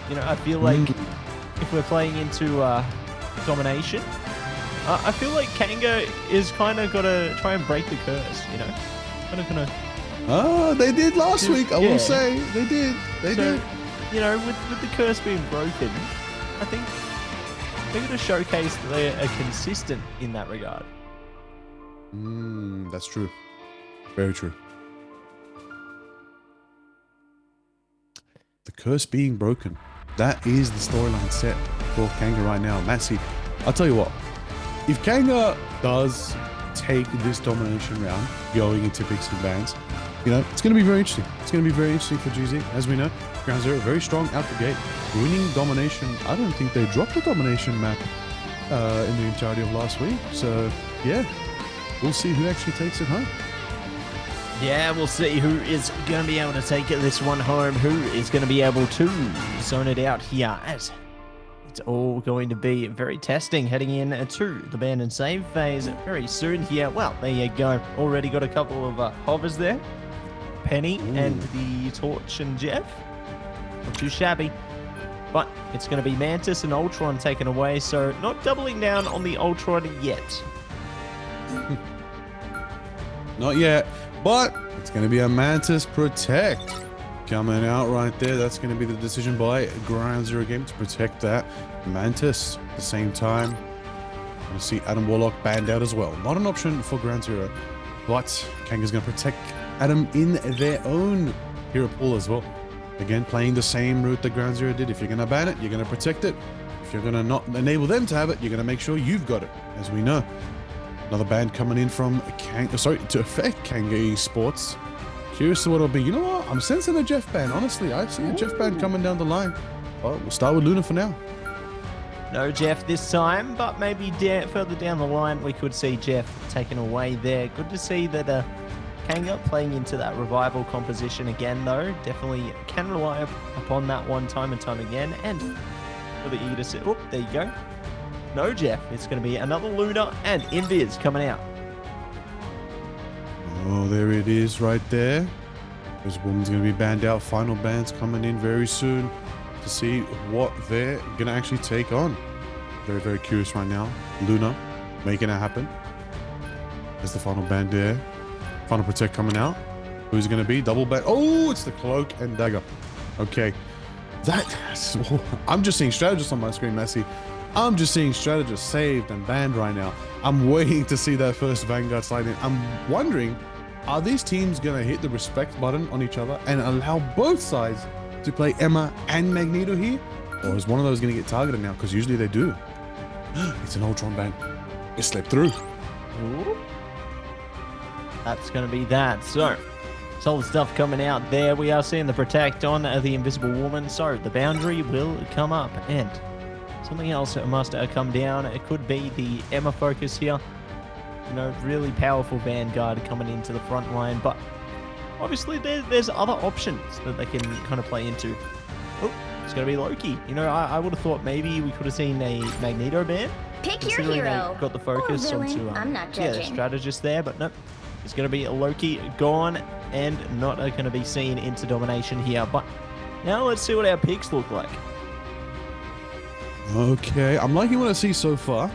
You know, I feel like if we're playing into domination, I feel like Kanga is kind of got to try and break the curse, you know? Kind of gonna... Oh, they did last week, I will say. They did. They did. You know, with the curse being broken, I think they're going to showcase that they are consistent in that regard. That's true. Very true. The curse being broken. That is the storyline set for Kanga right now. Massey, I'll tell you what. If Kanga does take this domination round going into picks and bans, you know, it's going to be very interesting. It's going to be very interesting for GZ. As we know, Ground Zero very strong out the gate. Winning domination. I don't think they dropped the domination map in the entirety of last week. So, yeah, we'll see who actually takes it home. Yeah, we'll see who is going to be able to take this one home, who is going to be able to zone it out here, as it's all going to be very testing heading in to the ban and save phase very soon here. Well, there you go. Already got a couple of POVS there. Penny and the Torch and Jeff. Not too shabby. But it's going to be Mantis and Ultron taken away, so not doubling down on the Ultron yet. Not yet. But it's going to be a Mantis Protect coming out right there. That's going to be the decision by Ground Zero Game to protect that Mantis. At the same time, we'll see Adam Warlock banned out as well. Not an option for Ground Zero, but Kanga's going to protect Adam in their own hero pool as well. Again, playing the same route that Ground Zero did. If you're going to ban it, you're going to protect it. If you're going to not enable them to have it, you're going to make sure you've got it, as we know. Another ban coming in from to affect Kanga Esports. Curious to what it'll be. You know what? I'm sensing a Jeff ban. Honestly, I see a Jeff ban coming down the line. Well, we'll start with Luna for now. No Jeff this time, but maybe further down the line we could see Jeff taken away there. Good to see that Kanga playing into that revival composition again, though. Definitely can rely upon that one time and time again. And for the eager to see. Oh, there you go. No Jeff. It's going to be another Luna and Invis coming out. Oh, there it is right there. This woman's going to be banned out. Final bans coming in very soon to see what they're going to actually take on. Very, very curious right now. Luna making it happen. There's the final ban there. Final Protect coming out. Who's it going to be? Double ban. Oh, it's the Cloak and Dagger. Okay. I'm just seeing strategists on my screen, Messi. I'm just seeing strategists saved and banned right now. I'm waiting to see that first Vanguard slide in. I'm wondering, are these teams going to hit the respect button on each other and allow both sides to play Emma and Magneto here? Or is one of those going to get targeted now? Because usually they do. It's an Ultron ban. It slipped through. Ooh. That's going to be that. So, solid stuff coming out there. We are seeing the Protect on the Invisible Woman. So, the boundary will come up and something else must come down. It could be the Emma focus here. You know, really powerful Vanguard coming into the front line. But obviously there's other options that they can kind of play into. Oh, it's going to be Loki. You know, I would have thought maybe we could have seen a Magneto ban. Pick your hero. Got the focus onto I'm not judging. the strategist there, but nope. It's going to be a Loki gone and not going to be seen into domination here. But now let's see what our picks look like. Okay, I'm liking what I see so far.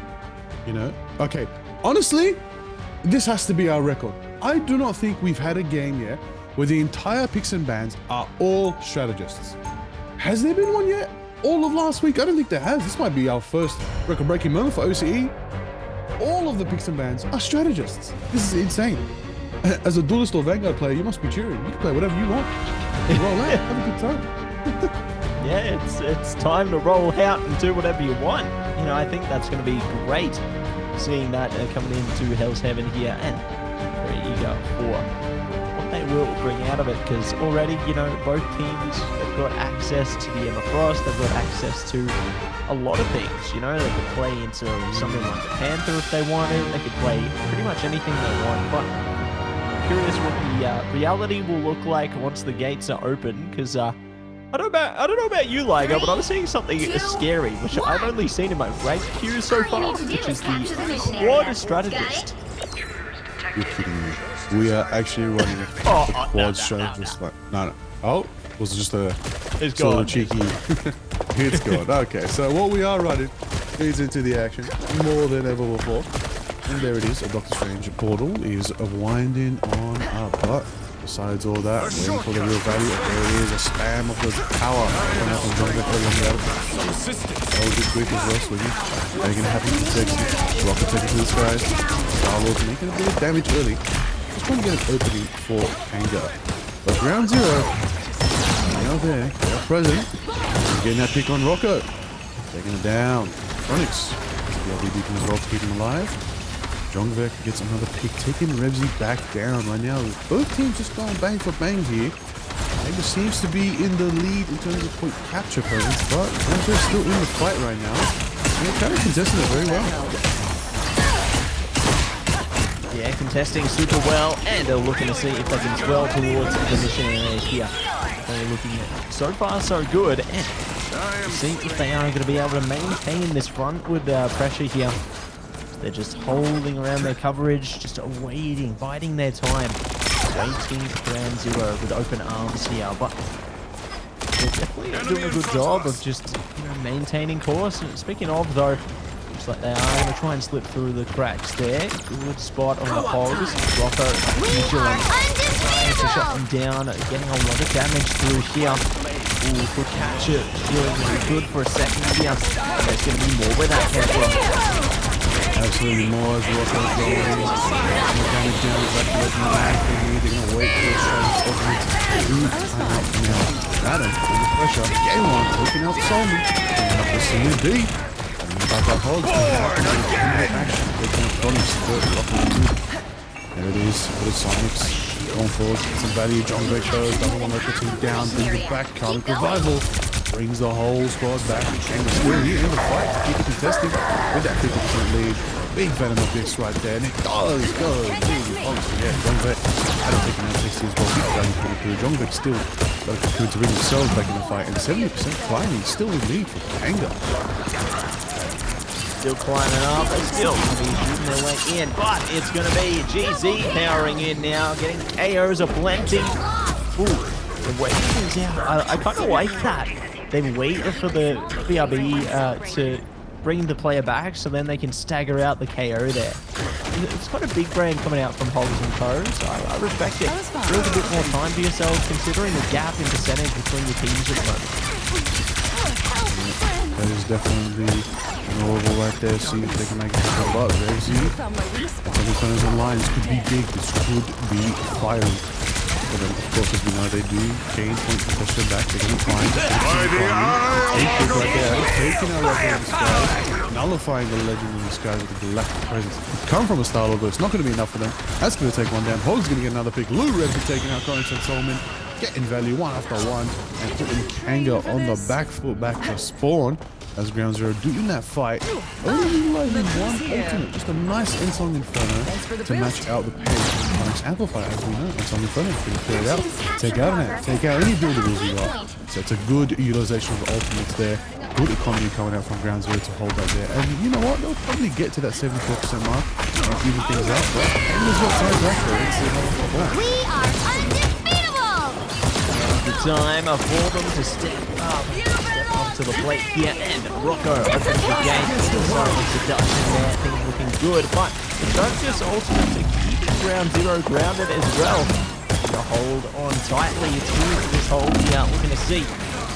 You know, okay. Honestly, this has to be our record. I do not think we've had a game yet where the entire picks and bans are all strategists. Has there been one yet? All of last week? I don't think there has. This might be our first record-breaking moment for OCE. All of the picks and bans are strategists. This is insane. As a duelist or Vanguard player, you must be cheering. You can play whatever you want. Roll out, have a good time. Yeah, it's time to roll out and do whatever you want. You know, I think that's going to be great seeing that coming into Hell's Heaven here, and very eager for what they will bring out of it, because already, you know, both teams have got access to the Emma Frost, they've got access to a lot of things. You know, they could play into something like the Panther if they wanted, they could play pretty much anything they want, but I'm curious what the reality will look like once the gates are open, because I don't know about you, Liger, but I'm seeing something scary, which I've only seen in my rank queue so far, which is the Quad Strategist. You're kidding me. We are actually running a Quad Strategist. No. Oh, Was it just a It's sort gone. of cheeky? It's gone. Okay, so what we are running leads into the action more than ever before. And there it is, a Doctor Strange portal is winding on up. But besides all that, waiting for the real value, there it is, a spam of the power. Coming up from John Vick early on the outer. Oh, good quick as well, swinging. They're going to have to protect him. Rocket taking to the skies. Star-Lord's making a bit of damage early. Just trying to get an opening for Kanga. But ground zero, now there, they're present. Getting that pick on Rocco. Taking it down. Chronix. The LB beacon as well to keep him alive. Jongvek gets another pick, taking Rebsy back down right now. Both teams just going bang for bang here. Kanga seems to be in the lead in terms of point capture presence, but they're still in the fight right now. And they're kind of contesting it very well. Yeah, contesting super well, and they're looking to see if they can swell towards the mission area here. They're looking at so far so good, and see if they are going to be able to maintain this frontward pressure here. They're just holding around their coverage, just waiting, biding their time, waiting for ground zero with open arms here. But they're definitely doing a good job of just maintaining course. And speaking of though, looks like they are going to try and slip through the cracks there. Good spot on the POVS. Rocco vigilant, trying to shut them down, getting a lot of damage through here. Ooh, good catch it. Feeling really good for a second here. There's going to be more where that came from. Absolutely more as Rocco going. Damage down, they're going to wait for a shot. Good timeout now. Adam, under pressure. Game on, taking out Solomon. Taking up the CUD. Back up Hogs. Action. Taking up Connors. There it is for the Sonics. Going forward, some value. John Vick goes, doesn't want to put him down. Brings it back. Karmic Revival. Brings the whole squad back. And still here in the fight to keep it contesting with that 50% lead. Big venom of this right there. And it does go. Yeah, John Vick had a taken out 60 as well. Big value coming through. John Vick still got to continue to bring themselves back in the fight. And 70% climbing. Still in lead for Kanga. Still climbing up, they still going to be shooting their way in, but it's going to be GZ powering in now, getting KOs aplenty. Ooh, the waiting things out. I kind of like that. They wait for the BRB to bring the player back so then they can stagger out the KO there. It's got a big brain coming out from Hogs and Co's. I respect it. There's a bit more time for yourselves considering the gap in percentage between your teams at the moment. That is definitely notable right there. See if they can make it happen. But Revsy, semifinals online. This could be big. This could be firing. But then, of course, as we know, they do gain point possession back. They're going to find the pick right there. Taking out Rocket in the skies, nullifying the legend in the skies with the galactic presence. Come from a Star-Lord, but it's not going to be enough for them. That's going to take one down. Hog's going to get another pick. Lou Revsy taking out Chronix and Solomon. Getting value one after one and putting Kanga on the back foot back to spawn as ground zero doing that fight. Only utilizing one ultimate, just a nice Insong Inferno to match out the pace. Chronix Amplifier, as we know, Insong Inferno can clear it out, take out an ant, take out any buildables you got. So it's a good utilization of the ultimates there. Good economy coming out from ground zero to hold that there. And you know what? They'll probably get to that 74% mark and even things out. But Kanga's got time after. Let's see how they go. We are undefeatable! The time for them to step up to the plate here, and Rocco opens the gate. Silent seduction there, things looking good, but don't just ultimate to keep ground zero grounded as well. To hold on tightly to this hold here, looking to see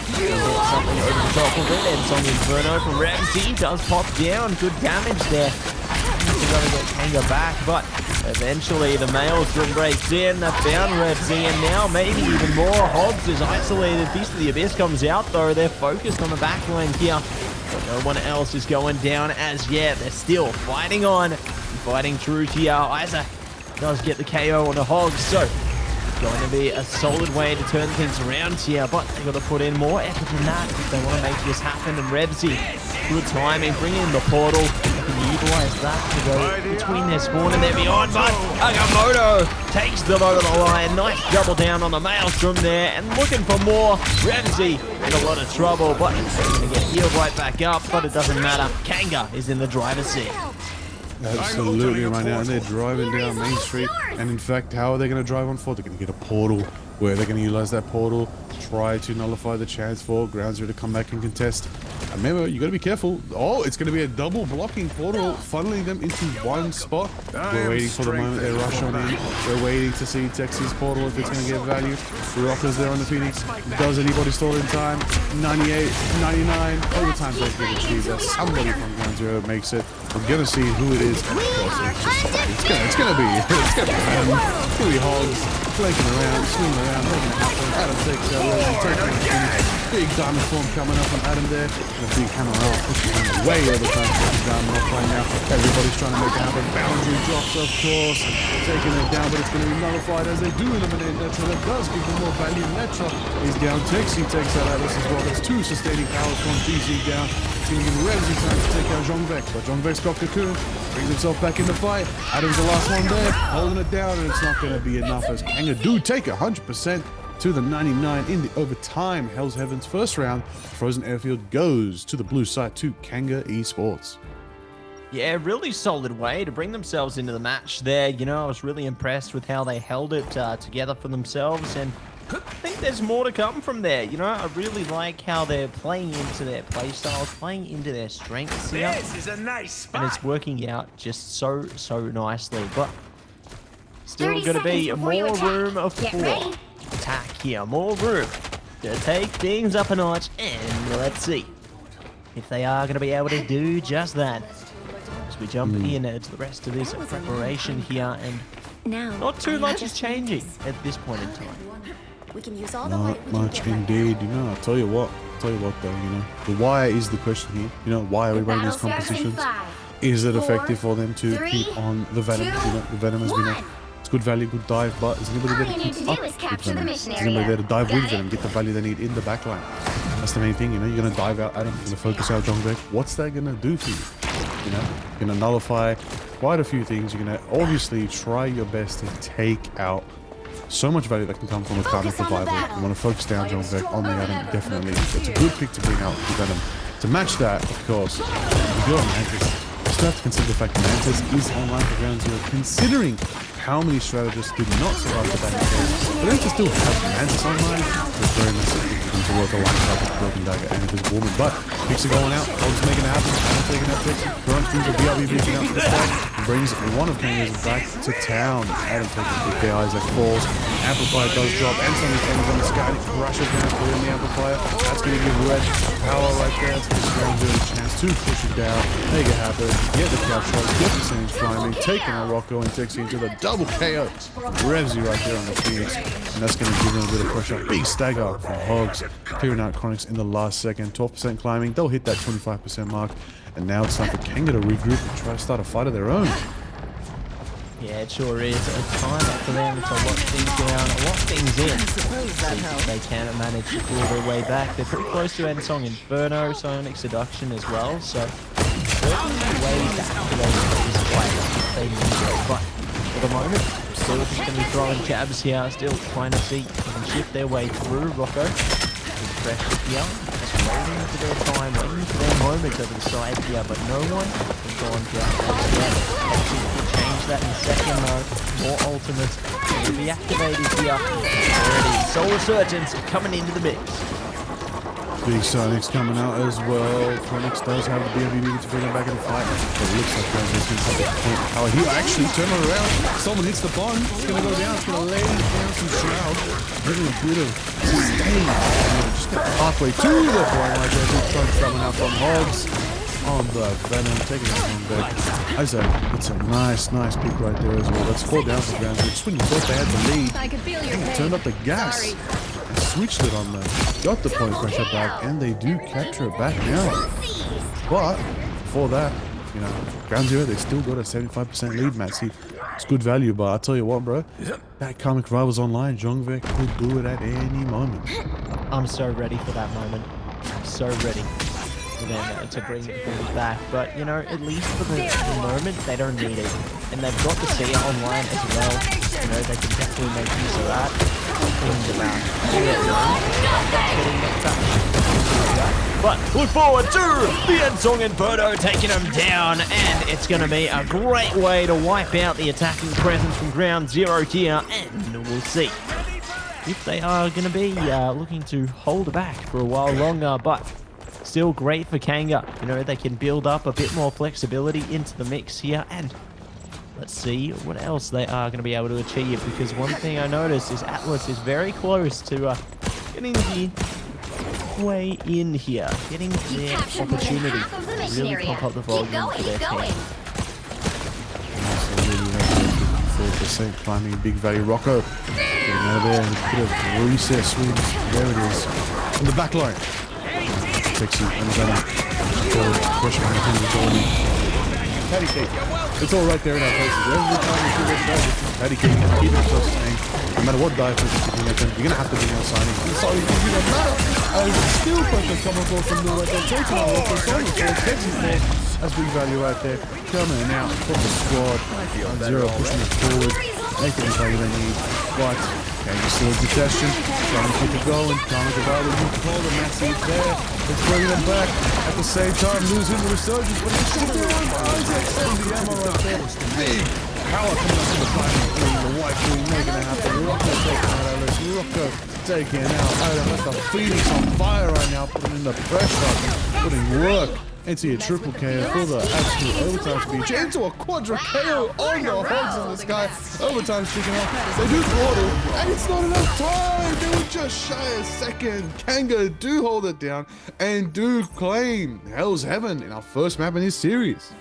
something over the top of it, and some Inferno from Ramsey does pop down, good damage there. He's going to get Kanga back, but eventually the Maelstrom breaks in, they found Ramsey, and now maybe even more. Hobbs is isolated, Feast of the Abyss comes out though, they're focused on the back line here, but no one else is going down as yet. They're still fighting on, fighting through here. Isa does get the KO on the Hogs, so going to be a solid way to turn things around here, but they've got to put in more effort than that if they want to make this happen. And Rebsy, good timing, bringing in the portal, they can utilize that to go between their spawn and their beyond, but Agamotto takes them over the line. Nice double down on the Maelstrom there, and looking for more. Rebsy in a lot of trouble, but they're going to get healed right back up, but it doesn't matter. Kanga is in the driver's seat. Absolutely right now, and they're driving down Main Street. And in fact, how are they going to drive on foot? They're going to get a portal where they're going to utilize that portal, try to nullify the chance for Ground Zero to come back and contest. And remember, you got to be careful. Oh, it's going to be a double blocking portal, funneling them into one spot. We're waiting for the moment they rush on in. We're waiting to see Texas portal if it's going to get value. Rockers there on the Phoenix. Does anybody stall in time? 98, 99. All the times they get achieved. Somebody from Ground Zero makes it. We're going to see who it is. And of course, it's going to be Hogs flaking around, swinging around, making it happen. Adam takes taking big diamond form coming up on Adam there. And a big hammer out, pushing him way over time, pushing diamond off right now. Everybody's trying to make it happen. Boundary drops, of course, taking it down, but it's going to be nullified as they do eliminate Netra. That does give them more value. Netra is down. Texi takes that out. This is what it's two sustaining powers from DC down. Team Revsy trying to take out Zhongvek, but Zhongvek's got Cocoon, brings himself back in the fight. Adam's the last one there, holding it down, and it's not going to be enough as Kanga do take 100% to the 99 in the overtime. Hell's Heaven's first round, Frozen Airfield goes to the blue side to Kanga Esports. Yeah, really solid way to bring themselves into the match there. You know, I was really impressed with how they held it together for themselves, and I think there's more to come from there. You know, I really like how they're playing into their playstyles, playing into their strengths here. This is a nice spot. And it's working out just so nicely. But still going to be more room for attack here. More room to take things up a notch. And let's see if they are going to be able to do just that. As we jump in to the rest of this preparation here. And not too much is changing at this point in time. We can use all the Not much indeed. You know, I'll tell you what though, you know, the why is the question here. You know, why are we running these competitions? Is it effective for them to keep on the Venom? You know, the Venom has been it's good value, good dive, but is anybody there to keep up with Venom? Is anybody there to dive with Venom, get the value they need in the backline? That's the main thing, you know, you're going to dive out Adam, you're going to focus out Zhongvek. What's that going to do for you? You know, you're going to nullify quite a few things. You're going to obviously try your best to take out so much value that can come from a karmic revival. You want to focus down Zhongvek on the Adam, definitely. It's a good pick to bring out the Venom. To match that, of course, you go on Mantis. You still have to consider the fact that Mantis is online for Ground Zero, considering how many strategists did not survive the battle phase. But then to still have Mantis online, it's very massive to work alongside with Broken Dagger and his woman. But Pixie going out, Hogs making it happen, and taking out Pixie. Crunch brings a BRB beating out to the side, brings one of Kanga's back to town. Adam taking big KIs that falls. Amplifier does drop, and something comes on the sky, and it crushes down clearing the Amplifier. That's going to give Red power right there. It's going to Ground Zero a chance to push it down, make it happen, get the couch shot, get the percentage climbing, taking a Rocco and Texi into the double KO. Revsy right there on the Phoenix, and that's going to give them a bit of pressure. Big stagger from Hogs, clearing out Chronics in the last second. 12% climbing, they'll hit that 25% mark, and now it's time for Kanga to regroup and try to start a fight of their own. Yeah, it sure is. A time for them to lock things down, lock things in. See if they can manage to pull their way back. They're pretty close to Endsong Inferno, Psionic Seduction as well, so certainly ways to activate this fight if they need to. But for the moment, still just going to be throwing jabs here, still trying to see if they can shift their way through. Rocco is pressure here, just waiting for their time, waiting for their moment over the side here, but no one has gone down as yet. Actually, will change that in a second though. More ultimates will be activated here. There it is, Soul Resurgence coming into the mix. Big Sonic's coming out as well. Chronix does have the BMB needed to bring him back in the fight. But it looks like Ground Zero's going to have the point of power. He actually turned it around. Someone hits the bond. It's going to go down. It's going to lay down some shroud. Giving a bit of sustain. Just get halfway to the point right there. Big Sonic's coming out from Hogs on the Venom, taking it on back. Isaac, it's a nice pick right there as well. That's 4 down for Ground Zero. Just when you thought they had the lead, they turned up the gas. Switched it on them, got the point pressure back, and they do capture it back now. But for that, you know, Ground Zero, they still got a 75% lead, Matt. See, it's good value, but I'll tell you what, bro, that Karmic Rival's online. Zhongvek could do it at any moment. I'm so ready for that moment. I'm so ready for them to bring things back. But, you know, at least for the moment, they don't need it. And they've got to see it online as well. You know, they can definitely make use of that. But look forward to the Endsong Inferno taking them down, and it's going to be a great way to wipe out the attacking presence from Ground Zero here, and we'll see if they are going to be looking to hold back for a while longer, but still great for Kanga. You know, they can build up a bit more flexibility into the mix here, and let's see what else they are going to be able to achieve, because one thing I noticed is Atlas is very close to getting the way in here, getting their opportunity to really pump up the volume for their team. For the same climbing big value Rocco getting out of there and a bit of recess wins. There it is on the back line. Takes you and then forward push on the ball. Patty cake. It's all right there in our faces. Every time we see this guy, it's just patty cake. Keep it so sustained. No matter what dive is you're gonna have to do more signing. The signing doesn't even matter. As still pressure coming forward from the right there, taking our local signing. So it takes his there. That's big value right there. Coming out from the squad. Zero pushing it forward. Making the value they need. But Kanga still in contention. Trying to keep it going. Trying to divide the new call. The massive there. It's bringing them back. At the same time, losing the resurgence. But it's still doing Isaac. Sending the ammo right there. Big power coming up from the final queen. The white queen making it happen. Rocco taking out Alice. Rocco taking out Adam. That's the Phoenix on fire right now. Putting in the pressure. Putting work into your triple KO for the absolute overtime speech, into a quadra KO on the hogs in the sky. Overtime's kicking off. They do throttle, and it's not enough time. They were just shy a second. Kanga do hold it down and do claim Hell's Heaven in our first map in this series.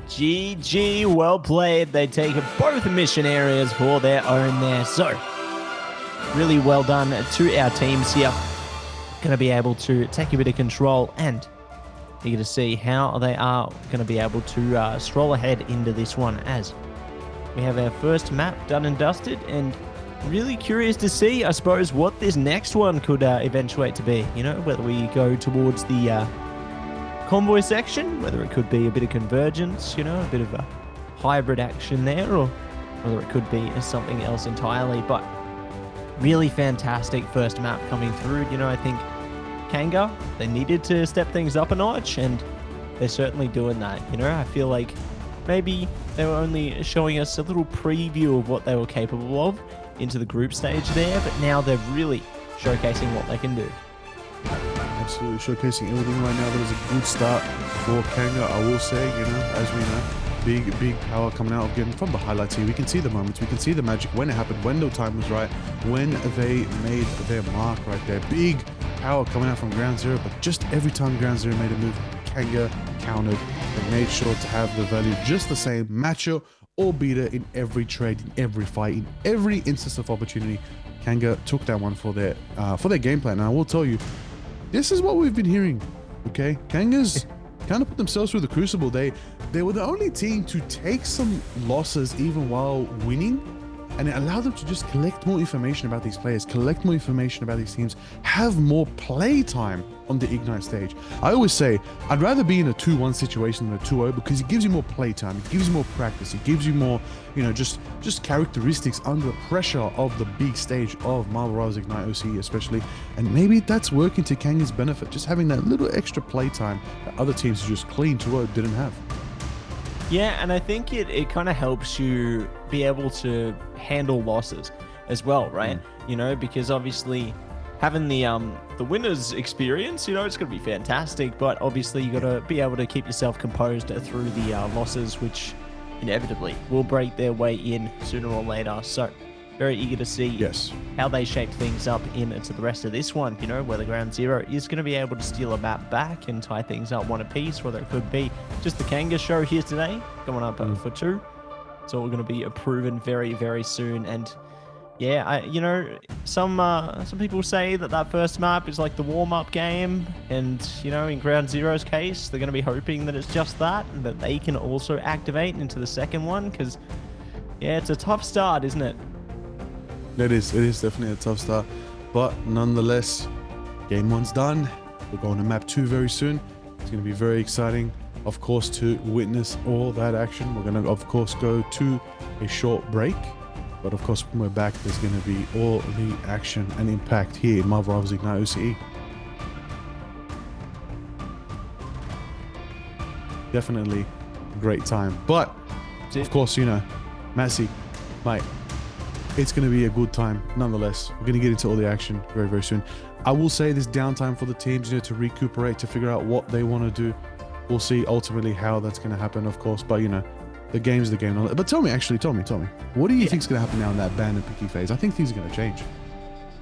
GG, well played. They take both mission areas for their own there. So, really well done to our teams here. Going to be able to take a bit of control, and eager to see how they are going to be able to stroll ahead into this one, as we have our first map done and dusted, and really curious to see, I suppose, what this next one could eventuate to be. You know, whether we go towards the convoy section, whether it could be a bit of convergence, you know, a bit of a hybrid action there, or whether it could be something else entirely. But really fantastic first map coming through. You know, I think Kanga, they needed to step things up a notch, and they're certainly doing that. You know, I feel like maybe they were only showing us a little preview of what they were capable of into the group stage there, but now they're really showcasing what they can do. Absolutely showcasing everything right now. That is a good start for Kanga, I will say. You know, as we know, big power coming out again from the highlights here. We can see the moments, we can see the magic when it happened, when the time was right, when they made their mark right there. Big power coming out from Ground Zero, but just every time Ground Zero made a move, Kanga countered. They made sure to have the value just the same, matcher or beater in every trade, in every fight, in every instance of opportunity. Kanga took that one for their game plan. And I will tell you, this is what we've been hearing. Okay, Kanga's kind of put themselves through the crucible. They were the only team to take some losses even while winning, and it allowed them to just collect more information about these players, collect more information about these teams, have more play time on the Ignite stage. I always say I'd rather be in a 2-1 situation than a 2-0, because it gives you more play time, it gives you more practice, it gives you more, you know, just characteristics under the pressure of the big stage of Marvel Rivals Ignite OCE especially. And maybe that's working to Kanga's benefit, just having that little extra play time that other teams who just clean 2-0 didn't have. Yeah, and I think it kind of helps you be able to handle losses as well, right? You know, because obviously having the winner's experience, you know, it's going to be fantastic, but obviously you got to be able to keep yourself composed through the losses, which inevitably will break their way in sooner or later. So very eager to see how they shape things up into the rest of this one, you know, whether Ground Zero is going to be able to steal a map back and tie things up one apiece, whether it could be just the Kanga show here today, going up for 2. It's all going to be proven very, very soon. And yeah, you know, some people say that first map is like the warm-up game, and you know, in Ground Zero's case, they're going to be hoping that it's just that, and that they can also activate into the second one, because yeah, it's a tough start, isn't it? It is definitely a tough start, but nonetheless, game 1's done. We're going to map 2 very soon. It's going to be very exciting, of course, to witness all that action. We're going to, of course, go to a short break, but of course, when we're back, there's going to be all the action and impact here in Marvel Rivals Ignite OCE. Definitely a great time, but of course, you know, Massey, mate, it's going to be a good time nonetheless. We're going to get into all the action very, very soon. I will say this downtime for the teams, you know, to recuperate, to figure out what they want to do. We'll see ultimately how that's going to happen, of course, but you know, the game's the game. But tell me, what do you think is going to happen now in that ban and picky phase? I think things are going to change.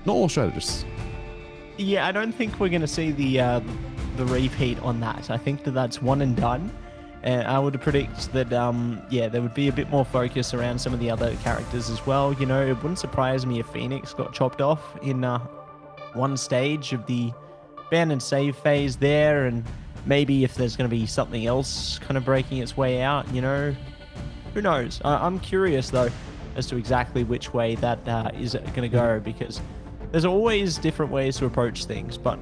Not all strategists. Yeah, I don't think we're going to see the repeat on that. I think that that's one and done. And I would predict that, yeah, there would be a bit more focus around some of the other characters as well. You know, it wouldn't surprise me if Phoenix got chopped off in one stage of the ban and save phase there, and maybe if there's going to be something else kind of breaking its way out, you know, who knows? I'm curious, though, as to exactly which way that is going to go, because there's always different ways to approach things, but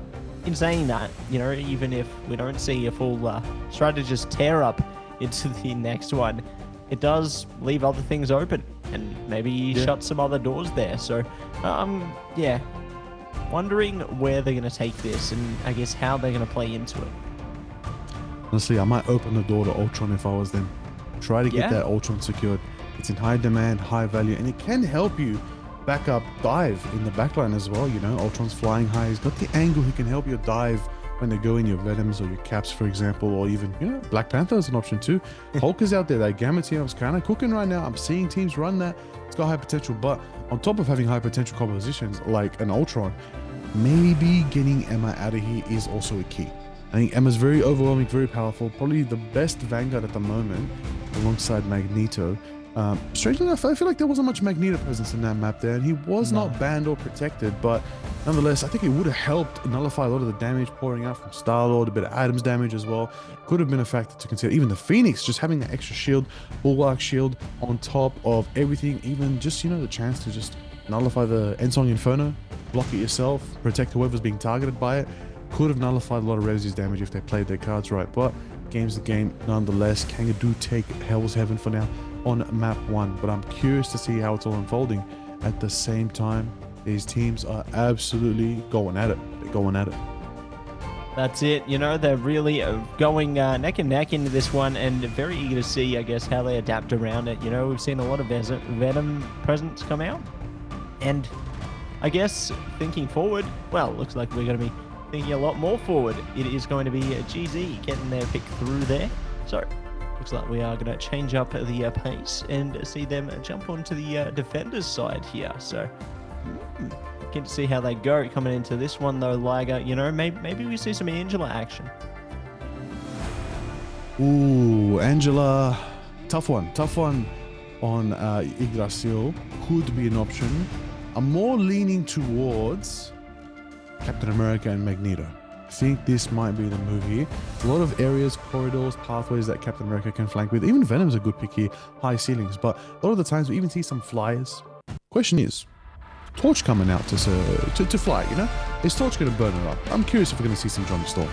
in saying that, you know, even if we don't see a full strategist tear up into the next one, it does leave other things open and maybe shut some other doors there. So, yeah, wondering where they're going to take this and I guess how they're going to play into it. Honestly, I might open the door to Ultron if I was them. Try to get that Ultron secured. It's in high demand, high value, and it can help you back up dive in the backline as well. You know, Ultron's flying high. He's got the angle. He can help you dive when they go in your Venoms or your Caps, for example, or even, you know, Black Panther is an option too. Hulk is out there. That Gamma team is kind of cooking right now. I'm seeing teams run that. It's got high potential, but on top of having high potential compositions like an Ultron, maybe getting Emma out of here is also a key. I think Emma's very overwhelming, very powerful, probably the best Vanguard at the moment alongside Magneto. Strangely enough, I feel like there wasn't much Magneto presence in that map there, and he was not banned or protected, but nonetheless, I think it would have helped nullify a lot of the damage pouring out from Star-Lord, a bit of Adam's damage as well. Could have been a factor to consider. Even the Phoenix, just having that extra shield, Bulwark shield on top of everything, even just, you know, the chance to just nullify the Ensong Inferno, block it yourself, protect whoever's being targeted by it, could have nullified a lot of Revsy's damage if they played their cards right, but game's the game nonetheless. Kanga do take Hell's Heaven for now on map 1, but I'm curious to see how it's all unfolding. At the same time, these teams are absolutely going at it. They're going at it. That's it. You know, they're really going neck and neck into this one, and very eager to see, I guess, how they adapt around it. You know, we've seen a lot of Venom presence come out, and I guess thinking forward, well, looks like we're going to be thinking a lot more forward. It is going to be GZ getting their pick through there. So looks like we are going to change up the pace and see them jump onto the defenders side here. So get to see how they go coming into this one though, Liger. You know, maybe we see some Angela action. Ooh, Angela, tough one on Yggdrasil. Could be an option. I'm more leaning towards Captain America and Magneto. I think this might be the move here. A lot of areas, corridors, pathways that Captain America can flank with. Even Venom's a good pick here, high ceilings, but a lot of the times we even see some flyers. Question is, Torch coming out to fly, you know? Is Torch going to burn it up? I'm curious if we're going to see some Johnny Storm.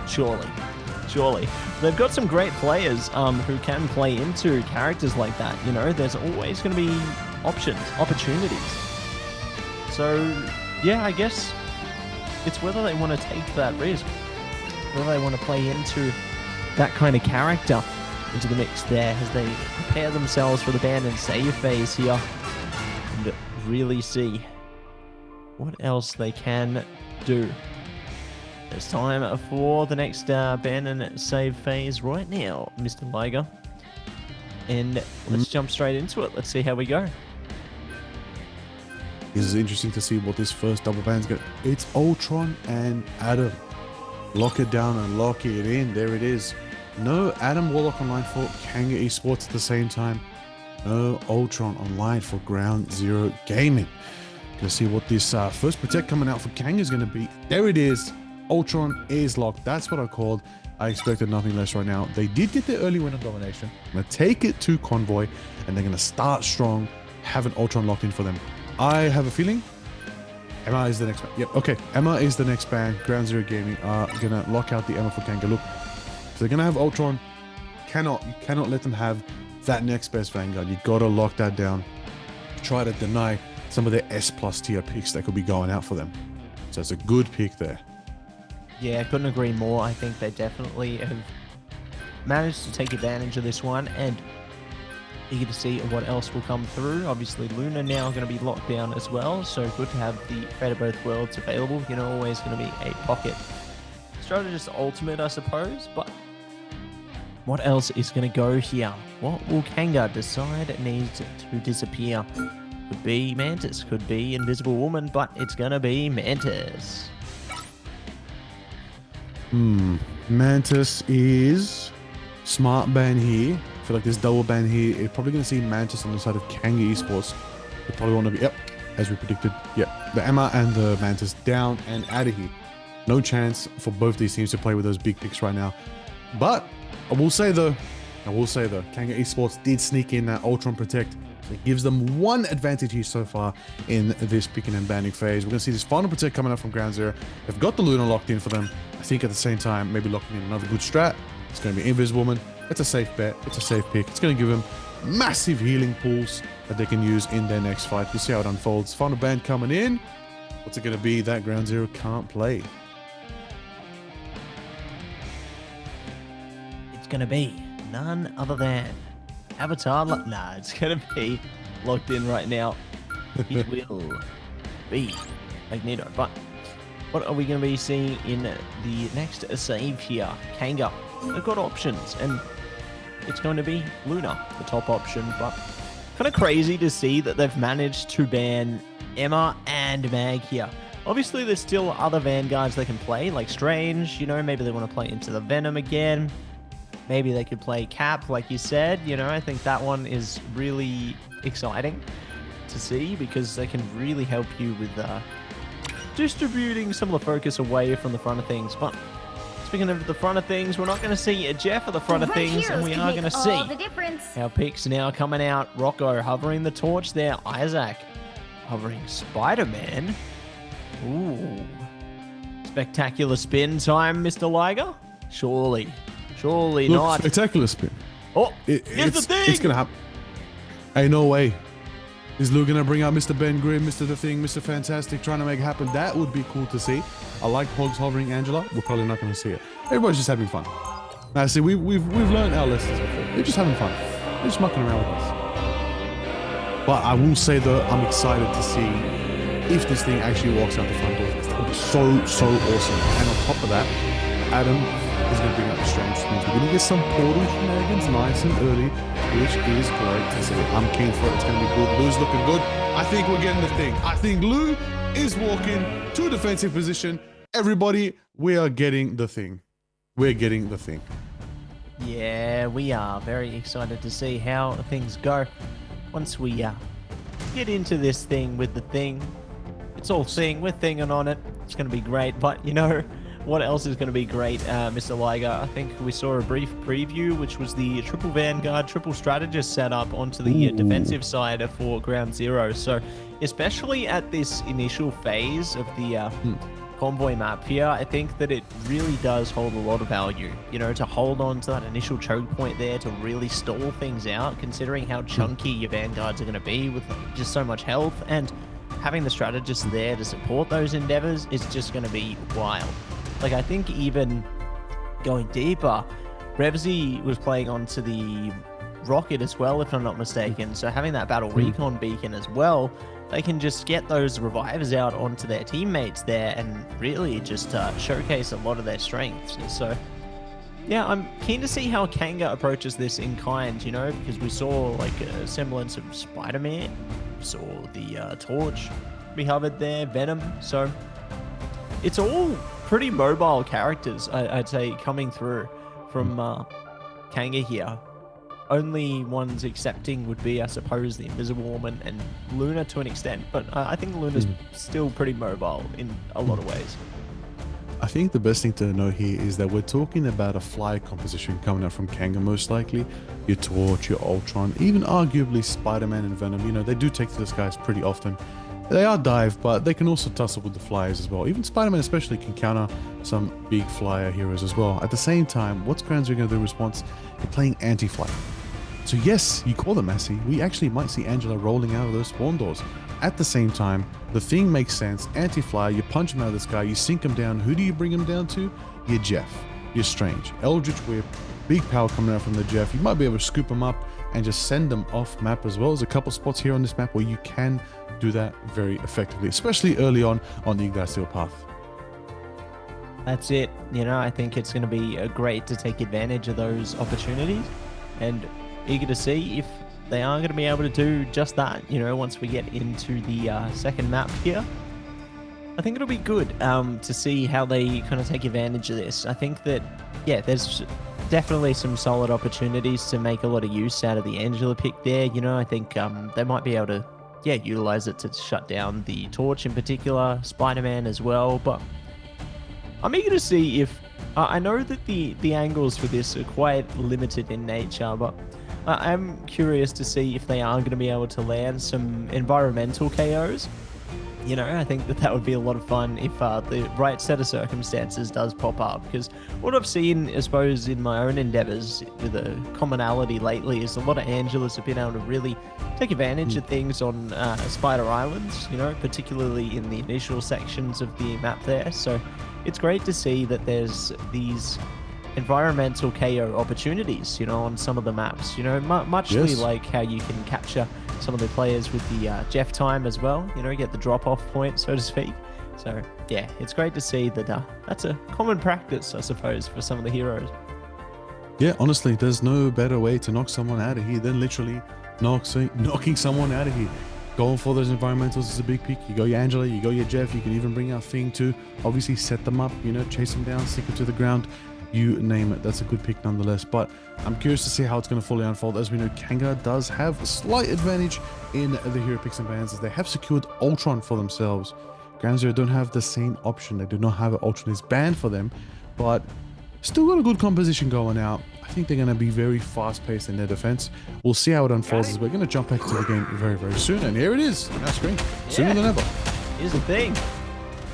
Surely. They've got some great players who can play into characters like that, you know? There's always going to be opportunities. So, yeah, I guess it's whether they want to take that risk, whether they want to play into that kind of character into the mix there as they prepare themselves for the ban and save phase here and really see what else they can do. It's time for the next ban and save phase right now, Mr. Liger. And let's jump straight into it. Let's see how we go. This is interesting to see what this first double ban's going to... It's Ultron and Adam. Lock it down and lock it in. There it is. No Adam Warlock online for Kanga Esports at the same time. No Ultron online for Ground Zero Gaming. Gonna see what this first protect coming out for Kanga is going to be. There it is. Ultron is locked. That's what I called. I expected nothing less right now. They did get their early win on domination. I'm going to take it to Convoy, and they're going to start strong, have an Ultron locked in for them. I have a feeling Emma is the next ban. Yep, okay. Emma is the next ban. Ground Zero Gaming are going to lock out the Emma for Kanga. Look, if they're going to have Ultron, you cannot let them have that next best Vanguard. You got to lock that down. Try to deny some of their S+ tier picks that could be going out for them. So it's a good pick there. Yeah, couldn't agree more. I think they definitely have managed to take advantage of this one, and eager to see what else will come through. Obviously, Luna now going to be locked down as well, so good to have the Fate of Both Worlds available. You know, always going to be a pocket strategist ultimate, I suppose, but what else is going to go here? What will Kanga decide needs to disappear? Could be Mantis, could be Invisible Woman, but it's going to be Mantis. Mantis is smart ban here. I feel like this double ban here. You're probably going to see Mantis on the side of Kanga Esports. They probably want to be, yep, as we predicted. Yep, the Emma and the Mantis down and out of here. No chance for both these teams to play with those big picks right now. But I will say though, Kanga Esports did sneak in that Ultron Protect. So it gives them one advantage here so far in this picking and banning phase. We're going to see this final Protect coming up from Ground Zero. They've got the Luna locked in for them. I think at the same time, maybe locking in another good strat. It's going to be Invisible Woman. It's a safe bet. It's a safe pick. It's going to give them massive healing pools that they can use in their next fight. We'll see how it unfolds. Final band coming in. What's it going to be that Ground Zero can't play? It's going to be none other than Avatar. Nah, it's going to be locked in right now. It will be Magneto. But what are we going to be seeing in the next save here? Kanga. They've got options, and it's going to be Luna, the top option. But kind of crazy to see that they've managed to ban Emma and Mag here. Obviously, there's still other Vanguards they can play, like Strange. You know, maybe they want to play into the Venom again. Maybe they could play Cap, like you said. You know, I think that one is really exciting to see because they can really help you with distributing some of the focus away from the front of things. But speaking of the front of things, we're not going to see Jeff at the front of things, and we are going to see our picks now coming out. Rocco hovering the torch there. Isaac hovering Spider-Man. Ooh. Spectacular spin time, Mr. Liger? Surely Look, not. Spectacular spin. Oh, here's the thing. It's going to happen. Hey, no way. Is Lou going to bring out Mr. Ben Grimm, Mr. The Thing, Mr. Fantastic, trying to make it happen? That would be cool to see. I like Hogs hovering Angela. We're probably not going to see it. Everybody's just having fun. Now, see, we've learned our lessons before. They're just having fun. They're just mucking around with us. But I will say, though, I'm excited to see if this thing actually walks out the front door. It's going to be so awesome. And on top of that, Adam is going to bring out the Strange Spins. We're going to get some portal shenanigans nice and early, which is great to see. I'm keen for it. It's going to be good. Lou's looking good. I think we're getting the thing. I think Lou is walking to a defensive position. Everybody, we are getting the thing. We're getting the thing. Yeah, we are very excited to see how things go once we get into this thing with the thing. It's all thing. We're thinging on it. It's going to be great. But, you know, what else is going to be great, Mr. Liger? I think we saw a brief preview, which was the triple Vanguard, triple strategist setup onto the defensive side for Ground Zero. So, especially at this initial phase of the convoy map here, I think that it really does hold a lot of value. You know, to hold on to that initial choke point there, to really stall things out, considering how chunky your Vanguards are going to be with just so much health, and having the strategists there to support those endeavors is just going to be wild. Like, I think even going deeper, Revsy was playing onto the rocket as well, if I'm not mistaken. So having that battle recon beacon as well, they can just get those revivers out onto their teammates there and really just showcase a lot of their strengths. And so, yeah, I'm keen to see how Kanga approaches this in kind, you know, because we saw like a semblance of Spider-Man, saw the Torch be hovered there, Venom. So it's all pretty mobile characters, I'd say, coming through from Kanga here. Only ones accepting would be, I suppose, the Invisible Woman and Luna to an extent, but I think Luna's still pretty mobile in a lot of ways. I think the best thing to know here is that we're talking about a flyer composition coming out from Kanga, most likely. Your Torch, your Ultron, even arguably Spider-Man and Venom. You know, they do take to the skies pretty often. They are dive, but they can also tussle with the flyers as well. Even Spider-Man especially can counter some big flyer heroes as well. At the same time, what's Ground Zero going to do in response? They're playing anti-flyer. So yes, you call them messy. We actually might see Angela rolling out of those spawn doors. At the same time, the thing makes sense. Anti-flyer, you punch him out of the sky, you sink him down. Who do you bring him down to? You're Jeff. You're Strange. Eldritch Whip, big power coming out from the Jeff. You might be able to scoop him up, and just send them off map as well. There's a couple spots here on this map where you can do that very effectively, especially early on the Yggdrasil path. That's it. You know, I think it's going to be great to take advantage of those opportunities, and eager to see if they are going to be able to do just that, you know, once we get into the second map here. I think it'll be good to see how they kind of take advantage of this. I think that, yeah, there's definitely some solid opportunities to make a lot of use out of the Angela pick there. You know, I think they might be able to, yeah, utilize it to shut down the Torch in particular, Spider-Man as well. But I'm eager to see if, I know that the angles for this are quite limited in nature, but I'm curious to see if they are going to be able to land some environmental KOs. You know, I think that would be a lot of fun if the right set of circumstances does pop up. Because what I've seen, I suppose, in my own endeavors with a commonality lately is a lot of Angelas have been able to really take advantage of things on Spider Islands, you know, particularly in the initial sections of the map there. So it's great to see that there's these environmental KO opportunities, you know, on some of the maps, you know, muchly like how you can capture some of the players with the Jeff time as well, you know, get the drop-off point, so to speak. So, yeah, it's great to see that that's a common practice, I suppose, for some of the heroes. Yeah, honestly, there's no better way to knock someone out of here than literally knocking someone out of here. Going for those environmentals is a big pick. You go your Angela, you go your Jeff, you can even bring out Thing too. Obviously, set them up, you know, chase them down, stick them to the ground. You name it, that's a good pick nonetheless. But I'm curious to see how it's going to fully unfold. As we know, Kanga does have a slight advantage in the hero picks and bans, as they have secured Ultron for themselves. Ground Zero don't have the same option. They do not have an Ultron is banned for them, but still got a good composition going out. I think they're going to be very fast-paced in their defense. We'll see how it unfolds as we're going to jump back to the game very, very soon. And here it is on our screen, sooner than ever. Here's the thing.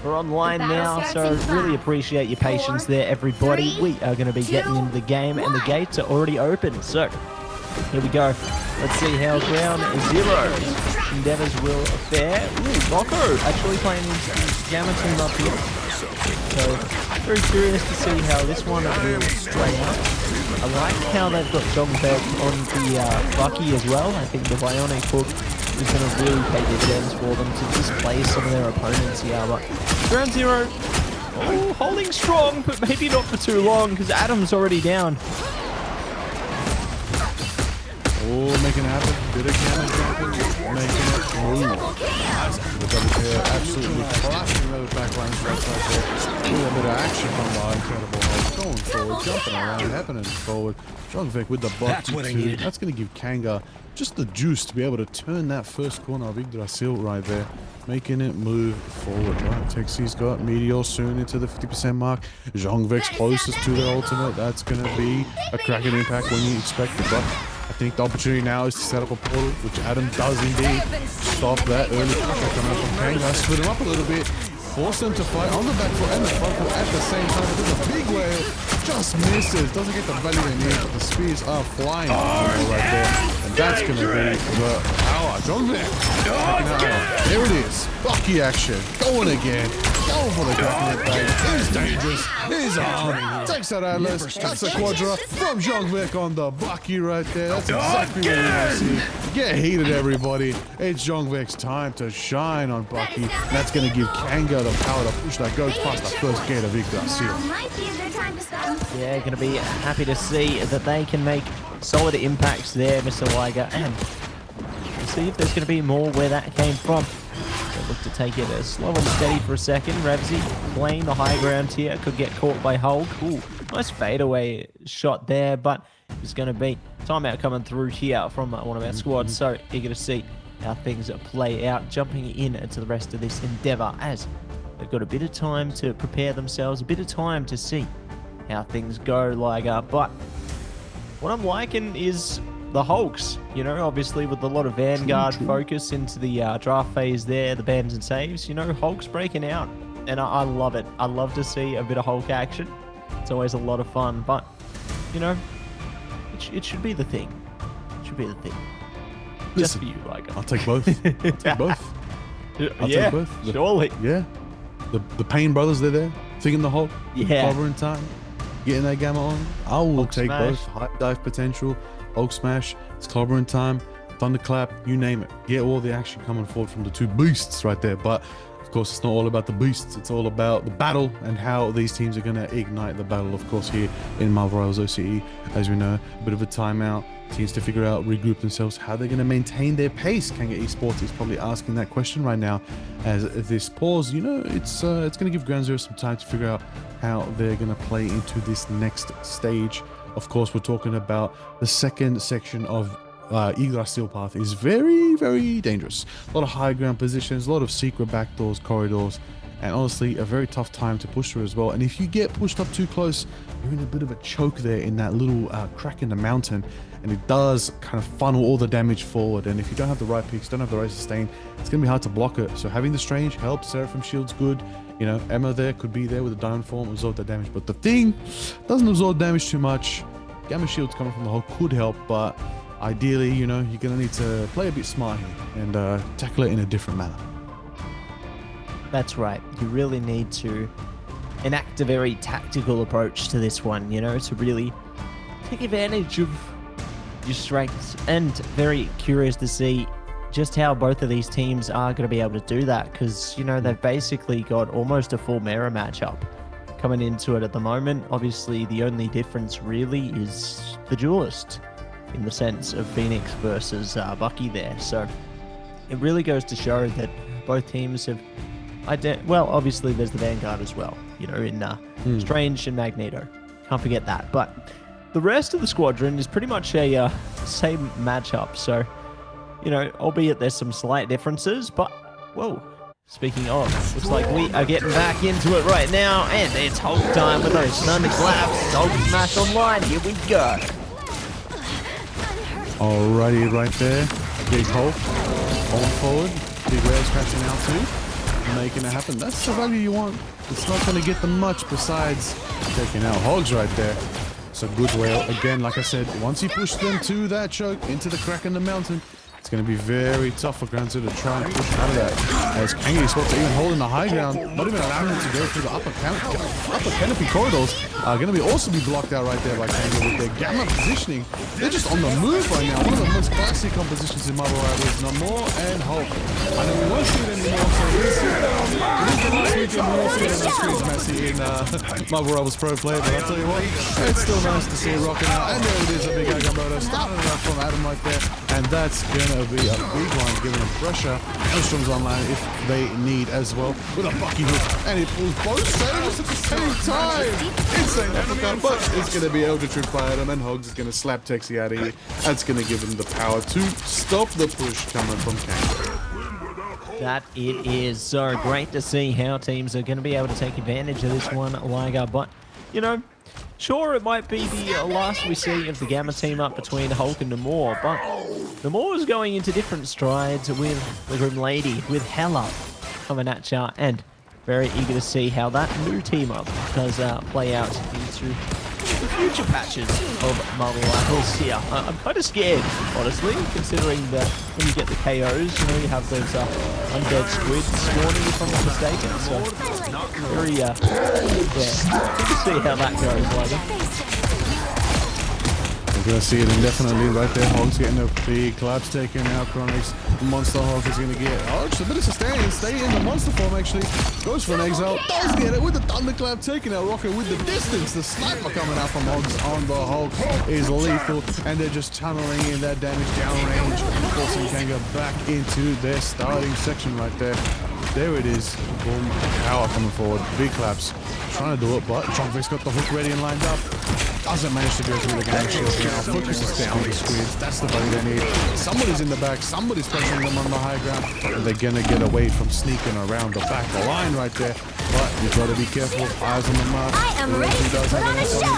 We're online now, so really appreciate your patience there, everybody. We are going to be getting into the game, and the gates are already open. So, here we go. Let's see how Ground Zero's endeavors will fare. Ooh, Rocco actually playing into the Gamma team up here. So, very curious to see how this one will play out. I like how they've got John Beck on the Bucky as well. I think the Bionic Hook is going to really pay dividends for them to displace some of their opponents here. But Ground Zero, holding strong, but maybe not for too long because Adam's already down. Oh, making it happen. Bit of damage happen. Making it move. The double here, absolutely clashing those backline strikes right there. Ooh, a bit of action from the incredible Hulk. Going forward, jumping around, happening forward. Jogvik with the buck too. That's going to give Kanga just the juice to be able to turn that first corner of Yggdrasil right there, making it move forward. Right, Texi's got Meteor soon into the 50% mark. Jongvik's closest to their ultimate. That's going to be a cracking impact when you expect it, but I think the opportunity now is to set up a portal, which Adam does indeed. Stop that early pressure coming up from Kanga, split him up a little bit, force them to fight on the back foot and the front foot at the same time. There's a big whale, just misses, doesn't get the value they need, but the spears are flying right there. And that's going to be the power. Jongvik, there it is, Bucky action, going again. Going for the Kraken bag. Is dangerous. Is on. Takes out Atlas. That's a quadra from Jongvik on the Bucky right there. That's exactly what we want to see. Get heated, everybody. It's Jongvik's time to shine on Bucky. And that's going to give Kanga the power to push that goes past the first gate of Yggdrasil. Yeah, going to be happy to see that they can make solid impacts there, Mr. Liger. And we'll see if there's going to be more where that came from. Look to take it slow and steady for a second. Revsy playing the high ground here. Could get caught by Hulk. Ooh, nice fadeaway shot there, but it's going to be timeout coming through here from one of our squads. So eager to see how things play out. Jumping in into the rest of this endeavor as they've got a bit of time to prepare themselves, a bit of time to see how things go, Liger. But what I'm liking is the Hulks, you know, obviously with a lot of Vanguard focus into the draft phase there, the bans and saves, you know, Hulk's breaking out. And I love it. I love to see a bit of Hulk action. It's always a lot of fun, but, you know, it should be the thing. It should be the thing. Just for you, like. I'll take both. I'll take both. I'll take both. Surely. Yeah. The Payne brothers, they're there. Thinking the Hulk. Yeah. Covering time. Getting that gamma on. I will Hulk take smash. both. High dive potential. Hulk Smash, it's clobbering time, Thunderclap, you name it. Get all the action coming forward from the two beasts right there. But of course, it's not all about the beasts. It's all about the battle and how these teams are going to ignite the battle. Of course, here in Marvel Rivals OCE, as we know, a bit of a timeout. Teams to figure out, regroup themselves, how they're going to maintain their pace. Kanga Esports is probably asking that question right now. As this pause, you know, it's going to give Ground Zero some time to figure out how they're going to play into this next stage. Of course, we're talking about the second section of Eagle Eye Steel Path is very, very dangerous. A lot of high ground positions, a lot of secret backdoors, corridors, and honestly, a very tough time to push through as well. And if you get pushed up too close, you're in a bit of a choke there in that little crack in the mountain, and it does kind of funnel all the damage forward. And if you don't have the right picks, don't have the right sustain, it's going to be hard to block it. So having the Strange helps. Seraphim Shield's good. You know, Emma there could be there with a Diamond Form, absorb that damage. But the thing doesn't absorb damage too much. Gamma Shield's coming from the Hulk could help, but ideally, you know, you're going to need to play a bit smart here and tackle it in a different manner. That's right. You really need to enact a very tactical approach to this one, you know, to really take advantage of your strengths. And very curious to see just how both of these teams are going to be able to do that, because, you know, they've basically got almost a full mirror matchup coming into it at the moment. Obviously, the only difference really is the duelist, in the sense of Phoenix versus Bucky there. So it really goes to show that both teams have well, obviously there's the Vanguard as well, you know, in Strange and Magneto. Can't forget that. But the rest of the squadron is pretty much a same matchup. So, you know, albeit there's some slight differences, but, whoa, speaking of, looks like we are getting back into it right now, and it's Hulk time with those Thunderclaps. Hulk Smash online, here we go. Alrighty, right there, Big Hulk, on forward, Big Whale's crashing out too. Making it happen. That's the value you want. It's not going to get them much besides taking out Hogs right there. So good Whale. Again, like I said, once you push them to that choke, into the crack in the mountain, it's going to be very tough for Ground Zero to try and push out of that. As Kanga Esports even holding the high ground, not even allowing them to go through the upper canopy corridors, are going to also be blocked out right there by Kanga with their gamma positioning. They're just on the move right now. One of the most classic compositions in Marvel Rivals, Namor and Hulk. I know we won't see them anymore, so it is the next weekend we will see them on Squeeze Massey in Marvel Rivals Pro Play, but I'll tell you what, it's still nice to see it rocking out. And there it is, a big Agamotto starting it up from Adam right there, and that's going to be a big one, giving them pressure. Elstrom's online if they need as well, with a Bucky hook, and it pulls both sailors at the same time. Insane uppercut, but it's going to be Eldritch Root by Adam, and Hogs is going to slap Texi out of here. That's going to give him the power to stop the push coming from Kanga. That it is. So great to see how teams are going to be able to take advantage of this one, Liger. But, you know, sure, it might be the last we see of the Gamma team up between Hulk and Namor, but Namor is going into different strides with the Grim Lady, with Hela coming at ya, and very eager to see how that new team up does play out into the future patches of Marvel Rivals here. I'm kind of scared, honestly, considering that when you get the KOs, you know, you have those undead squids spawning, if I'm not mistaken. So, very, yeah, good to see how that goes, Liger. We're going to see it indefinitely right there. Hogs getting a big collapse taken out. Chronix, Monster Hulk is going to get just a bit of sustain. Stay in the monster form, actually. Goes for an exile. Does get it with the Thunderclap taking out Rocket with the distance. The sniper coming out from Hogs on the Hulk is lethal. And they're just tunneling in that damage downrange, forcing Kanga back into their starting section right there. There it is. Boom. Power coming forward. Big claps. Trying to do it, but Trunkface got the hook ready and lined up. Doesn't manage to go through the game shield now. Focuses down the squids. That's the buddy they need. Somebody's in the back. Somebody's pressuring them on the high ground. And they're going to get away from sneaking around the back of the line right there. But you've got to be careful. Eyes on the mark. I am ready to put on a show.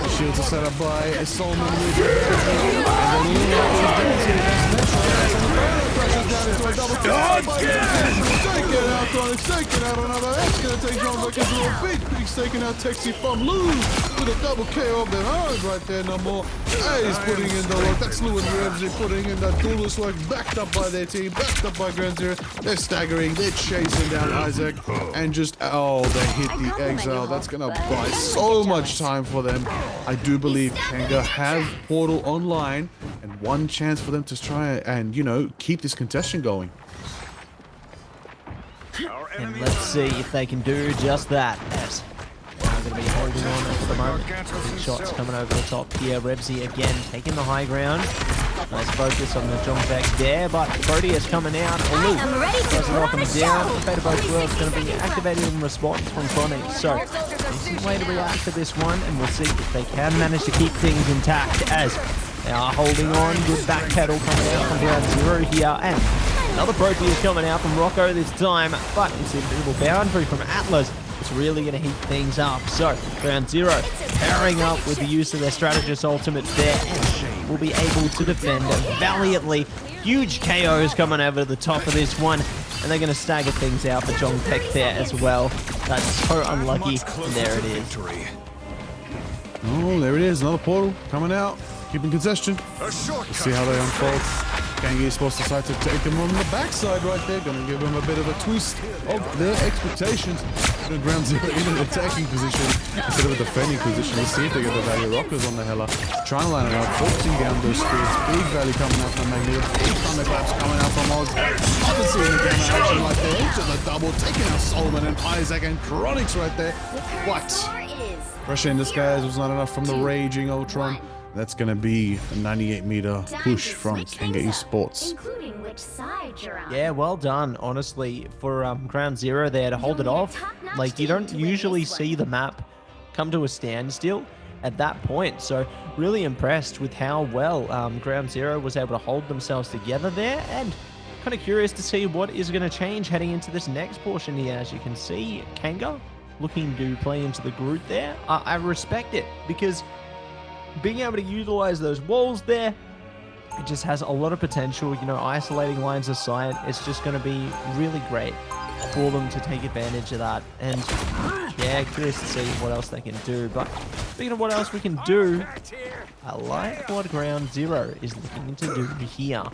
The shields are set up by Solomon with the and then pressures down into a double take it out, Tonic. Take it out another. That's going to take John back into a big taking out Texi from Lou. with a double KO of their own right there. No more. He's putting in the work. That's Lou and Ramsey putting in that duelist work, backed up by their team, backed up by Ground Zero. They're staggering. They're chasing down Isaac. And just, oh, they hit the exile. That's going to buy so much time for them. I do believe Kanga have Portal online and one chance for them to try and, you know, keep this contestation going. And let's see if they can do just that. As they're going to be holding on for the moment. Big shots coming over the top here. Rebsy again taking the high ground. Nice focus on the jump back there, but Proteus coming out. Luke does knock him down. Fate of both worlds going to be activated in response from Chronic. So, decent way to react to this one, and we'll see if they can manage to keep things intact as they are holding on. Good back pedal coming out from Ground Zero here, and another Proteus coming out from Rocco this time, but it's a little boundary from Atlas. It's really going to heat things up. So, Ground Zero pairing up with the use of their strategist ultimates there, and will be able to defend valiantly. Huge KOs coming over the top of this one, and they're going to stagger things out for Jong Peck there as well. That's so unlucky, and there it is. Oh, there it is. Another Portal coming out. Keeping contestation. Let's see how they unfold. Kanga Esports decide to take them on the backside right there. Gonna give them a bit of a twist of their expectations. Ground Zero in an attacking position instead of a defending position. Let's see if they get the value. Rockers on the Hella. Trying to line it up. Forcing down those speeds. Big value coming out from Magneto. Big thunderclaps coming out from Oz. Haven't seen the game action like that. Into the double. Taking out Solomon and Isaac and Chronix right there. What? Pressure in disguise was not enough from the raging Ultron. That's going to be a 98-meter push from Kanga Esports. Yeah, well done, honestly, for Ground Zero there to hold it off. Like, you don't usually see the map come to a standstill at that point. So, really impressed with how well Ground Zero was able to hold themselves together there. And kind of curious to see what is going to change heading into this next portion here. As you can see, Kanga looking to play into the Groot there. I respect it, because being able to utilize those walls there, it just has a lot of potential. You know, isolating lines of sight, it's just going to be really great for them to take advantage of that. And yeah, curious to see what else they can do. But speaking of what else we can do, I like what Ground Zero is looking to do here.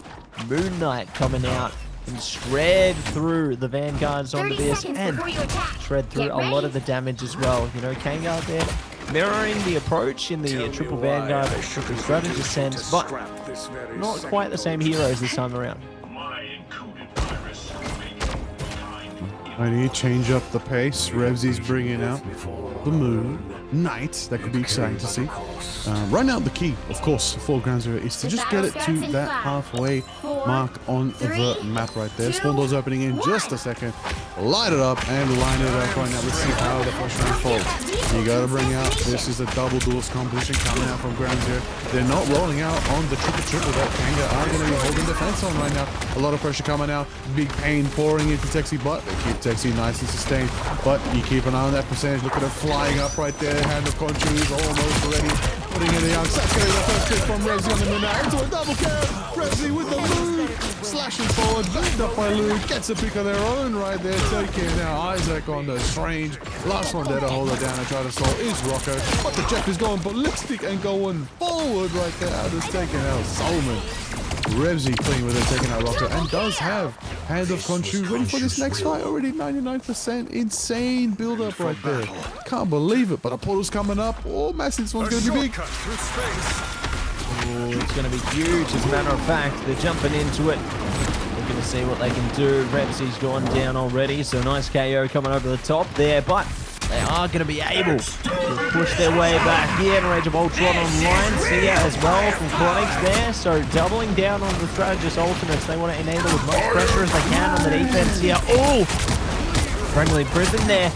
Moon Knight coming out and shred through the vanguards onto this, and shred through a lot of the damage as well. You know, Kanga there mirroring the approach in the triple vanguard, triple strategist sense, but not quite the same heroes this time around. Ready to change up the pace. Revsy's bringing out the Moon Knight. That could be exciting to see. Right now, the key, of course, for Ground Zero is to just get it to that halfway mark on the map right there. Spawn doors opening in just a second. Light it up and line it up right now. Let's see how the first round falls. You gotta bring out, this is a double duelist composition coming out from Ground Zero. They're not rolling out on the triple that Kanga are going to be holding defense on right now. A lot of pressure coming out. Big pain pouring into Texi, but they keep Texi nice and sustained. But you keep an eye on that percentage. Look at it flying up right there. Hand of Conchu is almost ready. Putting in the young Sasuke, the first pick from Revsy on the midnight. Into a double kill. Revsy with the move. Slashing forward. Backed up by Luke. Gets a pick of their own right there. Taking out Isaac on the strange. Last one there to hold it down and try to solve is Rocco. But the Jeff is going ballistic and going forward right there. Just taking out Solomon. Revsy playing with it, taking out Rocco, and does have Hand of Conchu ready for this next fight. Already 99%. Insane build up right there. Can't believe it, but a portal's coming up. Oh, massive, this one's going to be big. Oh, it's going to be huge. As a matter of fact, they're jumping into it. We're going to see what they can do. Revsy's gone down already, so nice KO coming over the top there, but they are going to be able to push their way back here. Rage of Ultron online. Sia as well from Chronix there. So doubling down on the strategist ultimates. They want to enable as much pressure as they can on the defense here. Oh! Friendly prison there.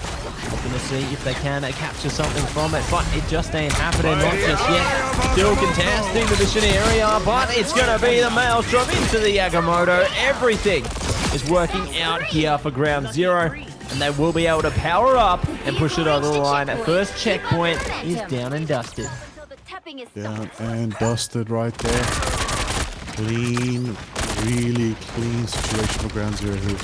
Looking to see if they can capture something from it, but it just ain't happening. Not just yet. Still contesting the mission area, but it's going to be the Maelstrom into the Yagamoto. Everything is working out here for Ground Zero, and they will be able to power up and push it over the line. First checkpoint is down and dusted. Down and dusted right there. Clean, really clean situation for Ground Zero, who,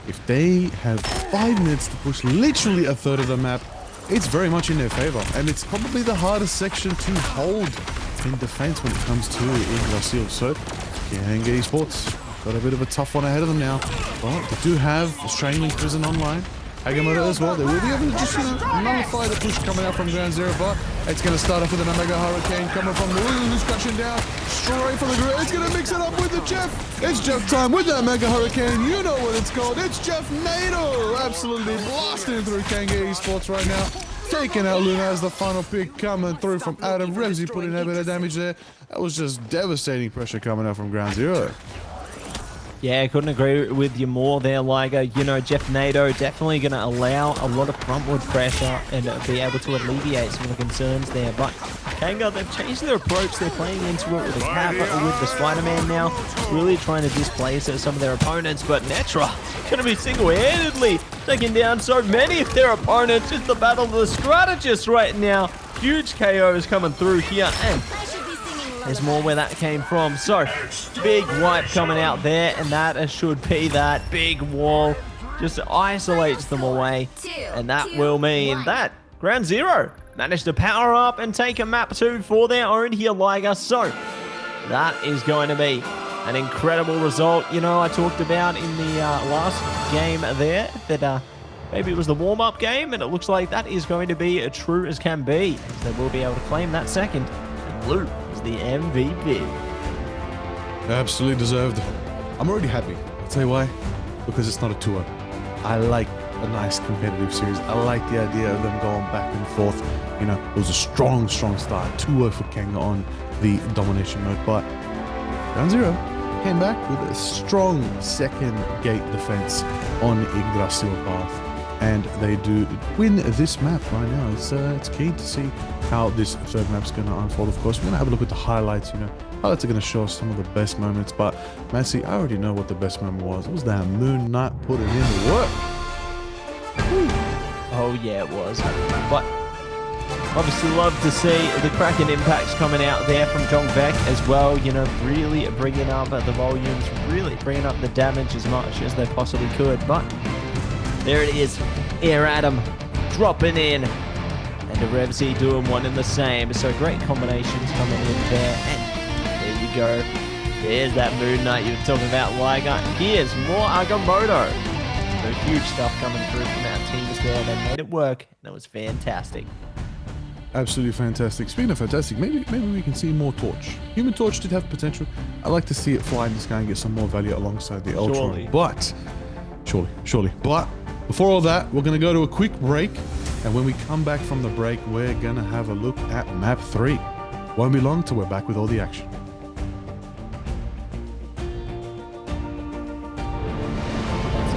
if they have 5 minutes to push literally a third of the map, it's very much in their favor. And it's probably the hardest section to hold in defense when it comes to Yggdrasil. So, Kanga Esports got a bit of a tough one ahead of them now. But they do have Strangling Prison online. Agamotto as well. They will be able to just, nullify the push coming out from Ground Zero, but it's going to start off with an Omega Hurricane coming from Lulu, who's crashing down straight from the grid. It's going to mix it up with the Jeff. It's Jeff time with that Mega Hurricane. You know what it's called. It's Jeff NATO. Absolutely blasting through Kanga Esports right now. Taking out Luna as the final pick coming through from Adam. Remzi putting a bit of damage there. That was just devastating pressure coming out from Ground Zero. Yeah, I couldn't agree with you more there, Liger. You know, Jeff NATO definitely going to allow a lot of frontward pressure and be able to alleviate some of the concerns there. But Kanga, they've changed their approach. They're playing into it with the Cap, with the Spider-Man now, really trying to displace some of their opponents. But Netra going to be single-handedly taking down so many of their opponents. It's the battle of the strategists right now. Huge KOs coming through here, and there's more where that came from. So, big wipe coming out there, and that should be that big wall. Just isolates them away, and that will mean that Ground Zero managed to power up and take a map 2 for their own here, Liger. So, that is going to be an incredible result. You know, I talked about in the last game there that maybe it was the warm-up game, and it looks like that is going to be as true as can be. They will be able to claim that second. And Blue is the MVP. Absolutely deserved. I'm already happy. I'll tell you why. Because it's not a tour. I like a nice competitive series. I like the idea of them going back and forth. You know, it was a strong start. 2-0 for Kanga on the domination mode. But Ground Zero came back with a strong second gate defense on Yggdrasil path. And they do win this map right now. It's keen to see how this third map's going to unfold. Of course, we're going to have a look at the highlights. You know, highlights are going to show us some of the best moments. But Massey, I already know what the best moment was. It was that Moon Knight putting in the work. Woo. Oh yeah, it was. But obviously love to see the Kraken impacts coming out there from Jong Beck as well. You know, really bringing up the volumes, really bringing up the damage as much as they possibly could. But there it is, Air Adam dropping in, and the Revsy doing one and the same. So great combinations coming in there, and there you go. There's that Moon Knight you were talking about, Liger. Here's more Agamotto. So huge stuff coming through from our teams there. They made it work, and it was fantastic. Absolutely fantastic. Speaking of fantastic, maybe we can see more Torch. Human Torch did have potential. I'd like to see it fly in the sky and get some more value alongside the Ultron. Surely. But, surely. But before all that, we're going to go to a quick break. And when we come back from the break, we're going to have a look at map 3. Won't be long till we're back with all the action. That's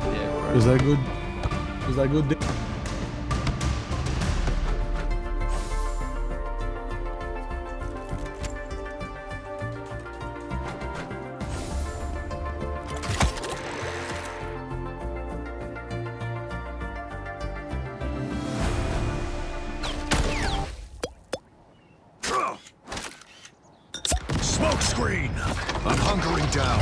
it. Is that good? Is that good? Smoke screen! I'm hunkering down.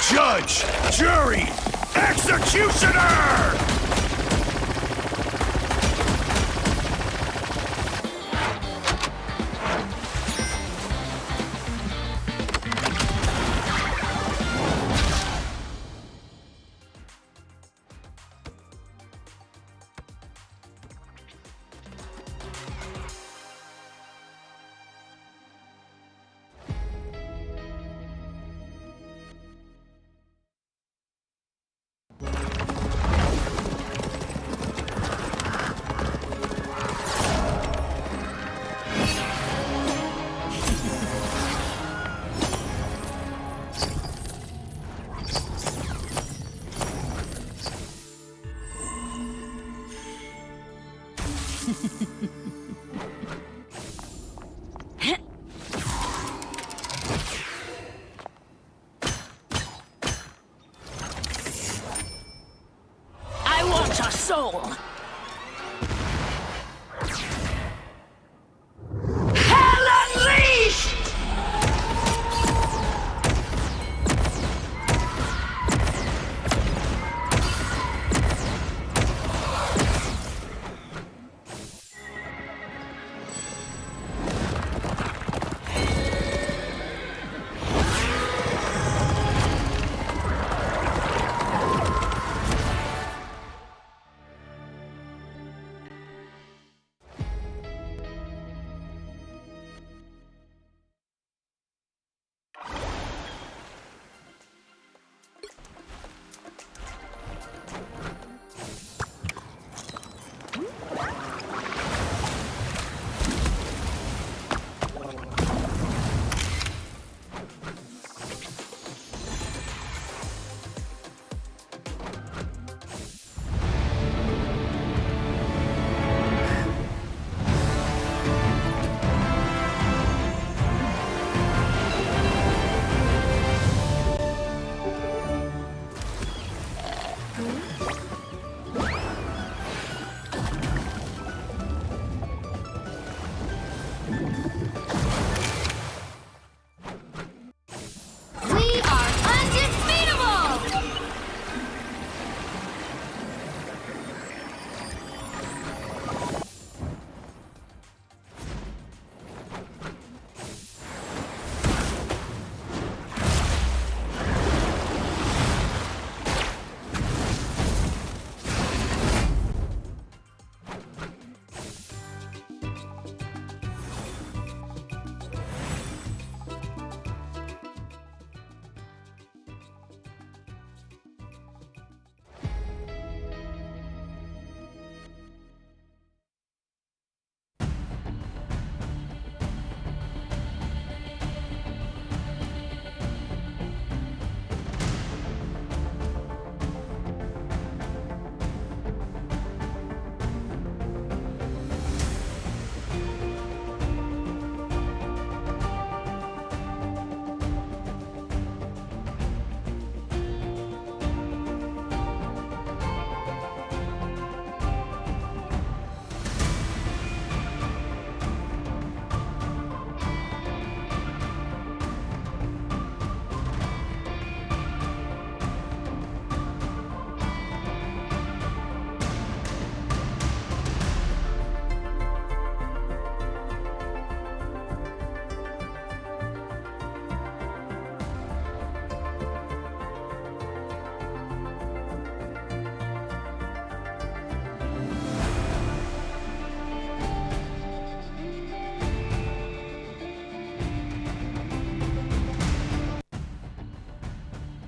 Judge! Jury! Executioner!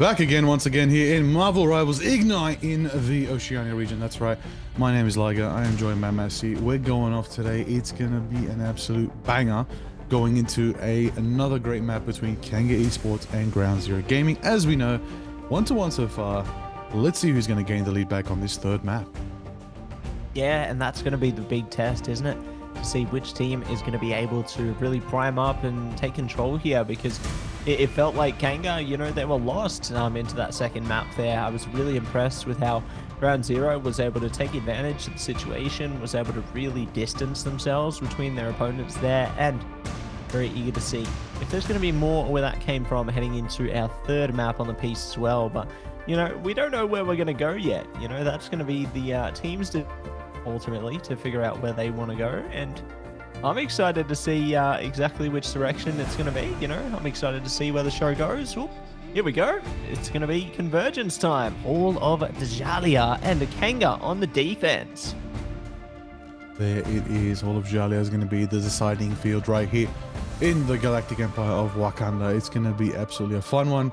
Back again, once again, here in Marvel Rivals Ignite in the Oceania region. That's right. My name is Liger. I am joined by Massey. We're going off today. It's going to be an absolute banger going into another great map between Kanga Esports and Ground Zero Gaming. As we know, 1-1 so far. Let's see who's going to gain the lead back on this third map. Yeah, and that's going to be the big test, isn't it? To see which team is going to be able to really prime up and take control here, because it felt like Kanga, you know, they were lost into that second map there. I was really impressed with how Ground Zero was able to take advantage of the situation, was able to really distance themselves between their opponents there, and very eager to see if there's going to be more where that came from heading into our third map on the piece as well. But, you know, we don't know where we're going to go yet. You know, that's going to be the teams to ultimately to figure out where they want to go, and I'm excited to see exactly which direction it's going to be. You know, I'm excited to see where the show goes. Oop, here we go. It's going to be convergence time. All of Djalia and Kanga on the defense. There it is. All of Djalia is going to be the deciding field right here in the Galactic Empire of Wakanda. It's going to be absolutely a fun one.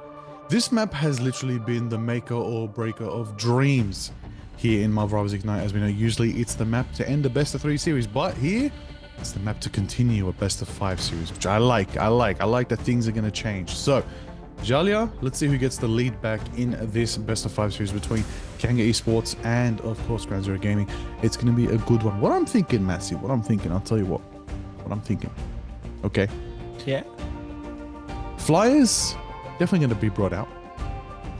This map has literally been the maker or breaker of dreams here in Marvel Rivals Ignite. As we know, usually it's the map to end a best of 3 series, but here it's the map to continue a best of 5 series, which I like. I like that things are going to change. So Djalia, let's see who gets the lead back in this best of 5 series between Kanga Esports and of course Ground Zero Gaming. It's going to be a good one. What I'm thinking, Massey, I'll tell you what I'm thinking. Okay. Yeah. Flyers definitely going to be brought out.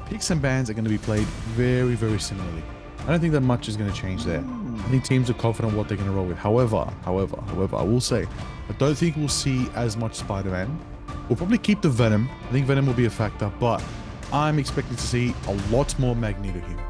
Picks and bans are going to be played very, very similarly. I don't think that much is going to change there. I think teams are confident what they're going to roll with. However, I will say, I don't think we'll see as much Spider-Man. We'll probably keep the Venom. I think Venom will be a factor, but I'm expecting to see a lot more Magneto here.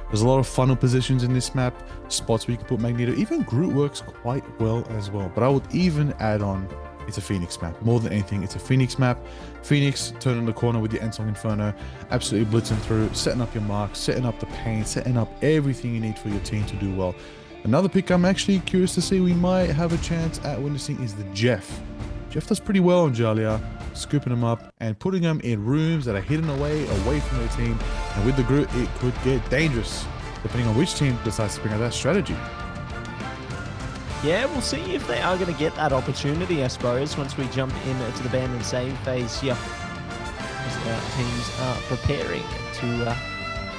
There's a lot of funnel positions in this map, spots where you can put Magneto. Even Groot works quite well as well, but I would even add on, it's a Phoenix map. More than anything, it's a Phoenix map. Phoenix turning the corner with your Ensong Inferno, absolutely blitzing through, setting up your mark, setting up the paint, setting up everything you need for your team to do well. Another pick I'm actually curious to see we might have a chance at witnessing is the Jeff. Jeff does pretty well on Djalia, scooping them up and putting them in rooms that are hidden away from their team. And with the Groot, it could get dangerous, depending on which team decides to bring out that strategy. Yeah, we'll see if they are going to get that opportunity, I suppose, once we jump into the ban and save phase here. As teams are preparing to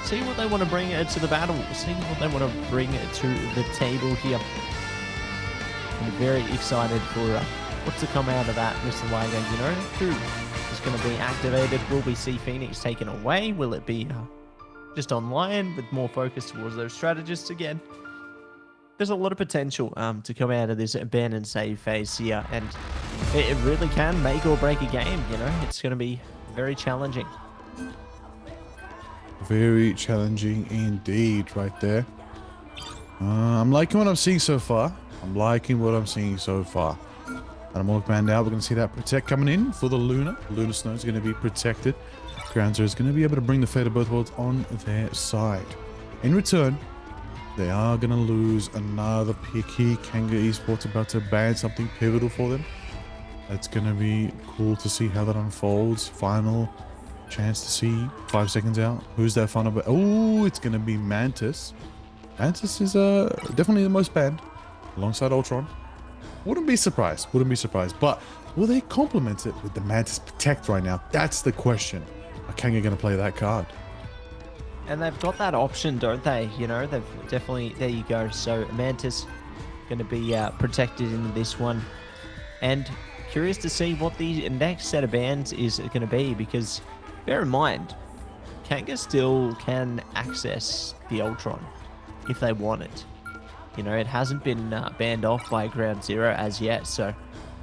see what they want to bring to the battle, see what they want to bring to the table here. I'm very excited for what's to come out of that, Mr. Liger. You know, who is going to be activated? Will we see Phoenix taken away? Will it be just online with more focus towards those strategists again? There's a lot of potential to come out of this ban and save phase here, and it really can make or break a game. You know, it's going to be very challenging. Very challenging indeed right there. I'm liking what I'm seeing so far. And I'm all banned out. We're going to see that protect coming in for the Luna. Luna Snow is going to be protected. Ground Zero is going to be able to bring the fate of both worlds on their side. In return, they are going to lose another picky. Kanga Esports about to ban something pivotal for them. That's going to be cool to see how that unfolds. Final chance to see 5 seconds out. Who's that final? Oh, it's going to be Mantis. Mantis is definitely the most banned alongside Ultron. Wouldn't be surprised. But will they complement it with the Mantis Protect right now? That's the question. Are Kanga going to play that card? And they've got that option, don't they? You know, they've definitely, there you go. So Mantis going to be protected in this one. And curious to see what the next set of bans is going to be, because bear in mind, Kanga still can access the Ultron if they want it. You know, it hasn't been banned off by Ground Zero as yet. So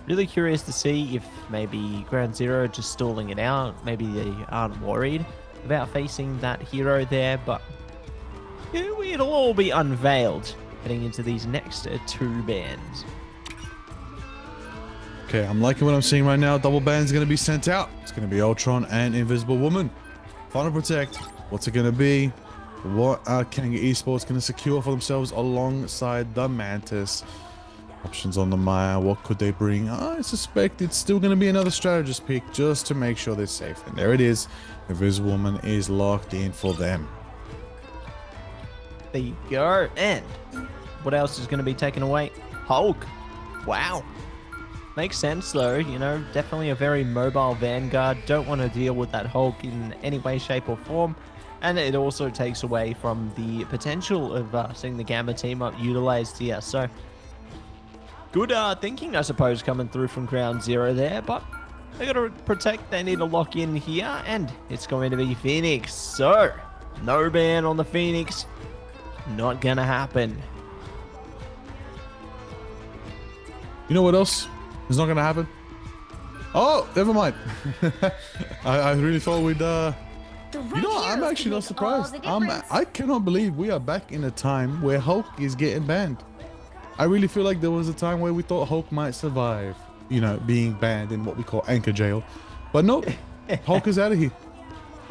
really curious to see if maybe Ground Zero just stalling it out. Maybe they aren't worried about facing that hero there, but it'll all be unveiled heading into these next 2 bans. Okay, I'm liking what I'm seeing right now. Double ban's going to be sent out. It's going to be Ultron and Invisible Woman. Final Protect. What's it going to be? What are Kanga Esports going to secure for themselves alongside the Mantis? Options on the mire. What could they bring? I suspect it's still going to be another strategist pick just to make sure they're safe. And there it is. Invisible Woman is locked in for them. There you go. And what else is going to be taken away? Hulk. Wow. Makes sense though, you know, definitely a very mobile Vanguard. Don't want to deal with that Hulk in any way, shape or form. And it also takes away from the potential of seeing the Gamma team up utilized here. So good thinking, I suppose, coming through from ground zero there. But they got to protect, they need to lock in here. And it's going to be Phoenix. So no ban on the Phoenix. Not going to happen. You know what else is not going to happen? Oh, never mind. I really thought we'd... You know, I'm actually not surprised. I cannot believe we are back in a time where Hulk is getting banned. I really feel like there was a time where we thought Hulk might survive, you know, being banned in what we call anchor jail. But nope, Hulk is out of here.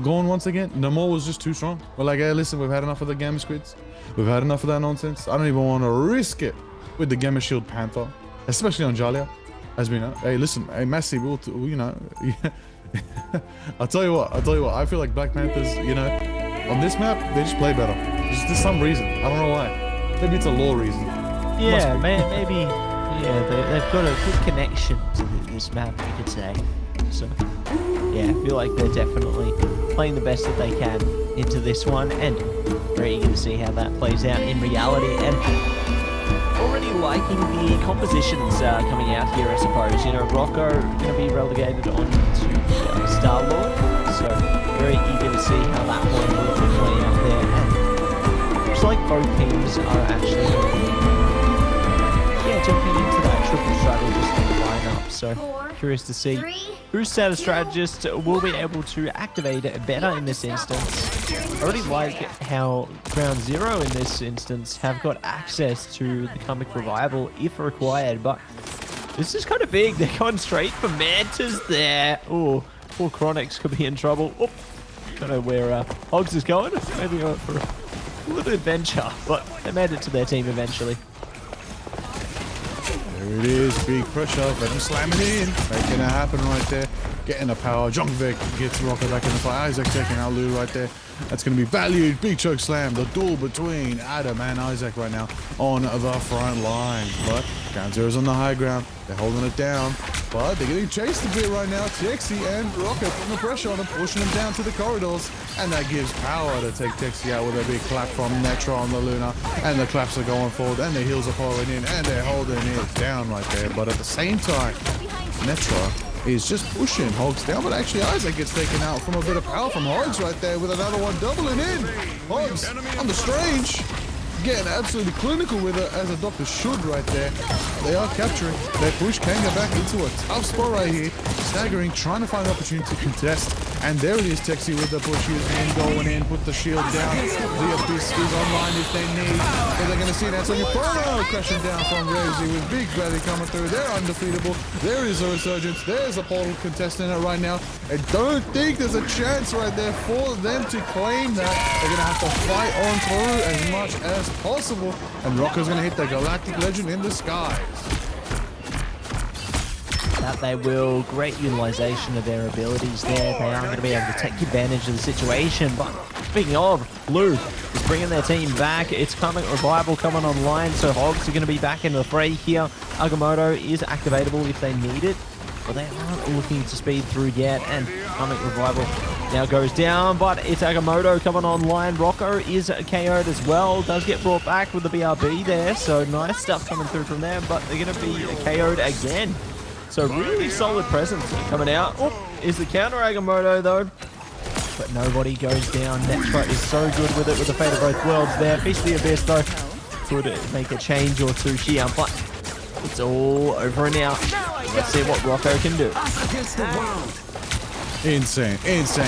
Going once again. Namor was just too strong. We're like, hey, listen, we've had enough of the Gamma Squids. We've had enough of that nonsense. I don't even want to risk it with the Gamma Shield Panther, especially on Jalia, as we know. Hey, listen, hey, Massey, we'll, you know... I'll tell you what, I feel like Black Panthers, you know, on this map, they just play better. Just some reason. I don't know why. Maybe it's a lore reason. Yeah, maybe, yeah, they've got a good connection to this map, you could say. So, yeah, I feel like they're definitely playing the best that they can into this one, and very eager to see how that plays out in reality. And already liking the compositions coming out here, I suppose. You know, Rocco going to be relegated on to Star-Lord, so very eager to see how that one will play out there. And looks like both teams are actually going to be jumping into that triple strategist in the lineup, so curious to see whose set of strategists will be able to activate it better in this instance. I already like how Ground Zero in this instance have got access to the comic revival if required, but this is kind of big. They're going straight for Mantas there. Oh, poor Chronix could be in trouble. Oh, don't know where Hogs is going. Maybe going for a little adventure, but they made it to their team eventually. There it is, big pressure, let him slam it in. Making it happen right there. Getting the power. Jungvik gets Rocker back in the fight. Isaac taking out Lou right there. That's going to be valued. Big choke slam. The duel between Adam and Isaac right now on the front line. But Ground Zero's on the high ground. They're holding it down. But they're getting chased a bit right now. Texi and Rocket putting the pressure on him, pushing him down to the corridors. And that gives power to take Texi out with a big clap from Netra on the Luna. And the claps are going forward. And the heals are pouring in. And they're holding it down right there. But at the same time, Netra is just pushing Hogs down, but actually Isaac gets taken out from a bit of power from Hogs right there with another one doubling in. Hogs on the Strange, getting absolutely clinical with it, as a doctor should right there. They are capturing. They push Kanga back into a tough spot right here, staggering, trying to find an opportunity to contest. And there it is, Texi with the pushes in, going in, put the shield down. The Abyss is online if they need. But they're going to see that. So Inferno crashing down from Rosie with Big Valley coming through. They're undefeatable. There is a Resurgence. There's a Portal contesting it right now. I don't think there's a chance right there for them to claim that. They're going to have to fight on through as much as possible. And Rocco's going to hit the Galactic Legend in the skies. That they will. Great utilization of their abilities there. They are going to be able to take advantage of the situation. But speaking of, Blue is bringing their team back. It's Comic Revival coming online, so Hogs are going to be back in the fray here. Agamotto is activatable if they need it, but they aren't looking to speed through yet. And Comic Revival now goes down, but it's Agamotto coming online. Rocco is KO'd as well. Does get brought back with the BRB there, so nice stuff coming through from them, but they're going to be KO'd again. So really solid presence coming out. Oh, is the counter Agamotto though. But nobody goes down. Netra is so good with it with the Fate of Both Worlds there. Feast of the Abyss though could make a change or two here, but it's all over now. Let's see what Rocco can do. Insane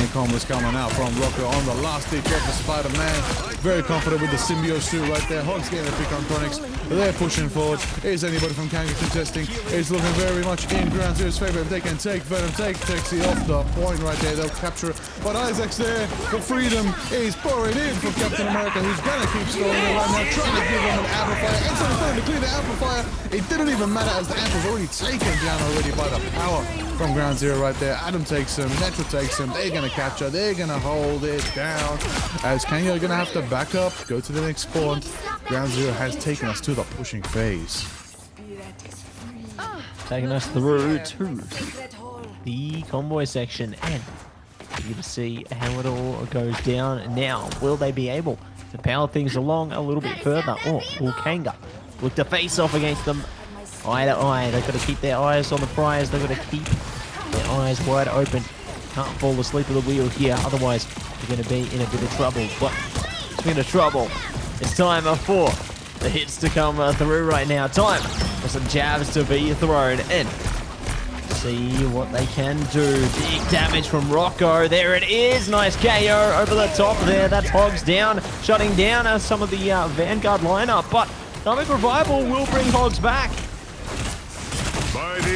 combos coming out from Rocco on the last hit of the Spider-Man. Very confident with the symbiote suit right there. Hogs getting a pick on Chronix. They're pushing forward. Is anybody from Kanga contesting? It's looking very much in Ground Zero's favor. If they can take Venom, take Texie off the point right there, they'll capture it. But Isaac's there for freedom. He's pouring in for Captain America, who's going to keep scoring it right now, trying to give him an amplifier. And so he's going to clear the amplifier. It didn't even matter as the amp was already taken down already by the power from Ground Zero right there. Adam takes him, Netra takes him. They're going to capture, they're going to hold it down. As Kanga are going to have to back up, go to the next spawn. Ground Zero has taken us to the pushing phase. Taking us through to the convoy section, and you're going to see how it all goes down now. Will they be able to power things along a little bit further, or will Kanga look to face off against them eye to eye? They've got to keep their eyes on the prize. They've got to keep their eyes wide open. Can't fall asleep at the wheel here, otherwise you're going to be in a bit of trouble. But speaking of trouble, it's time for the hits to come through right now. Time for some jabs to be thrown in. See what they can do. Big damage from Rocco. There it is. Nice KO over the top there. That's Hogs down, shutting down some of the Vanguard lineup. But Dynamic Revival will bring Hogs back.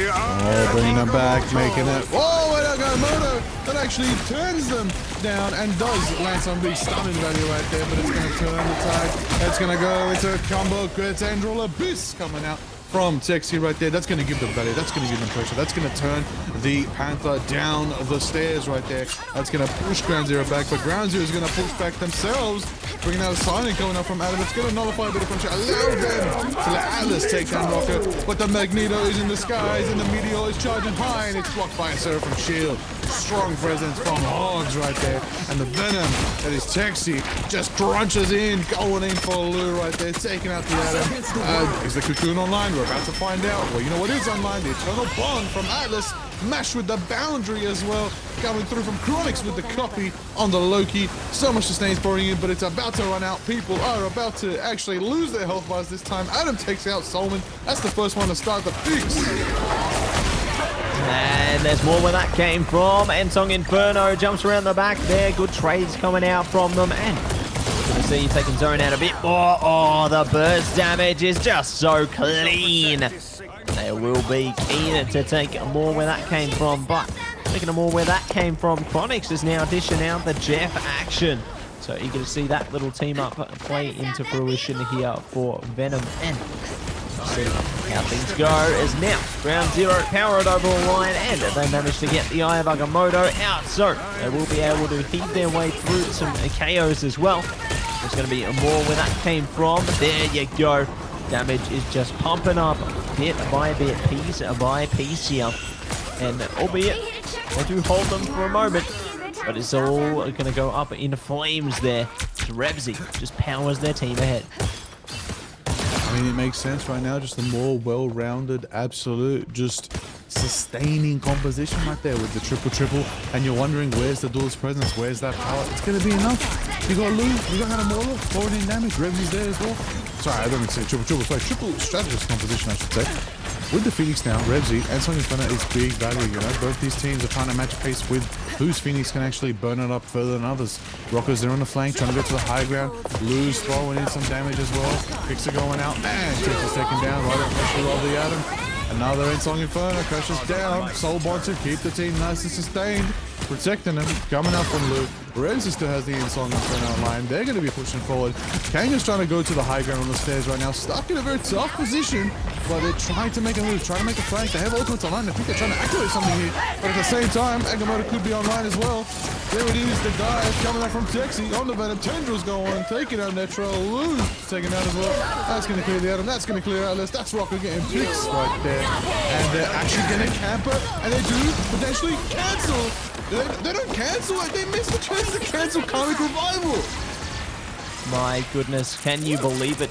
Oh, bringing them back, making it. Oh, and Agamotto, that actually turns them down and does land some big stunning value right there, but it's going to turn the tide. It's going to go into a combo. It's Androl Abyss coming out from Texie right there. That's going to give them value. That's going to give them pressure. That's going to turn the Panther down the stairs right there. That's going to push Ground Zero back, but Ground Zero is going to push back themselves. Bringing out a silent going up from Adam. It's going to nullify a bit of pressure. Allow them to let Atlas take down Rocket. But the Magneto is in the skies and the Meteor is charging high and it's blocked by a Seraphim shield. Strong presence from Hogs right there. And the Venom that is Texie just crunches in, going in for Lou right there, taking out the Adam. Is the Cocoon online? We're about to find out. Well, you know what is online? The Eternal Bond from Atlas. Mashed with the Boundary as well. Coming through from Chronix with the copy on the Loki. So much sustain's pouring in, but it's about to run out. People are about to actually lose their health bars this time. Adam takes out Solomon. That's the first one to start the fix. And there's more where that came from. Ensong Inferno jumps around the back there. Good trades coming out from them. And we're going to see you taking Zone out a bit more. Oh, the burst damage is just so clean. They will be keen to take more where that came from, but taking more where that came from, Chronix is now dishing out the Jeff action. So eager to see that little team up play into fruition here for Venom. And see how things go is now Ground Zero powered over the line, and they managed to get the Eye of Agamotto out. So they will be able to heave their way through some KOs as well. There's going to be more where that came from. There you go. Damage is just pumping up bit by bit, piece by piece here. And albeit they do hold them for a moment, but it's all going to go up in flames there. Revsy just powers their team ahead. I mean, it makes sense right now. Just a more well-rounded, absolute, just sustaining composition right there with the triple. And you're wondering, where's the duelist presence? Where's that power? It's going to be enough. You got Lou, you got Hanamura, forward in damage. Revsy's there as well. Sorry, I don't mean to say triple. Sorry, triple strategist composition, I should say. With the Phoenix now, Revsy and Song Inferno is big value, you know. Both these teams are trying to match pace with whose Phoenix can actually burn it up further than others. Rocco's there on the flank, trying to get to the high ground. Lou's throwing in some damage as well. Picks are going out. Man, Chicks is taken down right up pressure of the Atom. Another in Song Inferno, crashes down. Soul Bond to keep the team nice and sustained. Protecting him, coming up from Lou. Revsy still has the in-song Inferno online. They're going to be pushing forward. Kanga's trying to go to the high ground on the stairs right now. Stuck in a very tough position, but they're trying to make a move, trying to make a flank. They have ultimates online. I think they're trying to activate something here. But at the same time, Agamotto could be online as well. There it is, the dive coming out from Texie on the Venom. Tendrils going, taking out Netro. Lou's taken out as well. That's going to clear the Atom. That's going to clear Atlas. That's Rocco getting picks right there. And they're actually going to camp it. And they do potentially cancel. They don't cancel it. They miss the chance to cancel Comic Revival. My goodness, can you believe it?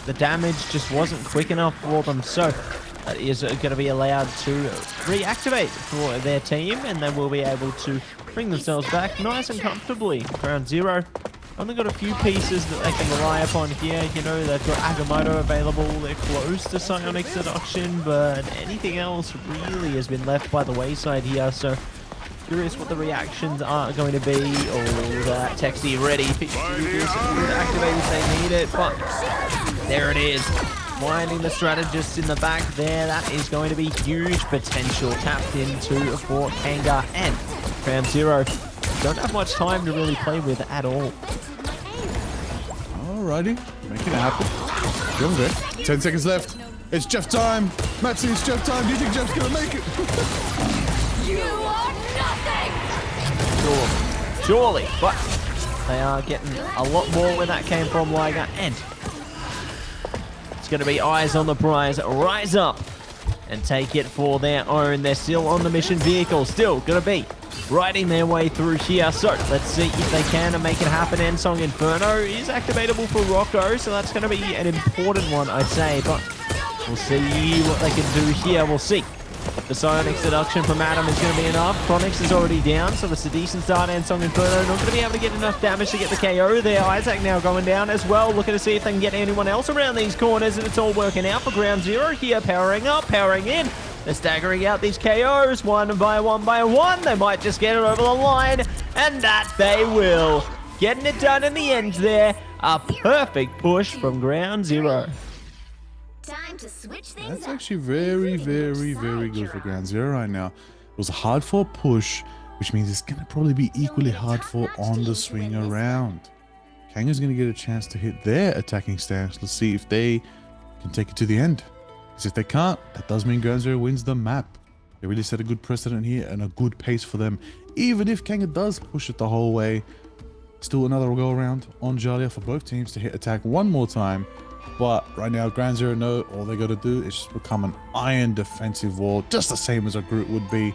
The damage just wasn't quick enough for them. So that is going to be allowed to reactivate for their team, and they will be able to bring themselves back nice and comfortably. Ground Zero only got a few pieces that they can rely upon here. You know, they've got Agamotto available. They're close to Psionic Seduction, but anything else really has been left by the wayside here. So Curious what the reactions are going to be. Oh, that Texty ready. Activate if they need it, but there it is. Finding the strategist in the back there. That is going to be huge potential tapped into for Kanga and Ground Zero. Don't have much time to really play with at all. Alrighty, make it happen. Go there. 10 seconds left. It's Jeff time. Matzy, it's Jeff time. Do you think Jeff's gonna make it? You are nothing! Surely, but they are getting a lot more where that came from, Liger, and it's going to be eyes on the prize. Rise up and take it for their own. They're still on the mission vehicle, still going to be riding their way through here. So let's see if they can and make it happen. Ensong Inferno is activatable for Rocco, so that's going to be an important one, I'd say, but we'll see what they can do here. We'll see. The Psionic Seduction from Adam is going to be enough. Chronix is already down, so it's a decent start. And Song Inferno not going to be able to get enough damage to get the KO there. Isaac now going down as well, looking to see if they can get anyone else around these corners, and it's all working out for Ground Zero here. Powering up, powering in. They're staggering out these KOs one by one by one. They might just get it over the line, and that they will. Getting it done in the end there. A perfect push from Ground Zero. Time to switch things That's up. actually very, very, very good for Ground Zero right now. It was a hard for push, which means it's going to probably be equally hard for on the swing around. Kanga's going to get a chance to hit their attacking stance. Let's see if they can take it to the end. Because if they can't, that does mean Ground Zero wins the map. They really set a good precedent here and a good pace for them. Even if Kanga does push it the whole way, still another go around on Jalia for both teams to hit attack one more time. But right now, Ground Zero know all they got to do is just become an iron defensive wall, just the same as a group would be,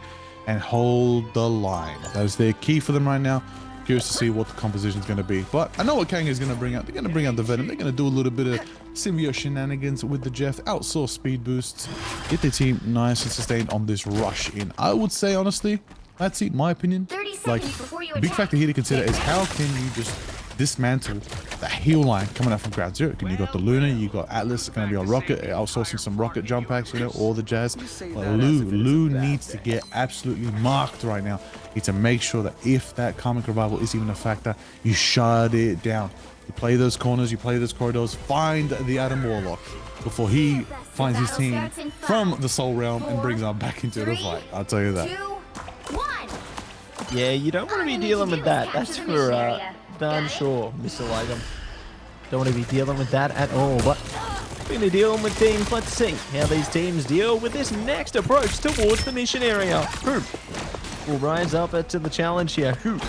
and hold the line. That is their key for them right now. Curious to see what the composition is going to be. But I know what Kanga is going to bring out. They're going to bring out the Venom. They're going to do a little bit of symbiote shenanigans with the Jeff, outsource speed boosts, get their team nice and sustained on this rush in. I would say, honestly, that's it, my opinion. 30 seconds Like, before you the big attack. factor here to consider is how can you just dismantle the heal line coming out from Ground Zero. You got the Luna, you got Atlas going to be on Rocket, outsourcing some Rocket jump packs, you know, all the jazz. But Lou needs to get absolutely marked right now. You need to make sure that if that Karmic Revival is even a factor, you shut it down. You play those corners, you play those corridors, find the Adam Warlock before he finds his team from the Soul Realm and brings them back into the fight. I'll tell you that. 2, 1. Yeah, you don't want to be dealing with that. That's for darn sure, Mr. Lightham. Don't want to be dealing with that at all, but we're going to deal with teams. Let's see how these teams deal with this next approach towards the mission area. Who will rise up to the challenge here? Who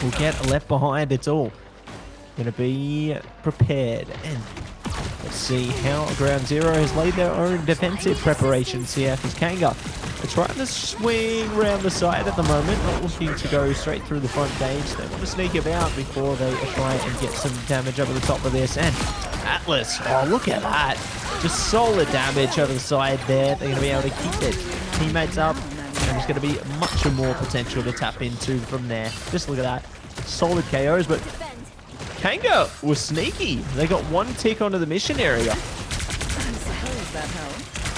will get left behind? It's all going to be prepared. And let's see how Ground Zero has laid their own defensive preparations here. Because Kanga are trying to swing around the side at the moment, not looking to go straight through the front gate. They want to sneak about before they try and get some damage over the top of this. And Atlas, oh look at that, just solid damage over the side there. They're going to be able to keep their teammates up, and there's going to be much more potential to tap into from there. Just look at that, solid KOs. But Kanga was sneaky. They got one tick onto the mission area.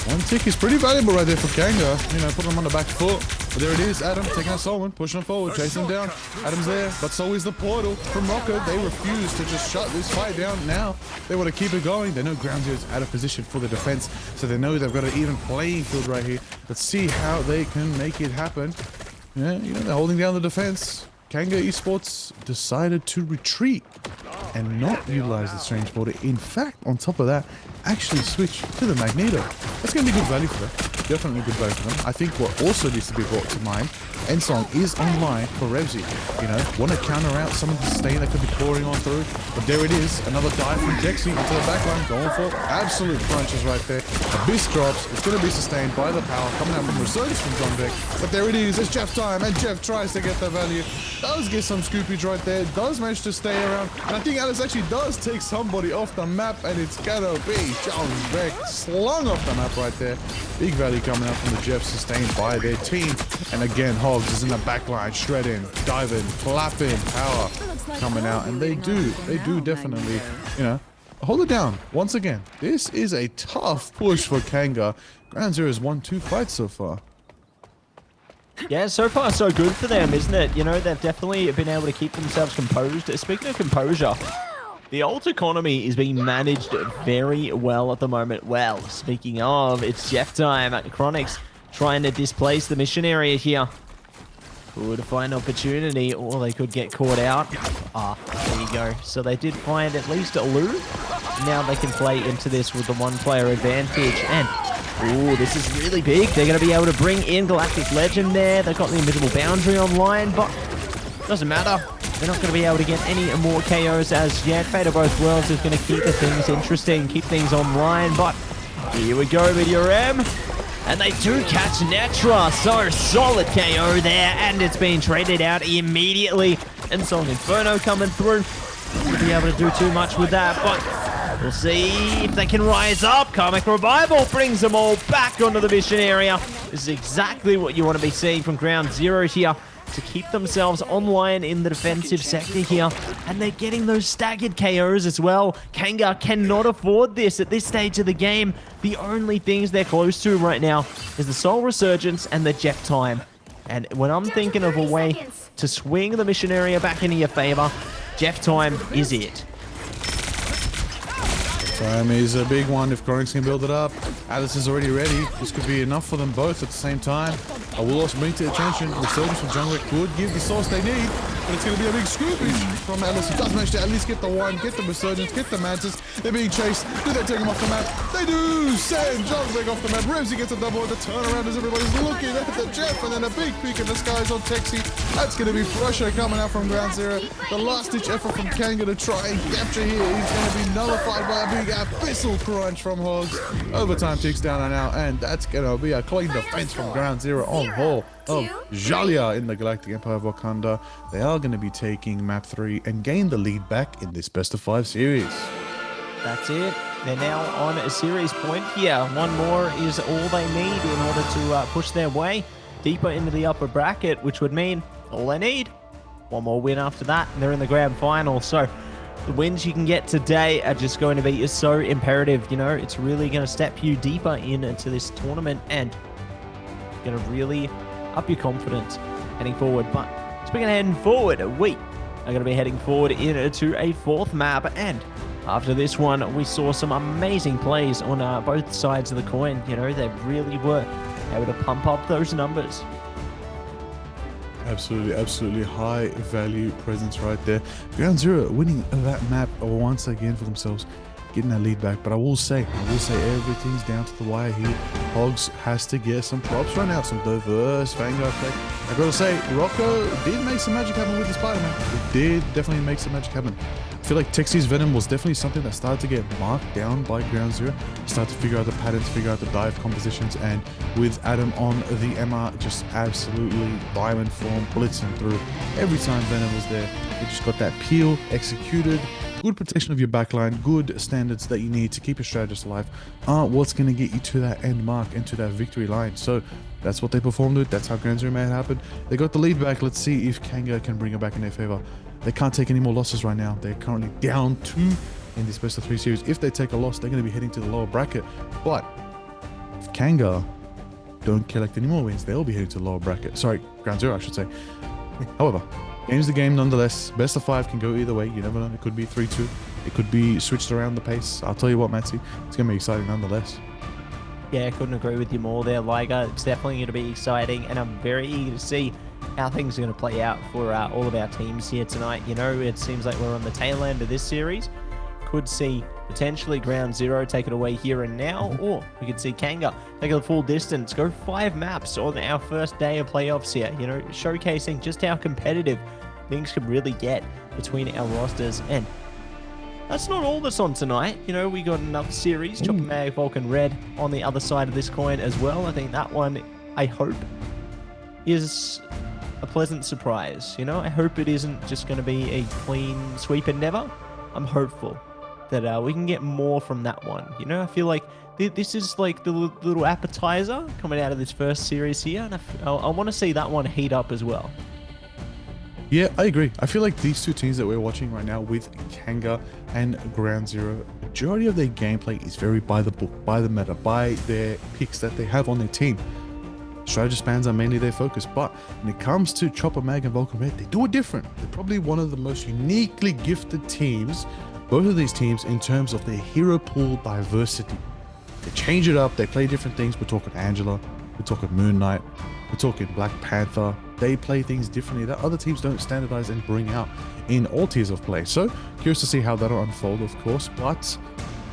One tick is pretty valuable right there for Kanga. You know, putting him on the back foot. But there it is, Adam taking out Solomon, pushing him forward, chasing him down. Adam's there, but so is the portal from Rocco. They refuse to just shut this fight down now. They want to keep it going. They know Ground Zero's out of position for the defense, so they know they've got an even playing field right here. Let's see how they can make it happen. Yeah, you know, they're holding down the defense. Kanga Esports decided to retreat and not utilize the strange border. In fact, on top of that, actually switch to the Magneto. That's going to be good value for them. Definitely good value for them. I think what also needs to be brought to mind, Ensong is online for Revsy. You know, want to counter out some of the stain that could be pouring on through. But there it is, another dive from Dexy into the backline, going for absolute crunches right there. Abyss drops, it's going to be sustained by the power coming out from Resurgence from John Beck. But there it is, it's Jeff time, and Jeff tries to get the value. Does get some scoopage right there, does manage to stay around. And I think Alice actually does take somebody off the map, and it's gonna be John Beck slung off the map right there. Big value coming out from the Jeff, sustained by their team. And again, Hogs is in the back line, shredding, diving, clapping, power coming out. And they do definitely, you know, hold it down. Once again, this is a tough push for Kanga. Ground Zero has won 2 fights so far. Yeah, so far so good for them, isn't it? You know, they've definitely been able to keep themselves composed. Speaking of composure, the ult economy is being managed very well at the moment. Well, speaking of, it's Jeff time. Chronix trying to displace the mission area here. Could find opportunity, or they could get caught out. Ah, there you go. So they did find at least a loot. Now they can play into this with the one-player advantage. And, ooh, this is really big. They're going to be able to bring in Galactic Legend there. They've got the Invisible Boundary online, but doesn't matter. They're not going to be able to get any more KOs as yet. Fate of Both Worlds is going to keep the things interesting, keep things online, but here we go with your M. And they do catch Netra, so solid KO there, and it's being traded out immediately. And Song Inferno coming through. Won't be able to do too much with that, but we'll see if they can rise up. Karmic Revival brings them all back onto the mission area. This is exactly what you want to be seeing from Ground Zero here, to keep themselves online in the defensive sector here. And they're getting those staggered KOs as well. Kanga cannot afford this at this stage of the game. The only things they're close to right now is the Soul Resurgence and the Jeff time. And when I'm thinking of a way to swing the mission area back into your favor, Jeff time is it. Time is a big one if Chronix can build it up. Alice is already ready. This could be enough for them both at the same time. I will also bring to attention the Resurgence from Jungler could give the source they need, but it's going to be a big scoopage from Alice, who does manage to at least get the one, get the Resurgence, get the Mantis. They're being chased. Do they take him off the map? They do! Send Jungler off the map. Ramsey gets a double, and the turnaround as everybody's looking at the Jeff, and then a big peek in the skies on Texi. That's going to be pressure coming out from Ground Zero. The last-ditch effort from Kanga to try and capture here is going to be nullified by a big abyssal crunch from Hogs. Overtime ticks down now, and that's going to be a clean defense from Ground Zero on Hall of Jalia in the Galactic Empire of Wakanda. They are going to be taking map 3 and gain the lead back in this best of 5 series. That's it. They're now on a series point here. One more is all they need in order to push their way deeper into the upper bracket, which would mean all they need. One more win after that, and they're in the grand final. So the wins you can get today are just going to be so imperative. You know, it's really going to step you deeper into this tournament and going to really up your confidence heading forward. But speaking of heading forward, we are going to be heading forward into a 4th map. And after this one, we saw some amazing plays on both sides of the coin. You know, they really were able to pump up those numbers. Absolutely, absolutely high value presence right there. Ground Zero winning that map once again for themselves, getting that lead back. But I will say everything's down to the wire here. Hogs has to get some props right now, some diverse Vanguard play. I gotta say, Rocco did make some magic happen with the Spider-Man. It did definitely make some magic happen. I feel like Texi's Venom was definitely something that started to get marked down by Ground Zero. Started to figure out the patterns, figure out the dive compositions, and with Adam on the MR, just absolutely diamond form, blitzing through. Every time Venom was there, he just got that peel executed. Good protection of your backline, good standards that you need to keep your strategist alive are what's going to get you to that end mark and to that victory line. So that's what they performed with. That's how Ground Zero made it happen. They got the lead back. Let's see if Kanga can bring it back in their favor. They can't take any more losses right now. They're currently down 2 in this best of 3 series. If they take a loss, they're going to be heading to the lower bracket. But if Kanga don't collect any more wins, they'll be heading to the lower bracket. Sorry, Ground Zero, I should say. However, game's the game nonetheless. Best of 5 can go either way. You never know. It could be 3-2. It could be switched around the pace. I'll tell you what, Matty, it's going to be exciting nonetheless. Yeah, I couldn't agree with you more there, Liger. It's definitely going to be exciting, and I'm very eager to see how things are going to play out for all of our teams here tonight. You know, it seems like we're on the tail end of this series. Could see potentially Ground Zero take it away here and now, or we could see Kanga take it the full distance, go 5 maps on our first day of playoffs here, you know, showcasing just how competitive things can really get between our rosters. And that's not all that's on tonight. You know, we got another series, Chopper Mag, Vulcan Red, on the other side of this coin as well. I think that one, I hope, is a pleasant surprise. You know, I hope it isn't just going to be a clean sweep endeavor. I'm hopeful that we can get more from that one. You know, I feel like this is like the little appetizer coming out of this first series here, and I want to see that one heat up as well. Yeah, I agree. I feel like these two teams that we're watching right now with Kanga and Ground Zero, majority of their gameplay is very by the book, by the meta, by their picks that they have on their team. Strategy spans are mainly their focus, but when it comes to Chopper Mag and Vulcan Red, they do it different. They're probably one of the most uniquely gifted teams, both of these teams, in terms of their hero pool diversity. They change it up, they play different things. We're talking Angela, we're talking Moon Knight, we're talking Black Panther. They play things differently that other teams don't standardize and bring out in all tiers of play. So curious to see how that'll unfold, of course, but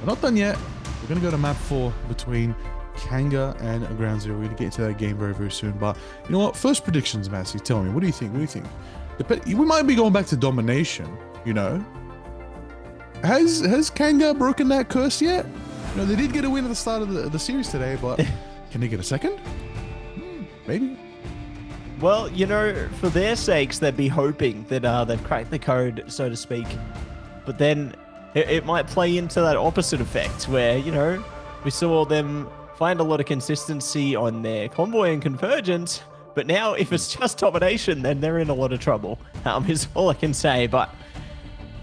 we're not done yet. We're going to go to map 4 between Kanga and Ground Zero. We're going to get into that game very, very soon. But you know what? First predictions, Massey. Tell me, what do you think? What do you think? We might be going back to domination, you know? Has Kanga broken that curse yet? You know, they did get a win at the start of the series today, but can they get a second? Maybe. Well, you know, for their sakes, they'd be hoping that they've cracked the code, so to speak. But then it might play into that opposite effect where, you know, we saw them find a lot of consistency on their convoy and convergence. But now if it's just domination, then they're in a lot of trouble, is all I can say. But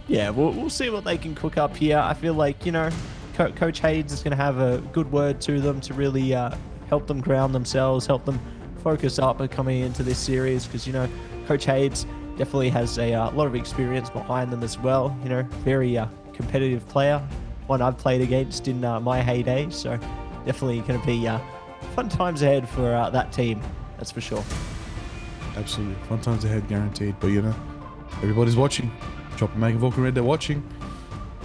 yeah, we'll see what they can cook up here. I feel like, you know, Coach Hayes is going to have a good word to them to really help them ground themselves, help them focus up coming into this series, because, you know, Coach Hayes definitely has a lot of experience behind them as well. You know, very competitive player, one I've played against in my heyday. So definitely going to be fun times ahead for that team, that's for sure. Absolutely, fun times ahead, guaranteed. But you know, everybody's watching. Chopper Mag and Vulcan Red, they're watching.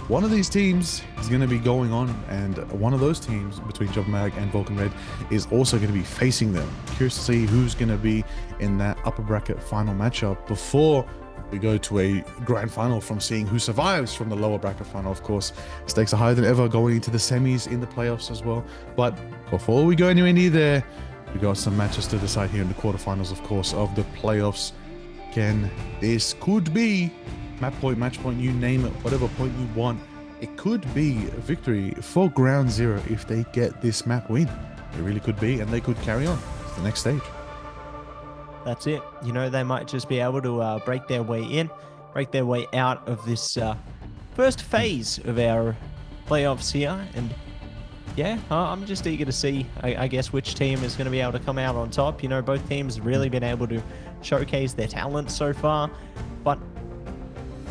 One of these teams is going to be going on, and one of those teams between Chopper Mag and Vulcan Red is also going to be facing them. Curious to see who's going to be in that upper bracket final matchup before we go to a grand final, from seeing who survives from the lower bracket final. Of course, stakes are higher than ever going into the semis in the playoffs as well. But before we go anywhere near there, we got some matches to decide here in the quarterfinals, of course, of the playoffs. Again, this could be map point, match point, you name it, whatever point you want. It could be a victory for Ground Zero if they get this map win. It really could be, and they could carry on to the next stage. That's it. You know, they might just be able to break their way in, break their way out of this first phase of our playoffs here. And yeah, I'm just eager to see, I guess, which team is going to be able to come out on top. You know, both teams have really been able to showcase their talent so far, but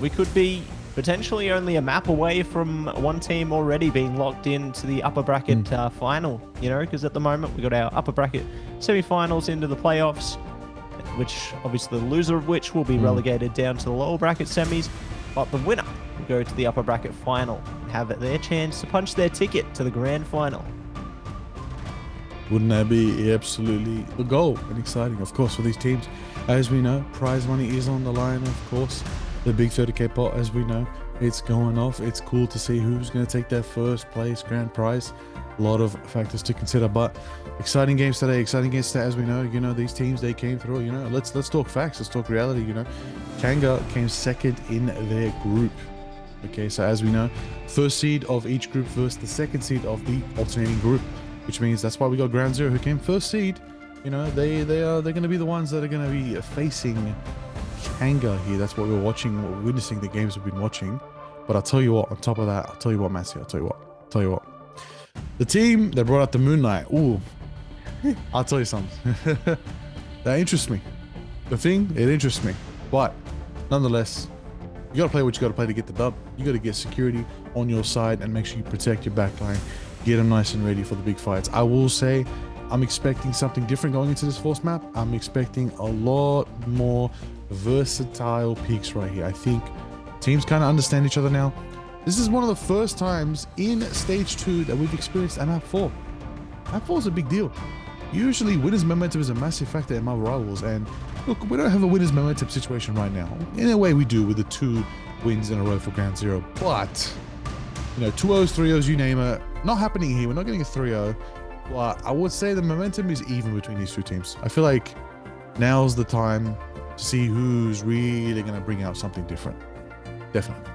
we could be potentially only a map away from one team already being locked into the upper bracket final, you know, because at the moment we got our upper bracket semifinals into the playoffs, which obviously the loser of which will be relegated down to the lower bracket semis, but the winner will go to the upper bracket final and have their chance to punch their ticket to the grand final. Wouldn't that be absolutely the goal and exciting, of course, for these teams? As we know, prize money is on the line, of course. The big 30k pot, as we know, it's going off. It's cool to see who's going to take their first place grand prize. A lot of factors to consider, but exciting games today. Exciting games today, as we know. You know, these teams, they came through. You know, let's talk facts. Let's talk reality. You know, Kanga came second in their group. Okay, so as we know, first seed of each group versus the second seed of the alternating group, which means that's why we got Ground Zero, who came first seed. You know, they're going to be the ones that are going to be facing Kanga here. That's what we're watching, what we're witnessing, the games we've been watching. But I'll tell you what, on top of that, I'll tell you what, Massey, I'll tell you what. The team that brought out the Moon Knight, ooh, I'll tell you something. That interests me. The thing, it interests me. But nonetheless, you got to play what you got to play to get the dub. You got to get security on your side and make sure you protect your backline. Get them nice and ready for the big fights. I will say, I'm expecting something different going into this fourth map. I'm expecting a lot more versatile peaks right here. I think teams kind of understand each other now. This is one of the first times in stage 2 that we've experienced a map 4. Map 4 is a big deal. Usually winners momentum is a massive factor in Marvel Rivals, and look, we don't have a winners momentum situation right now. In a way we do with the 2 wins in a row for Ground Zero, but you know, 2-0s, 3-0s, you name it, not happening here. We're not getting a 3-0. But I would say the momentum is even between these two teams. I feel like now's the time to see who's really going to bring out something different. Definitely.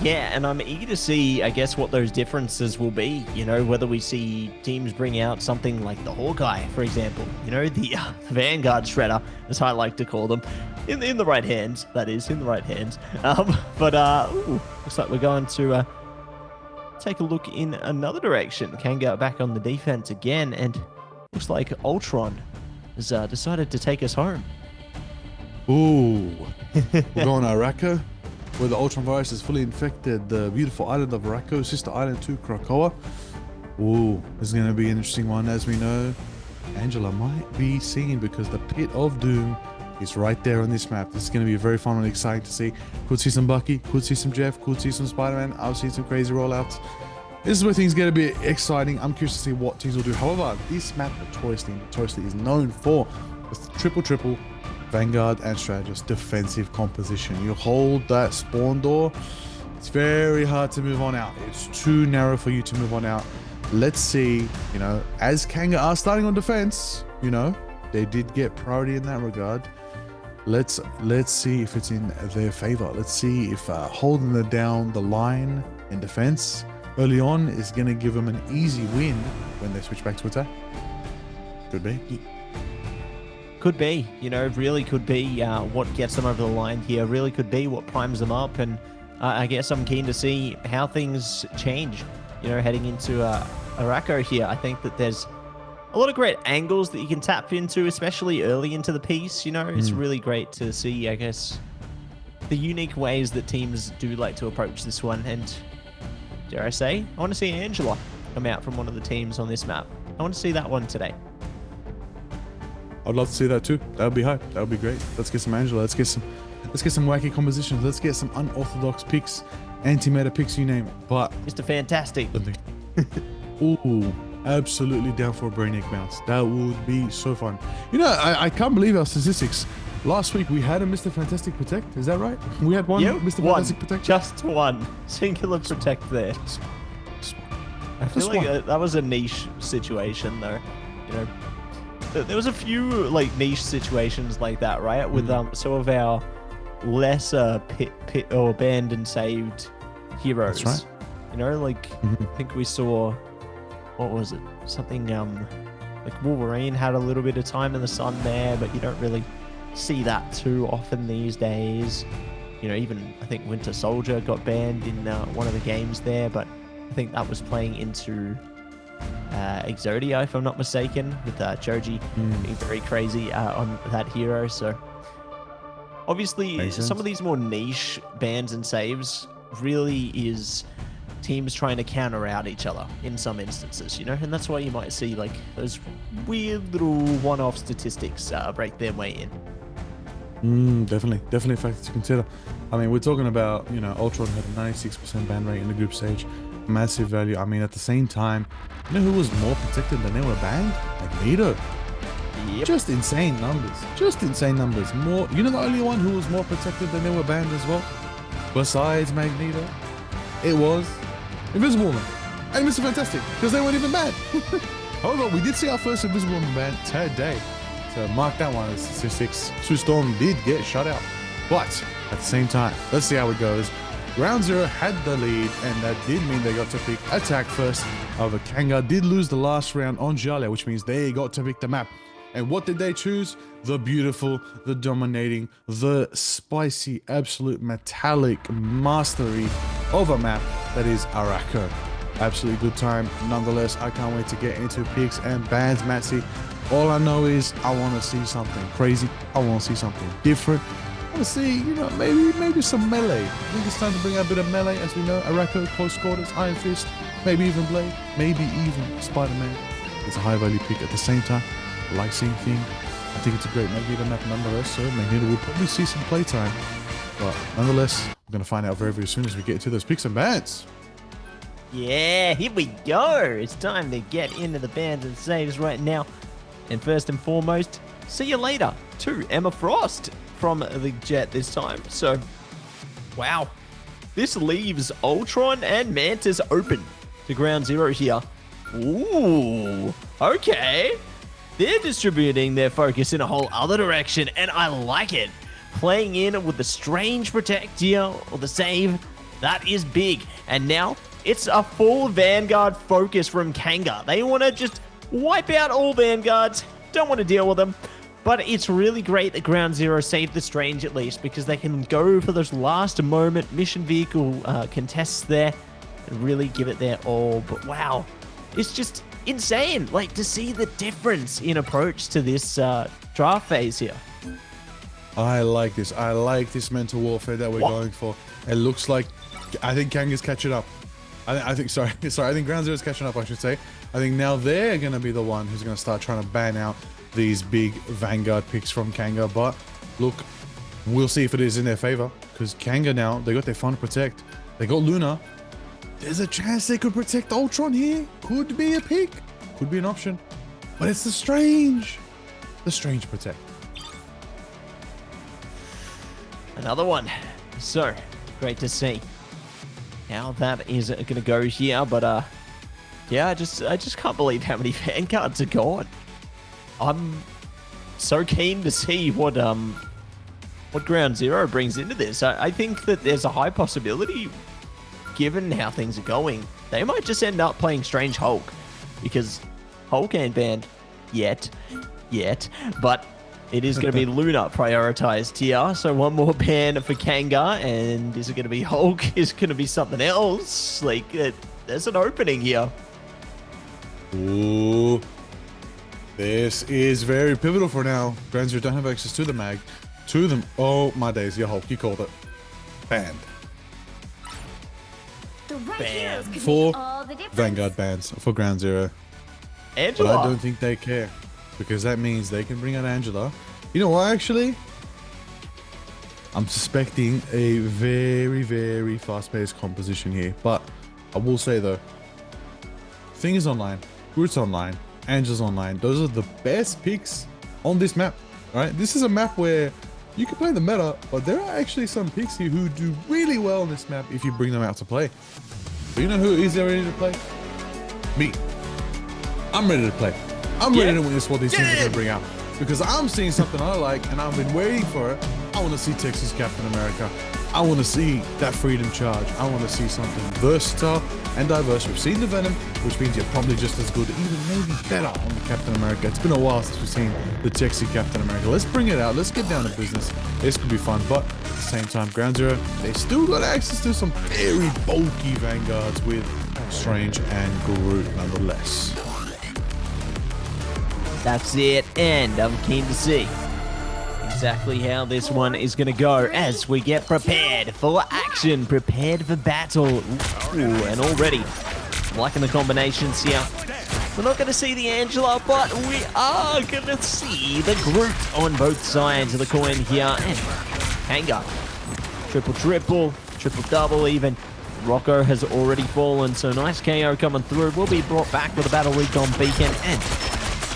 Yeah, and I'm eager to see, I guess, what those differences will be. You know, whether we see teams bring out something like the Hawkeye, for example. You know, the Vanguard Shredder, as I like to call them. In the right hands, that is, in the right hands. Looks like we're going to take a look in another direction. Kanga back on the defense again, and Looks like Ultron has decided to take us home. Ooh. We're going to Arako, where the Ultron virus has fully infected the beautiful island of Arako, sister island to Krakoa. Ooh, this is going to be an interesting one. As we know, Angela might be seen because the Pit of Doom is right there on this map. This is going to be very fun and exciting to see. Could see some Bucky, could see some Jeff, could see some Spider-Man. I'll see some crazy rollouts. This is where things get a bit exciting. I'm curious to see what teams will do. However, this map notoriously is known for the triple Vanguard and Strategist defensive composition. You hold that spawn door, it's very hard to move on out. It's too narrow for you to move on out. Let's see, you know, as Kanga are starting on defense, you know, they did get priority in that regard. Let's see if it's in their favor. Let's see if holding it down the line in defense early on is going to give them an easy win when they switch back to attack. Could be. Could be, you know, really could be what gets them over the line here. Really could be what primes them up. And I guess I'm keen to see how things change, you know, heading into Arako here. I think that there's a lot of great angles that you can tap into, especially early into the piece. You know, it's really great to see, I guess, the unique ways that teams do like to approach this one. And dare I say, I want to see Angela come out from one of the teams on this map. I want to see that one today. I'd love to see that too. That would be hype. That would be great. Let's get some Angela. Let's get some wacky compositions. Let's get some unorthodox picks, anti-meta picks, you name it. But Mr. Fantastic. ooh, absolutely down for a Brainiac bounce. That would be so fun. You know, I can't believe our statistics. Last week we had a Mr. Fantastic Protect. Is that right? We had one Mr. Fantastic Protect. Just one singular Protect there. I feel like that was a niche situation, though. You know, there was a few like niche situations like that, right? With some of our lesser pit or banned and saved heroes. That's right. You know, like I think we saw, what was it? Something like Wolverine had a little bit of time in the sun there, but you don't really see that too often these days. You know, even I think Winter Soldier got banned in one of the games there, but I think that was playing into Exodia, if I'm not mistaken, with Joji being very crazy on that hero. So obviously some of these more niche bans and saves really is teams trying to counter out each other in some instances, you know, and that's why you might see like those weird little one-off statistics break their way in. Definitely a factor to consider. I mean, we're talking about, you know, Ultron had a 96% ban rate in the group stage, massive value. I mean, at the same time, you know who was more protected than they were banned? Magneto. Yep. Just insane numbers. More, you know, the only one who was more protected than they were banned as well, besides Magneto, it was Invisible Woman and Mr. Fantastic, because they weren't even banned. However, we did see our first Invisible Woman ban today, so mark that one as statistics. Sue Storm did get shut out, but at the same time, let's see how it goes. Ground Zero had the lead, and that did mean they got to pick attack first. However, Kanga did lose the last round on Jalia, which means they got to pick the map. And what did they choose? The beautiful, the dominating, the spicy, absolute metallic mastery of a map that is Arako. Absolutely good time. Nonetheless, I can't wait to get into picks and bans, Matsy. All I know is I want to see something crazy. I want to see something different. I want to see, you know, maybe some melee. I think it's time to bring out a bit of melee. As we know, Arako, close quarters, Iron Fist, maybe even Blade, maybe even Spider-Man. It's a high value pick at the same time. I like seeing Thing. I think it's a great Magneto map nonetheless, so Magneto will probably see some playtime. But nonetheless, we're going to find out very, very soon as we get into those picks and bans. Yeah, here we go. It's time to get into the bans and saves right now. And first and foremost, see you later to Emma Frost from the Jet this time. So, wow. This leaves Ultron and Mantis open to Ground Zero here. Ooh, okay. They're distributing their focus in a whole other direction, and I like it. Playing in with the strange protect here, or the save, that is big. And now, it's a full Vanguard focus from Kanga. They want to just wipe out all Vanguards, don't want to deal with them. But it's really great that Ground Zero saved the Strange at least, because they can go for those last moment mission vehicle contests there and really give it their all. But wow, it's just insane. Like, to see the difference in approach to this draft phase here. I like this. I like this mental warfare that we're going for. It looks like, I think Kanga's catching up. I think, sorry, I think Ground Zero is catching up, I should say. I think now they're going to be the one who's going to start trying to ban out these big Vanguard picks from Kanga. But look, we'll see if it is in their favor, because Kanga now, they got their fun to protect. They got Luna. There's a chance they could protect Ultron here. Could be a pick. Could be an option. But it's the Strange protect. Another one. So, great to see how that is going to go here. But, yeah, I just can't believe how many Vanguards are gone. I'm so keen to see what Ground Zero brings into this. I think that there's a high possibility, given how things are going, they might just end up playing Strange Hulk, because Hulk ain't banned yet, but it is going to be Luna prioritized here. So one more ban for Kanga, and is it going to be Hulk? Is it going to be something else? Like, there's an opening here. Ooh, this is very pivotal for now. Ground Zero don't have access to the mag, to them. Oh my days, your Hulk, you called it. Banned. The right heroes could Four make all the difference. Vanguard bans for Ground Zero. Angela. But I don't think they care, because that means they can bring out Angela. You know what, actually? I'm suspecting a very, very fast-paced composition here. But I will say, though, Thing is online, Groot's online, Angela's online. Those are the best picks on this map, right? This is a map where you can play the meta, but there are actually some picks here who do really well on this map if you bring them out to play. But you know who is ready to play? Me. I'm ready to play. I'm ready to witness what these teams are going to bring out. Because I'm seeing something I like, and I've been waiting for it. I want to see Texas Captain America. I want to see that Freedom Charge. I want to see something versatile and diverse. We've seen the Venom, which means you're probably just as good, even maybe better on the Captain America. It's been a while since we've seen the Texas Captain America. Let's bring it out. Let's get down to business. This could be fun, but at the same time, Ground Zero, they still got access to some very bulky Vanguards with Strange and Groot nonetheless. That's it, and I'm keen to see exactly how this one is going to go as we get prepared for action, prepared for battle. Ooh, and already liking the combinations here. We're not going to see the Angela, but we are going to see the Groot on both sides of the coin here. And Kanga, triple-double even. Rocco has already fallen, so nice KO coming through. Will be brought back with a battle recon beacon, and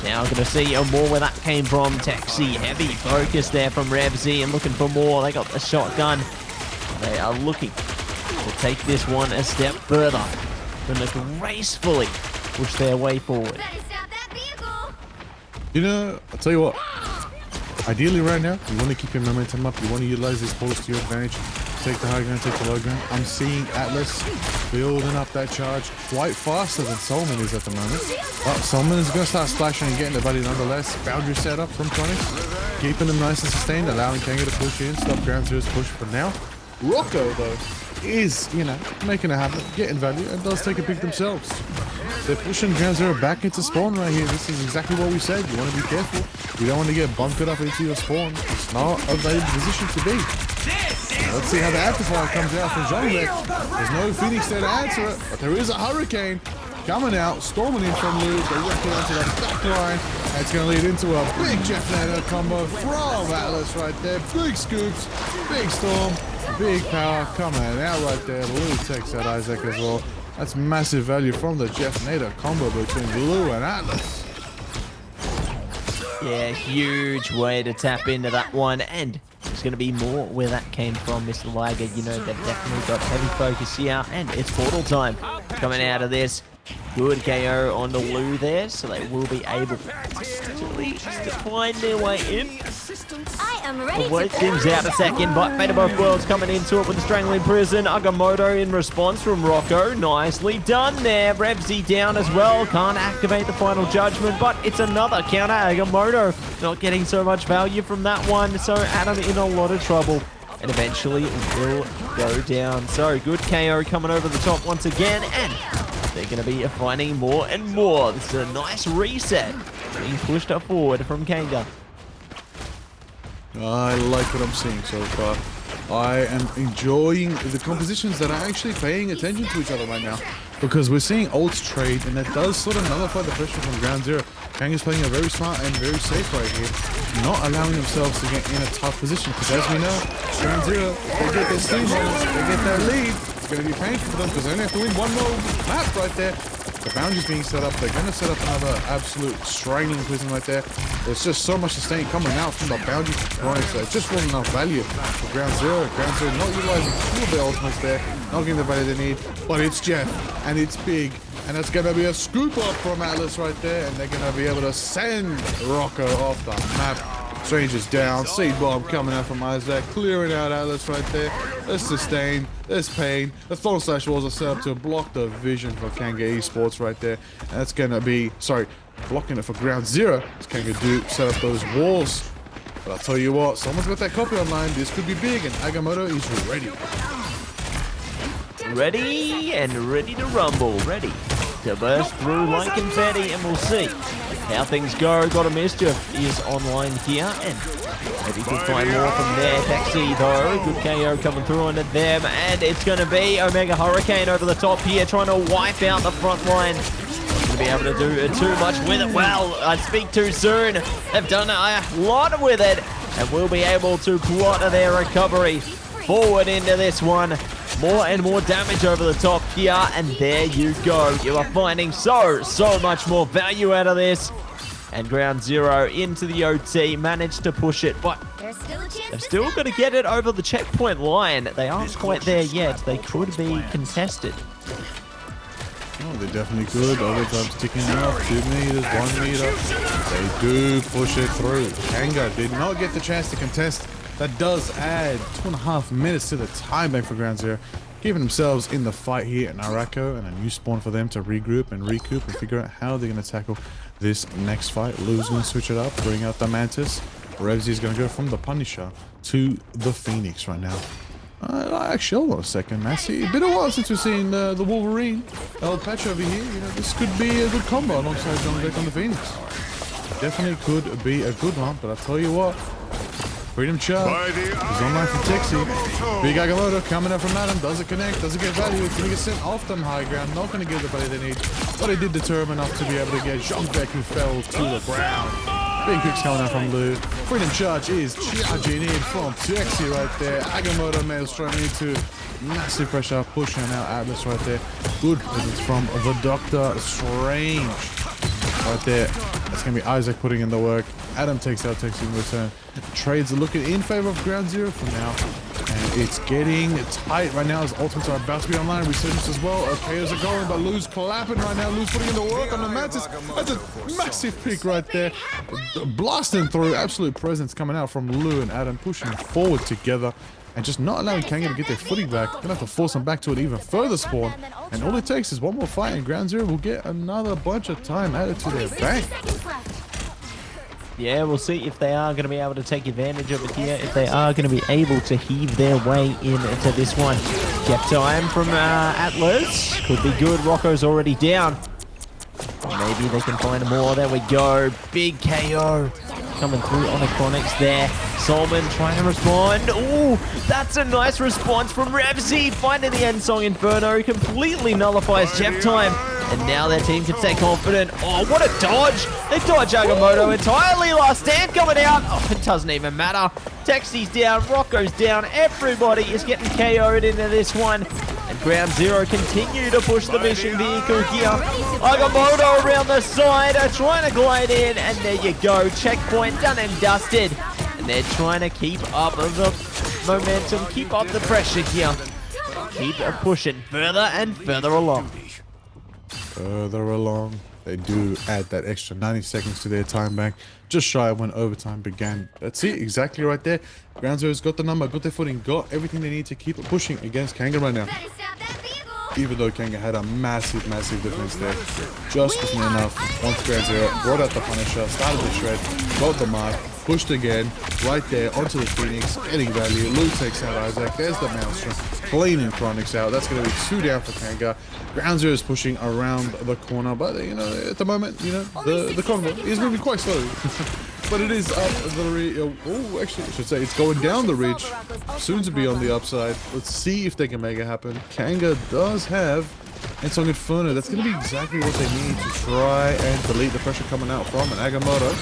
now going to see more where that came from. Texi, heavy focus there from Revsy, and looking for more. They got the shotgun. They are looking to take this one a step further. Going to gracefully push their way forward. Better stop that vehicle. You know, I'll tell you what. Ideally right now, you want to keep your momentum up. You want to utilize this pulse to your advantage. Take the high ground, take the low ground. I'm seeing Atlas building up that charge quite faster than Solomon is at the moment. But Solomon is going to start splashing and getting the buddy nonetheless. Boundary set up from Tronix, keeping them nice and sustained, allowing Kanga to push in, stop Ground Zero's push for now. Rocco, though, is, you know, making it happen, getting value, and does take a pick themselves. They're pushing Ground Zero back into spawn right here. This is exactly what we said. You want to be careful. You don't want to get bunkered up into your spawn. It's not a very position to be. Let's see how the amplifier comes out from Jean-Luc. There's no Phoenix there to answer it, but there is a Hurricane coming out, storming in from Lou. They work it onto the back line. And it's going to lead into a big Jeff Nader combo from Atlas right there. Big scoops, big storm, big power coming out right there. Lou takes out Isaac as well. That's massive value from the Jeff Nader combo between Lou and Atlas. Yeah, huge way to tap into that one, and there's going to be more where that came from, Mr. Liger. You know, they've definitely got heavy focus here, and it's portal time coming out of this. Good KO on the Lou there, so they will be able to at least find their way in. I am ready We'll work to things out a second, but Fate of Both Worlds coming into it with the Strangling Prison. Agamotto in response from Rocco. Nicely done there. Revsy down as well. Can't activate the final judgment, but it's another counter. Agamotto not getting so much value from that one, so Adam in a lot of trouble. And eventually it will go down. So good KO coming over the top once again, and they're going to be finding more and more. This is a nice reset being pushed up forward from Kanga. I like what I'm seeing so far. I am enjoying the compositions that are actually paying attention to each other right now, because we're seeing ults trade, and that does sort of nullify the pressure from ground zero. Kanga's playing a very smart and very safe right here, not allowing themselves to get in a tough position, because as we know, ground zero, they get their steamrollers, they get their lead. It's going to be painful for them because they only have to win one more map right there. The boundary's being set up. They're going to set up another absolute straining prison right there. There's just so much sustain coming out from the boundary deploying, so it just wasn't enough value for ground zero. Ground zero not utilizing all of their ultimates there, not getting the value they need. But it's Jeff, and it's big, and it's going to be a scoop up from Atlas right there, and they're going to be able to send Rocco off the map. Stranger's down, seed bomb coming out from Isaac, clearing out Atlas right there. There's sustain, there's pain. The thorn slash walls are set up to block the vision for Kanga Esports right there. And that's gonna be, blocking it for ground zero. As Kanga do set up those walls. But I'll tell you what, someone's got that copy online. This could be big, and Agamotto is ready. Ready and ready to rumble. Ready to burst through like confetti, and we'll see how things go. Got a Mischief is online here, and maybe can find more from there. Taxi though, good KO coming through onto them, and it's going to be Omega Hurricane over the top here, trying to wipe out the front line. Not going to be able to do too much with it. Well, I speak too soon. They've done a lot with it, and will be able to plot their recovery forward into this one. More and more damage over the top here, and there you go. You are finding so much more value out of this. And ground zero into the OT, managed to push it, but they've still got to get it over the checkpoint line. They aren't quite there yet. They could be contested. Oh, they definitely could. Overtime's ticking off. 2 meters, 1 meter. They do push it through. Kanga did not get the chance to contest. That does add 2.5 minutes to the time bank for ground zero, keeping themselves in the fight here in Araco, and a new spawn for them to regroup and recoup and figure out how they're going to tackle this next fight. Lou's going to switch it up, bring out the Mantis. Revsy is going to go from the Punisher to the Phoenix right now. Actually, hold on a second, Massey. It's been a while since we've seen the Wolverine. El Patch over here. You know, this could be a good combo alongside John Beck on the Phoenix. Definitely could be a good one, but I'll tell you what. Freedom Charge is online from Texie. Big Agamotto coming up from Adam. Does it connect? Does it get value? It's going to get sent off them high ground. Not going to give the value they need. But it did determine enough to be able to get Jean Beck, who fell to the ground. Big kicks coming out from Lou. Freedom Charge is charging in from Texie right there. Agamotto maelstrom into massive pressure, pushing out Atlas right there. Good presence from the Doctor Strange right there. That's going to be Isaac putting in the work. Adam takes out Texie in return. Trades are looking in favor of ground zero for now. And it's getting tight right now as ultimates are about to be online. Resurgence as well. KOs are going, but Lou's clapping right now. Lou's putting in the work on the Mantis. That's a massive pick right there. Blasting through. Absolute presence coming out from Lou and Adam, pushing forward together and just not allowing Kanga to get their footing back. Gonna have to force them back to an even further spawn. And all it takes is one more fight, and ground zero will get another bunch of time added to their bank. Yeah, we'll see if they are going to be able to take advantage of it here, if they are going to be able to heave their way into this one. Gap time from Atlas. Could be good. Rocco's already down. Maybe they can find more. There we go. Big KO coming through on Iconics there. Solomon trying to respond. Ooh, that's a nice response from Revsy. Finding the end song Inferno. Completely nullifies Jeff time. And now their team can stay confident. Oh, what a dodge. They dodge Agamotto entirely. Last stand coming out. Oh, it doesn't even matter. Texie's down. Rocco's down. Everybody is getting KO'd into this one. And ground zero continue to push the mission vehicle here. Agamotto around the side. Trying to glide in. And there you go. Checkpoint done and dusted. And they're trying to keep up the momentum. Keep up the pressure here. Keep pushing further and further along. Further along, they do add that extra 90 seconds to their time bank, just shy of when overtime began. That's it, exactly right there. Ground Zero's got the number, got their footing, got everything they need to keep pushing against Kanga right now. Even though Kanga had a massive defense there, just wasn't enough. Once Ground Zero brought out the Punisher, started the shred, got the mark, pushed again, right there onto the Phoenix, getting value. Lou takes out Isaac, there's the Maelstrom. cleaning Chronix out. That's going to be 2 down for Kanga. Ground Zero is pushing around the corner, but you know, at the moment, you know, the convoy is moving quite slowly. But it is up the ridge. Oh, actually, I should say it's going down the ridge. Soon to be on the upside. Let's see if they can make it happen. Kanga does have Ensong Inferno. That's going to be exactly what they need to try and delete the pressure coming out from an Agamotto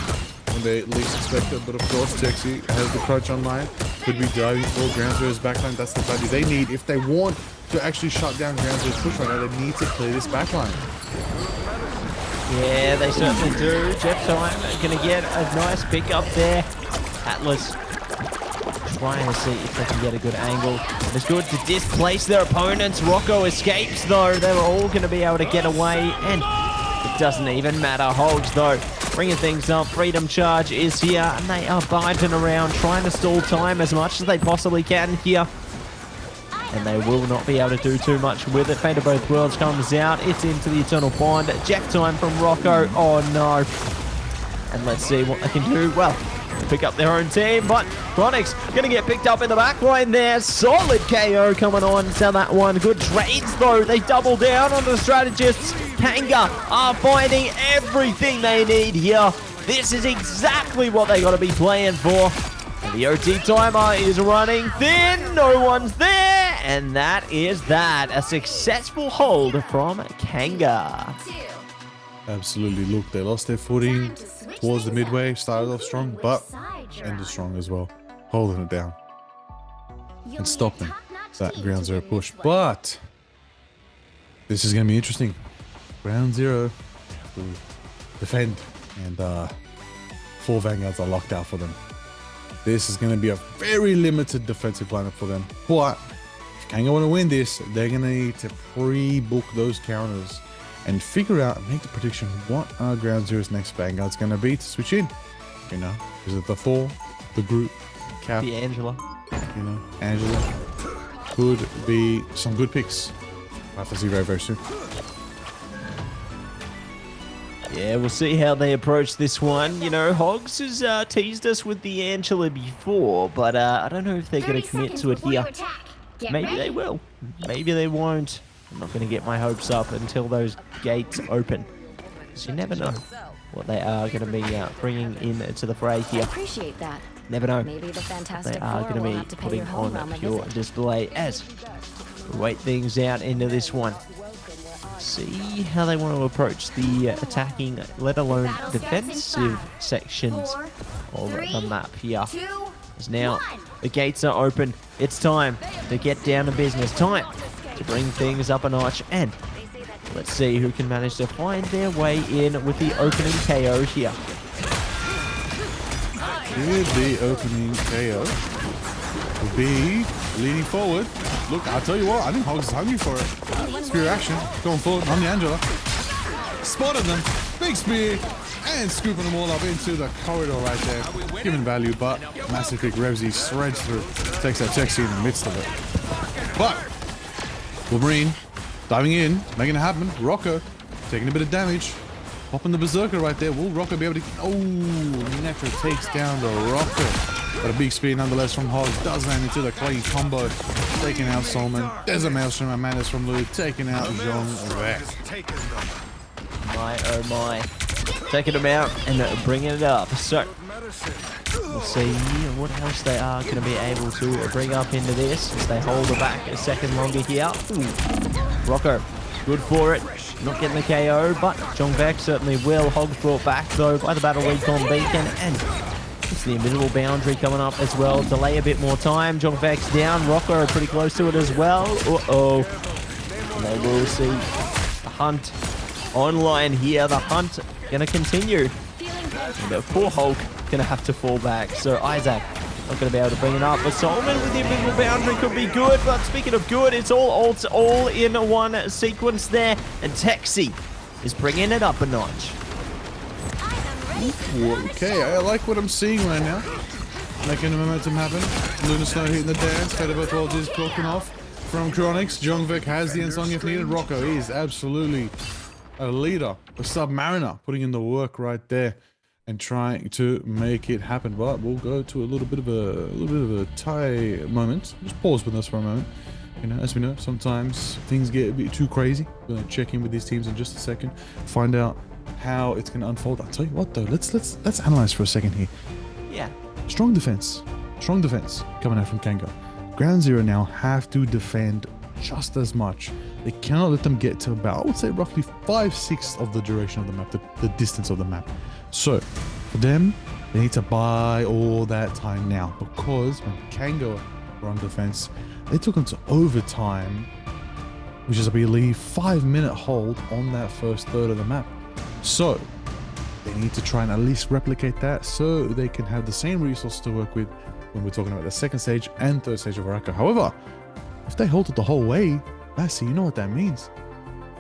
when they least expect it. But of course, Texi has the crutch online. Could be diving for Ground Zero's backline. That's the value they need. If they want to actually shut down Ground Zero's push right now, they need to clear this backline. Yeah, they certainly do. Jeff Time going to get a nice pick up there. Atlas trying to see if they can get a good angle. It's good to displace their opponents. Rocco escapes though. They were all going to be able to get away, and it doesn't even matter. Hogs though bringing things up. Freedom Charge is here, and they are biting around, trying to stall time as much as they possibly can here. And they will not be able to do too much with it. Fate of Both Worlds comes out. It's into the Eternal Pond. Jeff Time from Rocco. Oh no. And let's see what they can do. Well, pick up their own team, but Chronix going to get picked up in the back line there. Solid KO coming on to that one. Good trades though. They double down on the strategists. Kanga are finding everything they need here. This is exactly what they got to be playing for. And the OT timer is running thin. No one's there. And that is that. A successful hold from Kanga. Absolutely. Look, they lost their footing towards the midway. Started off strong, but ended strong as well. Holding it down and stopping that Ground Zero push. But this is going to be interesting. Ground Zero to defend, and 4 Vanguards are locked out for them. This is going to be a very limited defensive lineup for them. But if Kanga want to win this, they're going to need to pre-book those counters and figure out and make the prediction what our Ground Zero's next Vanguard's going to be to switch in. You know, is it the Thor, the Groot, Cap, The Angela. you know, Angela? Could be some good picks. We'll have to see very, very soon. Yeah, we'll see how they approach this one. You know, Hogs has teased us with the Angela before, but I don't know if they're going to commit to it here. Maybe they will. Maybe they won't. I'm not going to get my hopes up until those gates open. Because you never know what they are going to be bringing into the fray here. Appreciate that. Never know. Maybe the Fantastic They are Four going will to have be to pay your putting home on run a pure visit. display as we wait things out into this one. See how they want to approach the attacking, let alone defensive sections of the map here. As now the gates are open. It's time to get down to business. Time to bring things up a notch, and let's see who can manage to find their way in with the opening KO here. Here the opening KO will be leaning forward. Look, I'll tell you what, I think Hogs is hungry for it. Spear action, going forward on the Angela. Spotted them, big spear, and scooping them all up into the corridor right there. Giving value, but massive kick. Revsy shreds through, takes that Texi in the midst of it. But Wolverine diving in, making it happen. Rocco taking a bit of damage. Popping the Berserker right there. Will Rocco be able to... Oh, Necro takes down the Rocco. But a big speed nonetheless from Hogs. Does land into the clean combo. Taking out Solomon. There's a Maelstrom and Manus from Lou. Taking out Jean Vec. My oh my. Taking them out and bringing it up. So we'll see what else they are going to be able to bring up into this as they hold it back a second longer here. Ooh. Rocco, good for it. Not getting the KO, but Jean Vec certainly will. Hogs brought back though by the Battle Recon Beacon, and it's the Invisible Boundary coming up as well. Delay a bit more time. Jean Vec's down. Rocco are pretty close to it as well. Uh-oh. And they will see the hunt online here. The hunt going to continue. And the poor Hulk going to have to fall back. So Isaac not going to be able to bring it up. But Solomon with the Invisible Boundary could be good. But speaking of good, it's all in one sequence there. And Texi is bringing it up a notch. Okay, I like what I'm seeing right now. Making the momentum happen. Luna Snow hitting the dance. Fate of Both Worlds is blocking off from Chronix. Jean Vec has the Ensong if needed. Rocco is absolutely a leader. A Submariner putting in the work right there and trying to make it happen. But we'll go to a little bit of a tie moment. Just pause with us for a moment. You know, as we know, sometimes things get a bit too crazy. We're gonna check in with these teams in just a second, find out how it's gonna unfold. I'll tell you what though, let's analyze for a second here. Yeah. Strong defense coming out from Kanga. Ground Zero now have to defend just as much. They cannot let them get to about, I would say, roughly 5/6 of the duration of the map, the distance of the map. So for them, they need to buy all that time now, because when Kanga were on defense, they took them to overtime, which is, I believe, 5-minute hold on that first third of the map. So they need to try and at least replicate that so they can have the same resources to work with when we're talking about the second stage and third stage of Araka. However, if they hold it the whole way, Massey, you know what that means.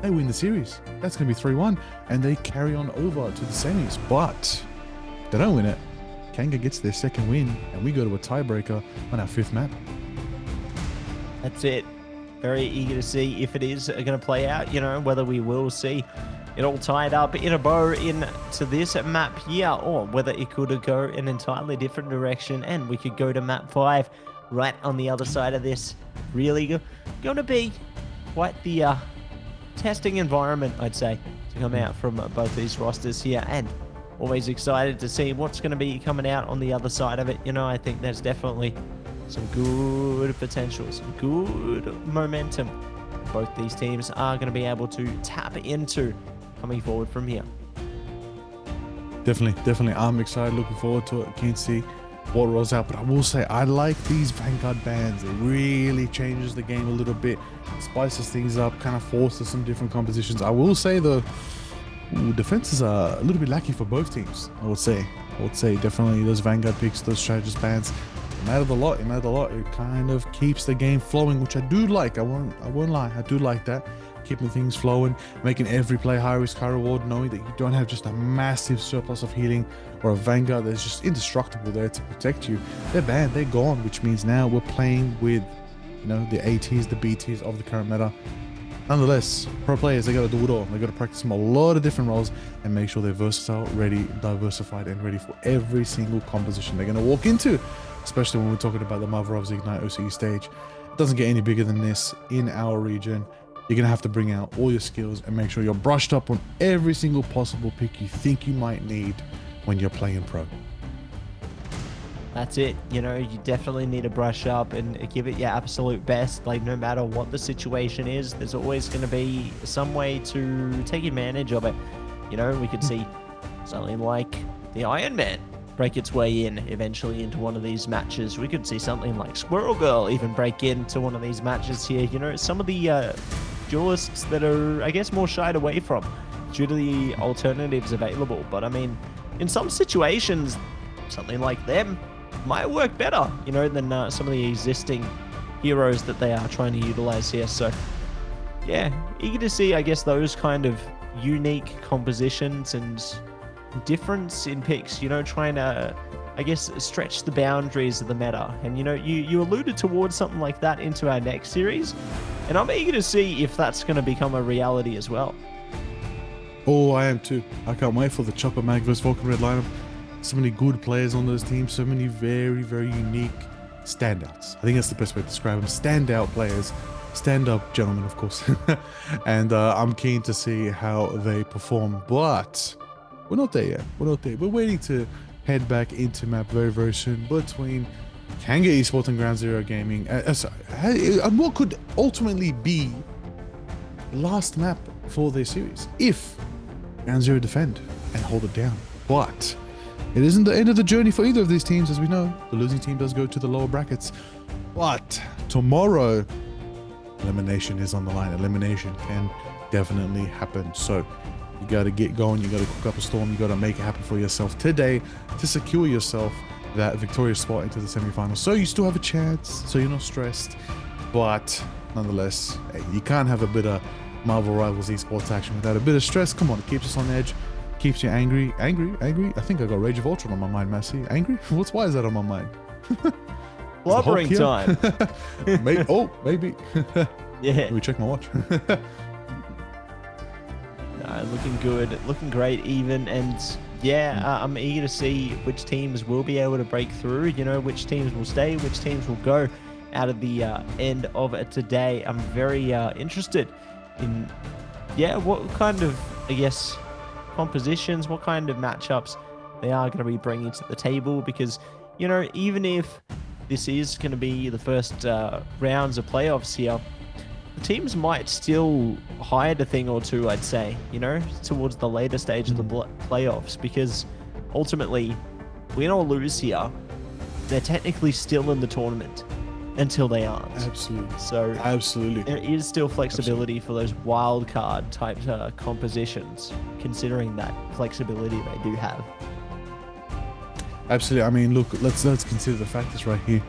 They win the series. That's going to be 3-1, and they carry on over to the semis. But if they don't win it, Kanga gets their second win, and we go to a tiebreaker on our 5th map. That's it. Very eager to see if it is going to play out, you know, whether we will see it all tied up in a bow into this map here, or whether it could go an entirely different direction and we could go to map 5 right on the other side of this. Really going to be quite the testing environment, I'd say, to come out from both these rosters here, and always excited to see what's going to be coming out on the other side of it. You know, I think there's definitely some good potential, some good momentum both these teams are going to be able to tap into coming forward from here. Definitely. I'm excited, looking forward to it. Can't see what rolls out, but I will say I like these Vanguard bans. It really changes the game a little bit, spices things up, kind of forces some different compositions. I will say the defenses are a little bit lackey for both teams. I would say definitely those Vanguard picks, those strategist bans, it mattered a lot. It kind of keeps the game flowing, which I do like. I won't lie, I do like that. Keeping things flowing, making every play high risk, high reward, knowing that you don't have just a massive surplus of healing or a Vanguard that's just indestructible there to protect you. They're banned, they're gone, which means now we're playing with, you know, the A tiers, the B tiers of the current meta. Nonetheless, pro players, they got to do it all. They got to practice them a lot of different roles and make sure they're versatile, ready, diversified, and ready for every single composition they're going to walk into, especially when we're talking about the Mavrov's Ignite OCE stage. It doesn't get any bigger than this in our region. You're going to have to bring out all your skills and make sure you're brushed up on every single possible pick you think you might need when you're playing pro. That's it. You know, you definitely need to brush up and give it your absolute best. Like, no matter what the situation is, there's always going to be some way to take advantage of it. You know, we could see something like the Iron Man break its way in eventually into one of these matches. We could see something like Squirrel Girl even break into one of these matches here. You know, some of the duelists that are, I guess, more shied away from due to the alternatives available. But I mean, in some situations, something like them might work better, you know, than some of the existing heroes that they are trying to utilize here. So yeah, eager to see, I guess, those kind of unique compositions and difference in picks, you know, trying to, I guess, stretch the boundaries of the meta. And, you know, you alluded towards something like that into our next series, and I'm eager to see if that's going to become a reality as well. Oh, I am too. I can't wait for the Chopper Mag vs Vulcan Red lineup. So many good players on those teams, so many very, very unique standouts. I think that's the best way to describe them. Standout players, stand-up gentlemen, of course. And I'm keen to see how they perform, but we're not there yet. We're waiting to head back into map very, very soon between Kanga Esports and Ground Zero Gaming. And what could ultimately be the last map for their series if Ground Zero defend and hold it down. But it isn't the end of the journey for either of these teams, as we know. The losing team does go to the lower brackets. But tomorrow, elimination is on the line. Elimination can definitely happen. So you got to get going. You got to cook up a storm. You got to make it happen for yourself today to secure yourself that victorious spot into the semifinals. So you still have a chance. So you're not stressed. But nonetheless, hey, you can't have a bit of Marvel Rivals esports action without a bit of stress. Come on, it keeps us on edge. Keeps you angry. I think I got Rage of Ultron on my mind, Massey. Angry? Why is that on my mind? Blubbering time. Maybe. Yeah. Let me check my watch. Looking good, looking great even, and yeah, I'm eager to see which teams will be able to break through, you know, which teams will stay, which teams will go, out of the end of it today. I'm very interested in, what kind of, I guess, compositions, what kind of matchups they are going to be bringing to the table, because, even if this is going to be the first rounds of playoffs here, the teams might still hide a thing or two, I'd say, towards the later stage of the playoffs, because ultimately, win or lose here, they're technically still in the tournament until they aren't. Absolutely. So absolutely, there is still flexibility for those wild card type compositions, considering that flexibility they do have. Absolutely. I mean, look, let's consider the factors right here.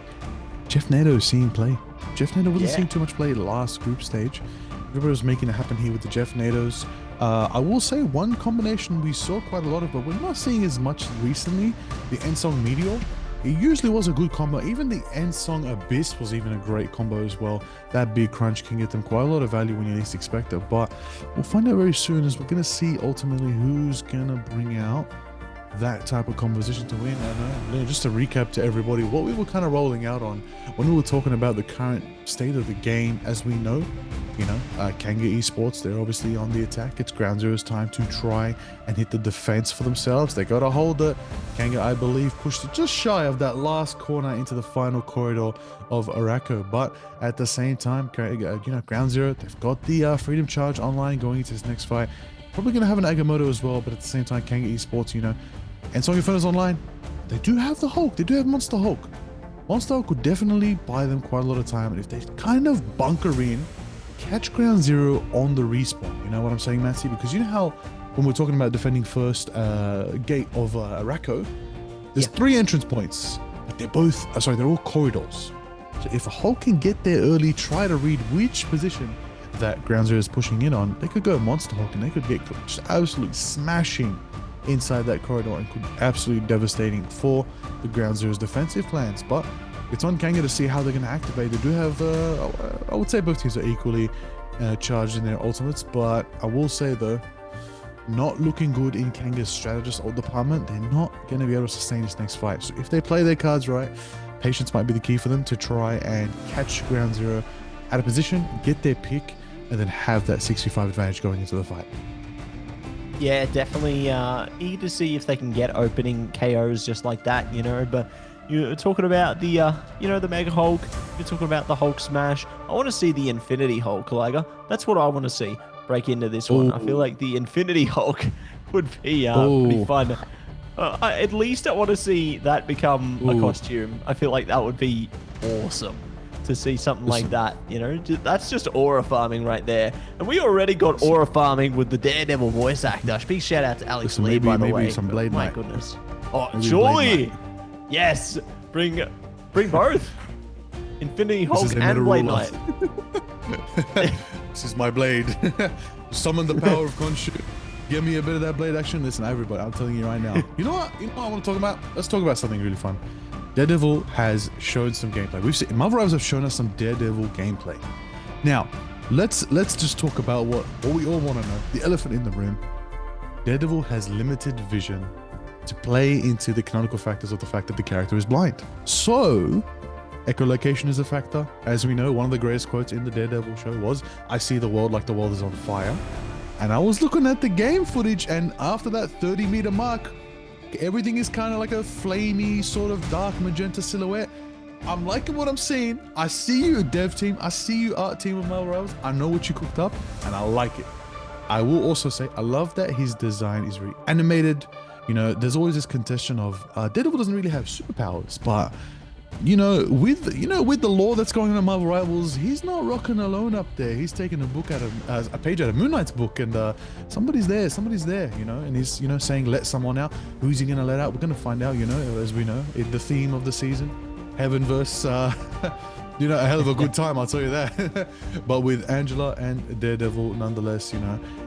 Jeff Nato is seeing play. Jeff Nato wasn't seeing too much play last group stage. Everybody was making it happen here with the Jeff Natos. I will say one combination we saw quite a lot of, but we're not seeing as much recently. The Ensong Meteor. It usually was a good combo. Even the Ensong Abyss was even a great combo as well. That big crunch can get them quite a lot of value when you least expect it. But we'll find out very soon, as we're going to see ultimately who's going to bring out that type of composition to win. And just to recap to everybody what we were kind of rolling out on when we were talking about the current state of the game. As we know, Kanga Esports, they're obviously on the attack. It's Ground Zero's time to try and hit the defense for themselves. They got a hold it. Kanga, I believe, pushed it just shy of that last corner into the final corridor of Araco. But at the same time, Ground Zero, they've got the Freedom Charge online going into this next fight. Probably going to have an Agamotto as well, but at the same time, Kanga Esports, and Song Inferno's online. They do have the Hulk. They do have Monster Hulk. Monster Hulk could definitely buy them quite a lot of time. And if they kind of bunker in, catch Ground Zero on the respawn. You know what I'm saying, Matty? Because you know how when we're talking about defending first gate of Araco, there's 3 entrance points, but they're all corridors. So if a Hulk can get there early, try to read which position that Ground Zero is pushing in on, they could go Monster Hulk and they could get just absolutely smashing inside that corridor and could be absolutely devastating for the Ground Zero's defensive plans. But it's on Kanga to see how they're going to activate. They do have, I would say both teams are equally charged in their ultimates, but I will say though, not looking good in Kanga's strategist ult department. They're not going to be able to sustain this next fight. So if they play their cards right, patience might be the key for them to try and catch Ground Zero out of position, get their pick, and then have that 65 advantage going into the fight. Yeah, definitely eager to see if they can get opening KOs just like that, but you're talking about the, the Mega Hulk, you're talking about the Hulk Smash. I want to see the Infinity Hulk, Liger. That's what I want to see break into this one. I feel like the Infinity Hulk would be pretty fun. At least I want to see that become a costume. I feel like that would be awesome to see something like that, that's just aura farming right there. And we already got aura farming with the Daredevil voice actor. Big shout out to Alex Lee, by the way. Some Blade My Knight. goodness. Oh, Maybe surely. Yes. Bring both. Infinity Hulk and Blade Knight. This is my blade. Summon the power of Khonshu. Give me a bit of that blade action. Listen, everybody, I'm telling you right now. You know what I want to talk about? Let's talk about something really fun. Daredevil has shown some gameplay. We've seen Marvel Rivals have shown us some Daredevil gameplay. Now, let's just talk about what we all want to know. The elephant in the room. Daredevil has limited vision to play into the canonical factors of the fact that the character is blind. So, echolocation is a factor. As we know, one of the greatest quotes in the Daredevil show was, "I see the world like the world is on fire." And I was looking at the game footage, and after that 30-meter mark, everything is kind of like a flamey sort of dark magenta silhouette. I'm liking what I'm seeing. I see you, dev team. I see you, art team of Marvel Rivals. I know what you cooked up, and I like it. I will also say I love that his design is animated. There's always this contention of Daredevil doesn't really have superpowers, but with the lore that's going on in Marvel Rivals, he's not rocking alone up there. He's taking a page out of Moon Knight's book, and somebody's there, and he's saying let someone out. Who's he gonna let out? We're gonna find out. As we know, the theme of the season, heaven versus a hell of a good time, I'll tell you that. But with Angela and Daredevil, nonetheless,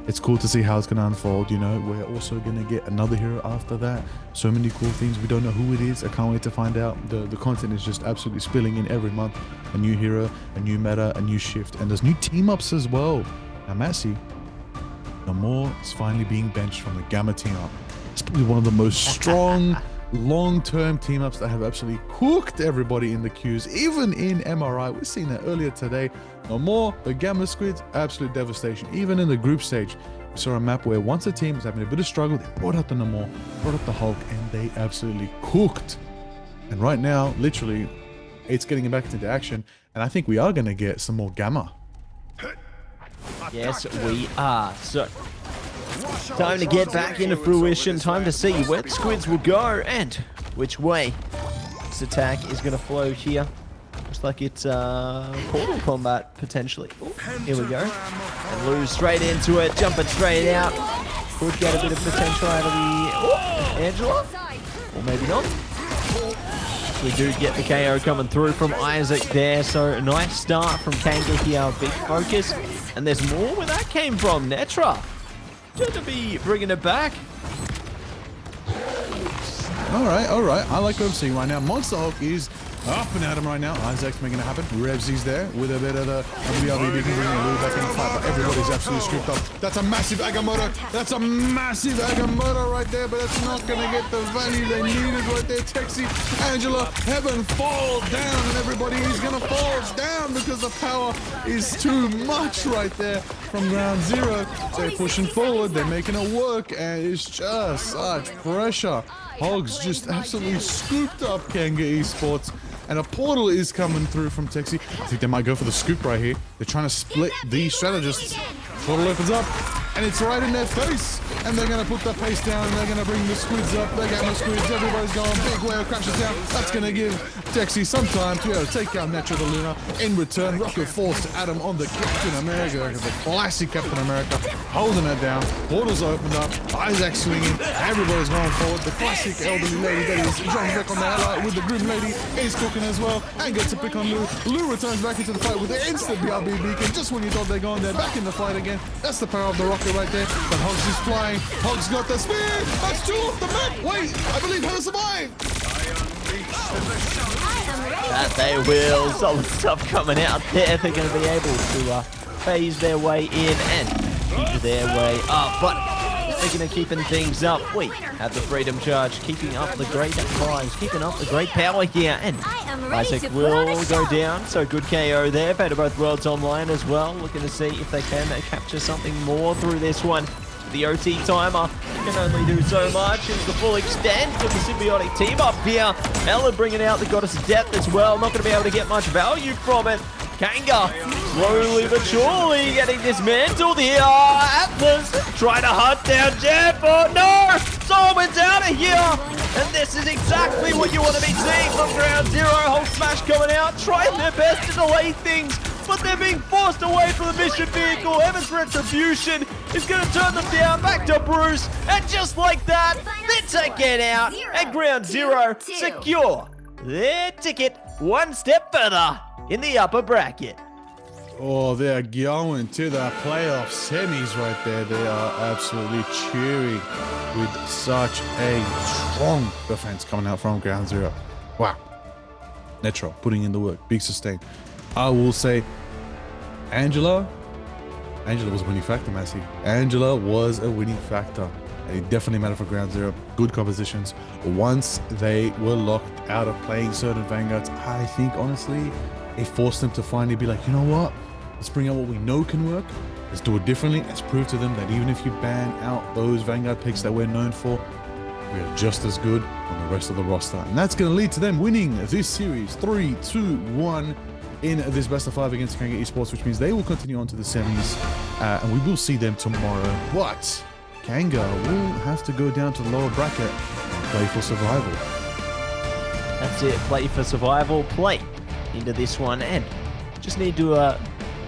it's cool to see how it's going to unfold. We're also going to get another hero after that. So many cool things. We don't know who it is. I can't wait to find out. The content is just absolutely spilling in every month. A new hero, a new meta, a new shift, and there's new team-ups as well. Now, Massey, Namor is finally being benched from the Gamma team-up. It's probably one of the most strong long-term team-ups that have absolutely cooked everybody in the queues, even in MRI. We've seen that earlier today. No more, the Gamma Squids, absolute devastation. Even in the group stage, we saw a map where once a team was having a bit of struggle, they brought out the Namor, brought out the Hulk, and they absolutely cooked. And right now, literally, it's getting back into action, and I think we are going to get some more Gamma. Yes, we are. So, time to get back into fruition. Time to see where the squids will go and which way this attack is going to flow here. Looks like it's portal combat, potentially. Ooh, here we go. And lose straight into it, jumping straight out. Could get a bit of potential out of the Angela. Or maybe not. We do get the KO coming through from Isaac there. So a nice start from Kanga here. Big focus. And there's more where that came from. Netra. Just to be bringing it back. All right. I like what I'm seeing right now. Monster Hulk is up and at him right now. Isaac's making it happen. Revsy's there with a bit of the WRB beacon bringing a little back in the fight, but everybody's absolutely scooped up. That's a massive Agamotto. That's a massive Agamotto right there, but it's not going to get the value they needed right there. Texi, Angela, Heaven fall down, and everybody is going to fall down because the power is too much right there from ground zero. They're pushing forward. They're making it work, and it's just such pressure. Hogs just absolutely scooped up Kanga Esports. And a portal is coming through from Texi. I think they might go for the scoop right here. They're trying to split the strategists. Portal opens up, and it's right in their face. And they're going to put the pace down, and they're going to bring the squids up. They got no squids. Everybody's going. Big whale crashes down. That's going to give Texi some time to be able to take out Netra the Luna. In return, Rocket Force to Adam on the Captain America. The classic Captain America holding it down. Portals opened up. Isaac swinging. Everybody's going forward. The classic elderly lady that is jumping back on the ally with the Grim Lady is cooking as well. And gets a pick on Lou. Lou returns back into the fight with the instant BRB beacon. Just when you thought they're going, they're back in the fight again. That's the power of the rocket right there. But Hogs is flying. Hogs got the spear. That's two off the map. Wait, I believe Hannah survived. That they will. Solid stuff coming out there. They're going to be able to phase their way in and keep their way up. But speaking of keeping things up, we have the Freedom Charge, keeping up the great vibes, keeping up the great power here. And Isaac will go down. So good KO there. Better both worlds online as well. Looking to see if they can capture something more through this one. The OT timer can only do so much. It's the full extent of the symbiotic team up here. Ella bringing out the Goddess of Death as well. Not going to be able to get much value from it. Kanga slowly but surely getting dismantled here. Atlas trying to hunt down Jeff. Oh no! Someone's out of here! And this is exactly what you want to be seeing from ground zero. Hulk Smash coming out, trying their best to delay things. But they're being forced away from the mission vehicle. Heaven's Retribution is going to turn them down. Back to Bruce. And just like that, they take it out. And Ground Zero secure their ticket one step further in the upper bracket. Oh, they're going to the playoff semis right there. They are absolutely cheering with such a strong defense coming out from Ground Zero. Wow. Netra putting in the work. Big sustain. I will say Angela was a winning factor, Massey. Angela was a winning factor. And it definitely mattered for Ground Zero. Good compositions. Once they were locked out of playing certain Vanguards, I think, honestly, it forced them to finally be like, you know what? Let's bring out what we know can work. Let's do it differently. Let's prove to them that even if you ban out those Vanguard picks that we're known for, we are just as good on the rest of the roster. And that's going to lead to them winning this series 3-2-1 in this best of 5 against Kanga Esports, which means they will continue on to the semis, and we will see them tomorrow. But Kanga will have to go down to the lower bracket and play for survival. That's it. Play for survival. Play into this one, and just need to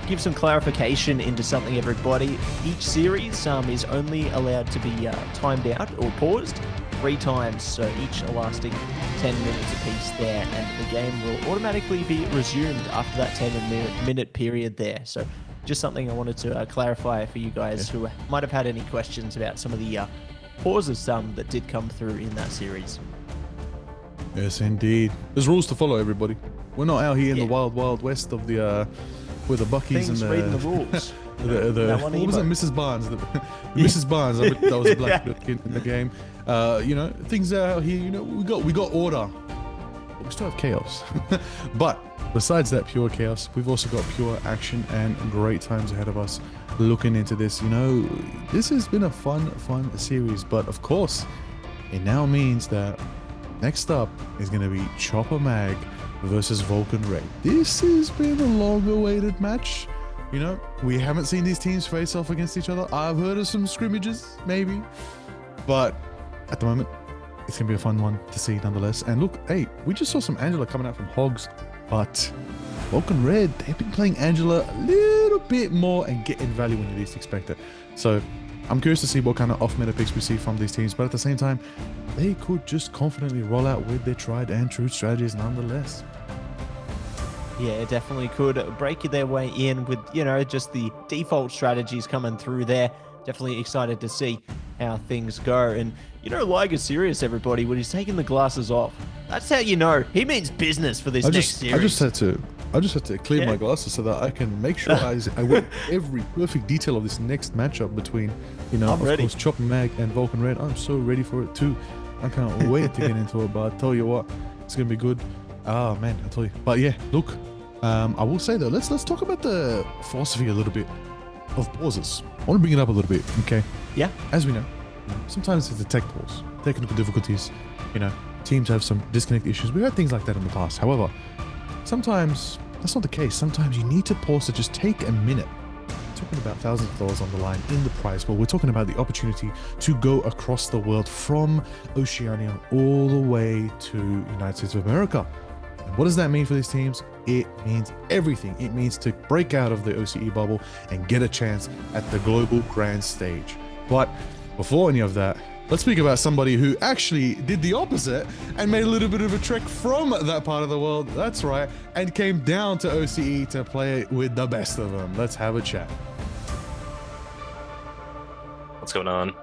give some clarification into something, everybody. Each series is only allowed to be timed out or paused 3 times, so each lasting 10 minutes apiece there, and the game will automatically be resumed after that 10-minute period there. So just something I wanted to clarify for you guys who might have had any questions about some of the pauses that did come through in that series. Yes, indeed. There's rules to follow, everybody. We're not out here in the wild, wild west of the with the Buckies Things and the reading the rules. That one what was it, emote. Mrs. Barnes? Mrs. Barnes. I bet that was a black kid in the game. You know, things out here. You know, we got order. But we still have chaos. But besides that pure chaos, we've also got pure action and great times ahead of us. Looking into this, you know, this has been a fun series. But of course, it now means that next up is going to be Chopper Mag versus Vulcan Red. This has been a long-awaited match. You know, we haven't seen these teams face off against each other. I've heard of some scrimmages, maybe. But at the moment, it's going to be a fun one to see nonetheless. And look, hey, we just saw some Angela coming out from Hogs. But Vulcan Red, they've been playing Angela a little bit more and getting value when you least expect it. So I'm curious to see what kind of off-meta picks we see from these teams. But at the same time, they could just confidently roll out with their tried and true strategies nonetheless. Yeah, it definitely could break their way in with, you know, just the default strategies coming through there. Definitely excited to see how things go. And, you know, Liger's serious, everybody, when he's taking the glasses off. That's how you know he means business for this next series. I just had to clear my glasses so that I can make sure I went every perfect detail of this next matchup between, you know, of course, Chopper Mag and Vulcan Red. I'm so ready for it too. I can't wait to get into it, but I tell you what, it's gonna be good. Oh man, I tell you. But yeah, look, I will say though, let's talk about the philosophy a little bit of pauses. I want to bring it up a little bit, okay? Yeah. As we know, sometimes it's a tech pause, technical difficulties. You know, teams have some disconnect issues. We've had things like that in the past. However, sometimes that's not the case. Sometimes you need to pause to just take a minute. We're talking about thousands of dollars on the line in the prize pool. We're talking about the opportunity to go across the world from Oceania all the way to United States of America. And what does that mean for these teams? It means everything. It means to break out of the OCE bubble and get a chance at the global grand stage. But before any of that, let's speak about somebody who actually did the opposite and made a little bit of a trek from that part of the world. That's right. And came down to OCE to play with the best of them. Let's have a chat. What's going on?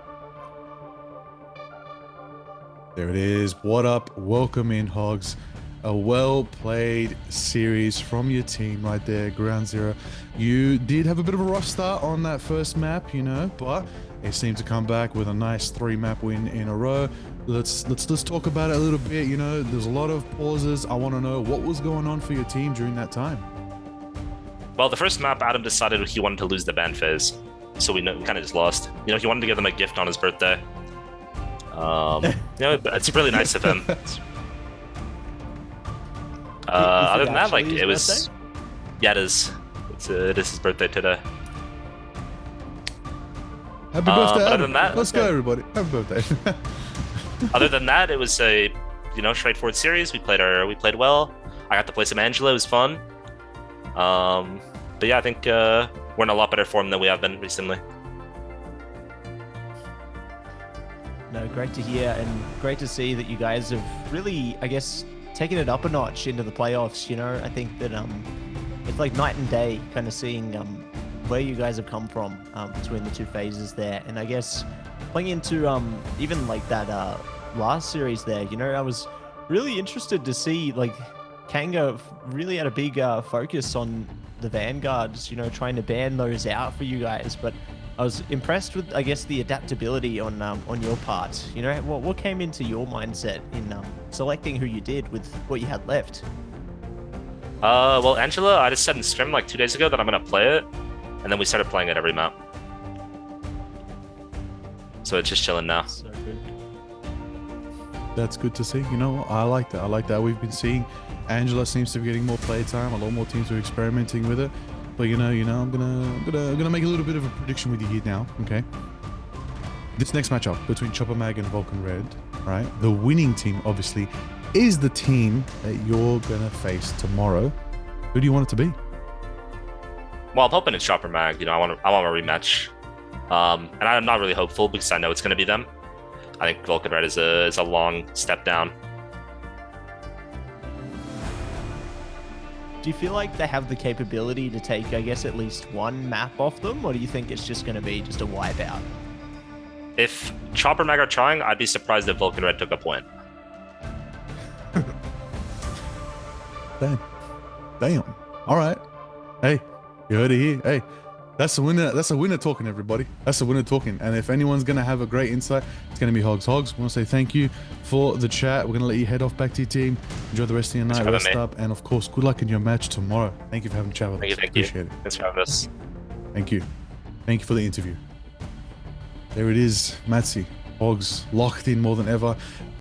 There it is. What up? Welcome in, Hogs. A well-played series from your team right there, Ground Zero. You did have a bit of a rough start on that first map, you know, but it seemed to come back with a nice 3-map win in a row. Let's talk about it a little bit. You know, there's a lot of pauses. I want to know what was going on for your team during that time. Well, the first map, Adam decided he wanted to lose the ban phase, so we kind of just lost. You know, he wanted to give them a gift on his birthday. You know, it's really nice of him. Other than that, like, it was... Yeah, it is. It is his birthday today. Happy birthday, other Adam. than that, Let's go, everybody. Happy birthday. Other than that, it was a, you know, straightforward series. We played well. I got to play some Angela. It was fun. But yeah, I think we're in a lot better form than we have been recently. No, great to hear and great to see that you guys have really, I guess, taken it up a notch into the playoffs. You know, I think that it's like night and day kind of seeing where you guys have come from between the two phases there. And I guess playing into even like that last series there, you know, I was really interested to see like Kanga really had a big focus on the Vanguards, you know, trying to ban those out for you guys. But I was impressed with, I guess, the adaptability on your part. You know, what came into your mindset in selecting who you did with what you had left? Well, Angela, I just said in scrim like 2 days ago that I'm gonna play it, and then we started playing it every map. So it's just chilling now. So good. That's good to see. You know, I like that. I like that. We've been seeing Angela seems to be getting more playtime. A lot more teams are experimenting with it. But you know, I'm gonna make a little bit of a prediction with you here now. Okay. This next matchup between Chopper Mag and Vulcan Red, right? The winning team, obviously, is the team that you're gonna face tomorrow. Who do you want it to be? Well, I'm hoping it's Chopper Mag. You know, I want a rematch. And I'm not really hopeful because I know it's gonna be them. I think Vulcan Red is a long step down. Do you feel like they have the capability to take, I guess, at least one map off them? Or do you think it's just going to be just a wipeout? If Chopper Mag are trying, I'd be surprised if Vulcan Red took a point. Damn. All right. Hey, you heard it here. Hey, That's a winner. That's a winner talking, everybody. That's a winner talking. And if anyone's gonna have a great insight, it's gonna be Hogs. Hogs, I want to say thank you for the chat. We're gonna let you head off back to your team. Enjoy the rest of your night. for Rest having me. up, and of course, good luck in your match tomorrow. Thank you for having a chat with us. Thank you. Appreciate it. Thanks for having us. Thank you. Thank you for the interview. There it is, Matsy. Hogs locked in more than ever.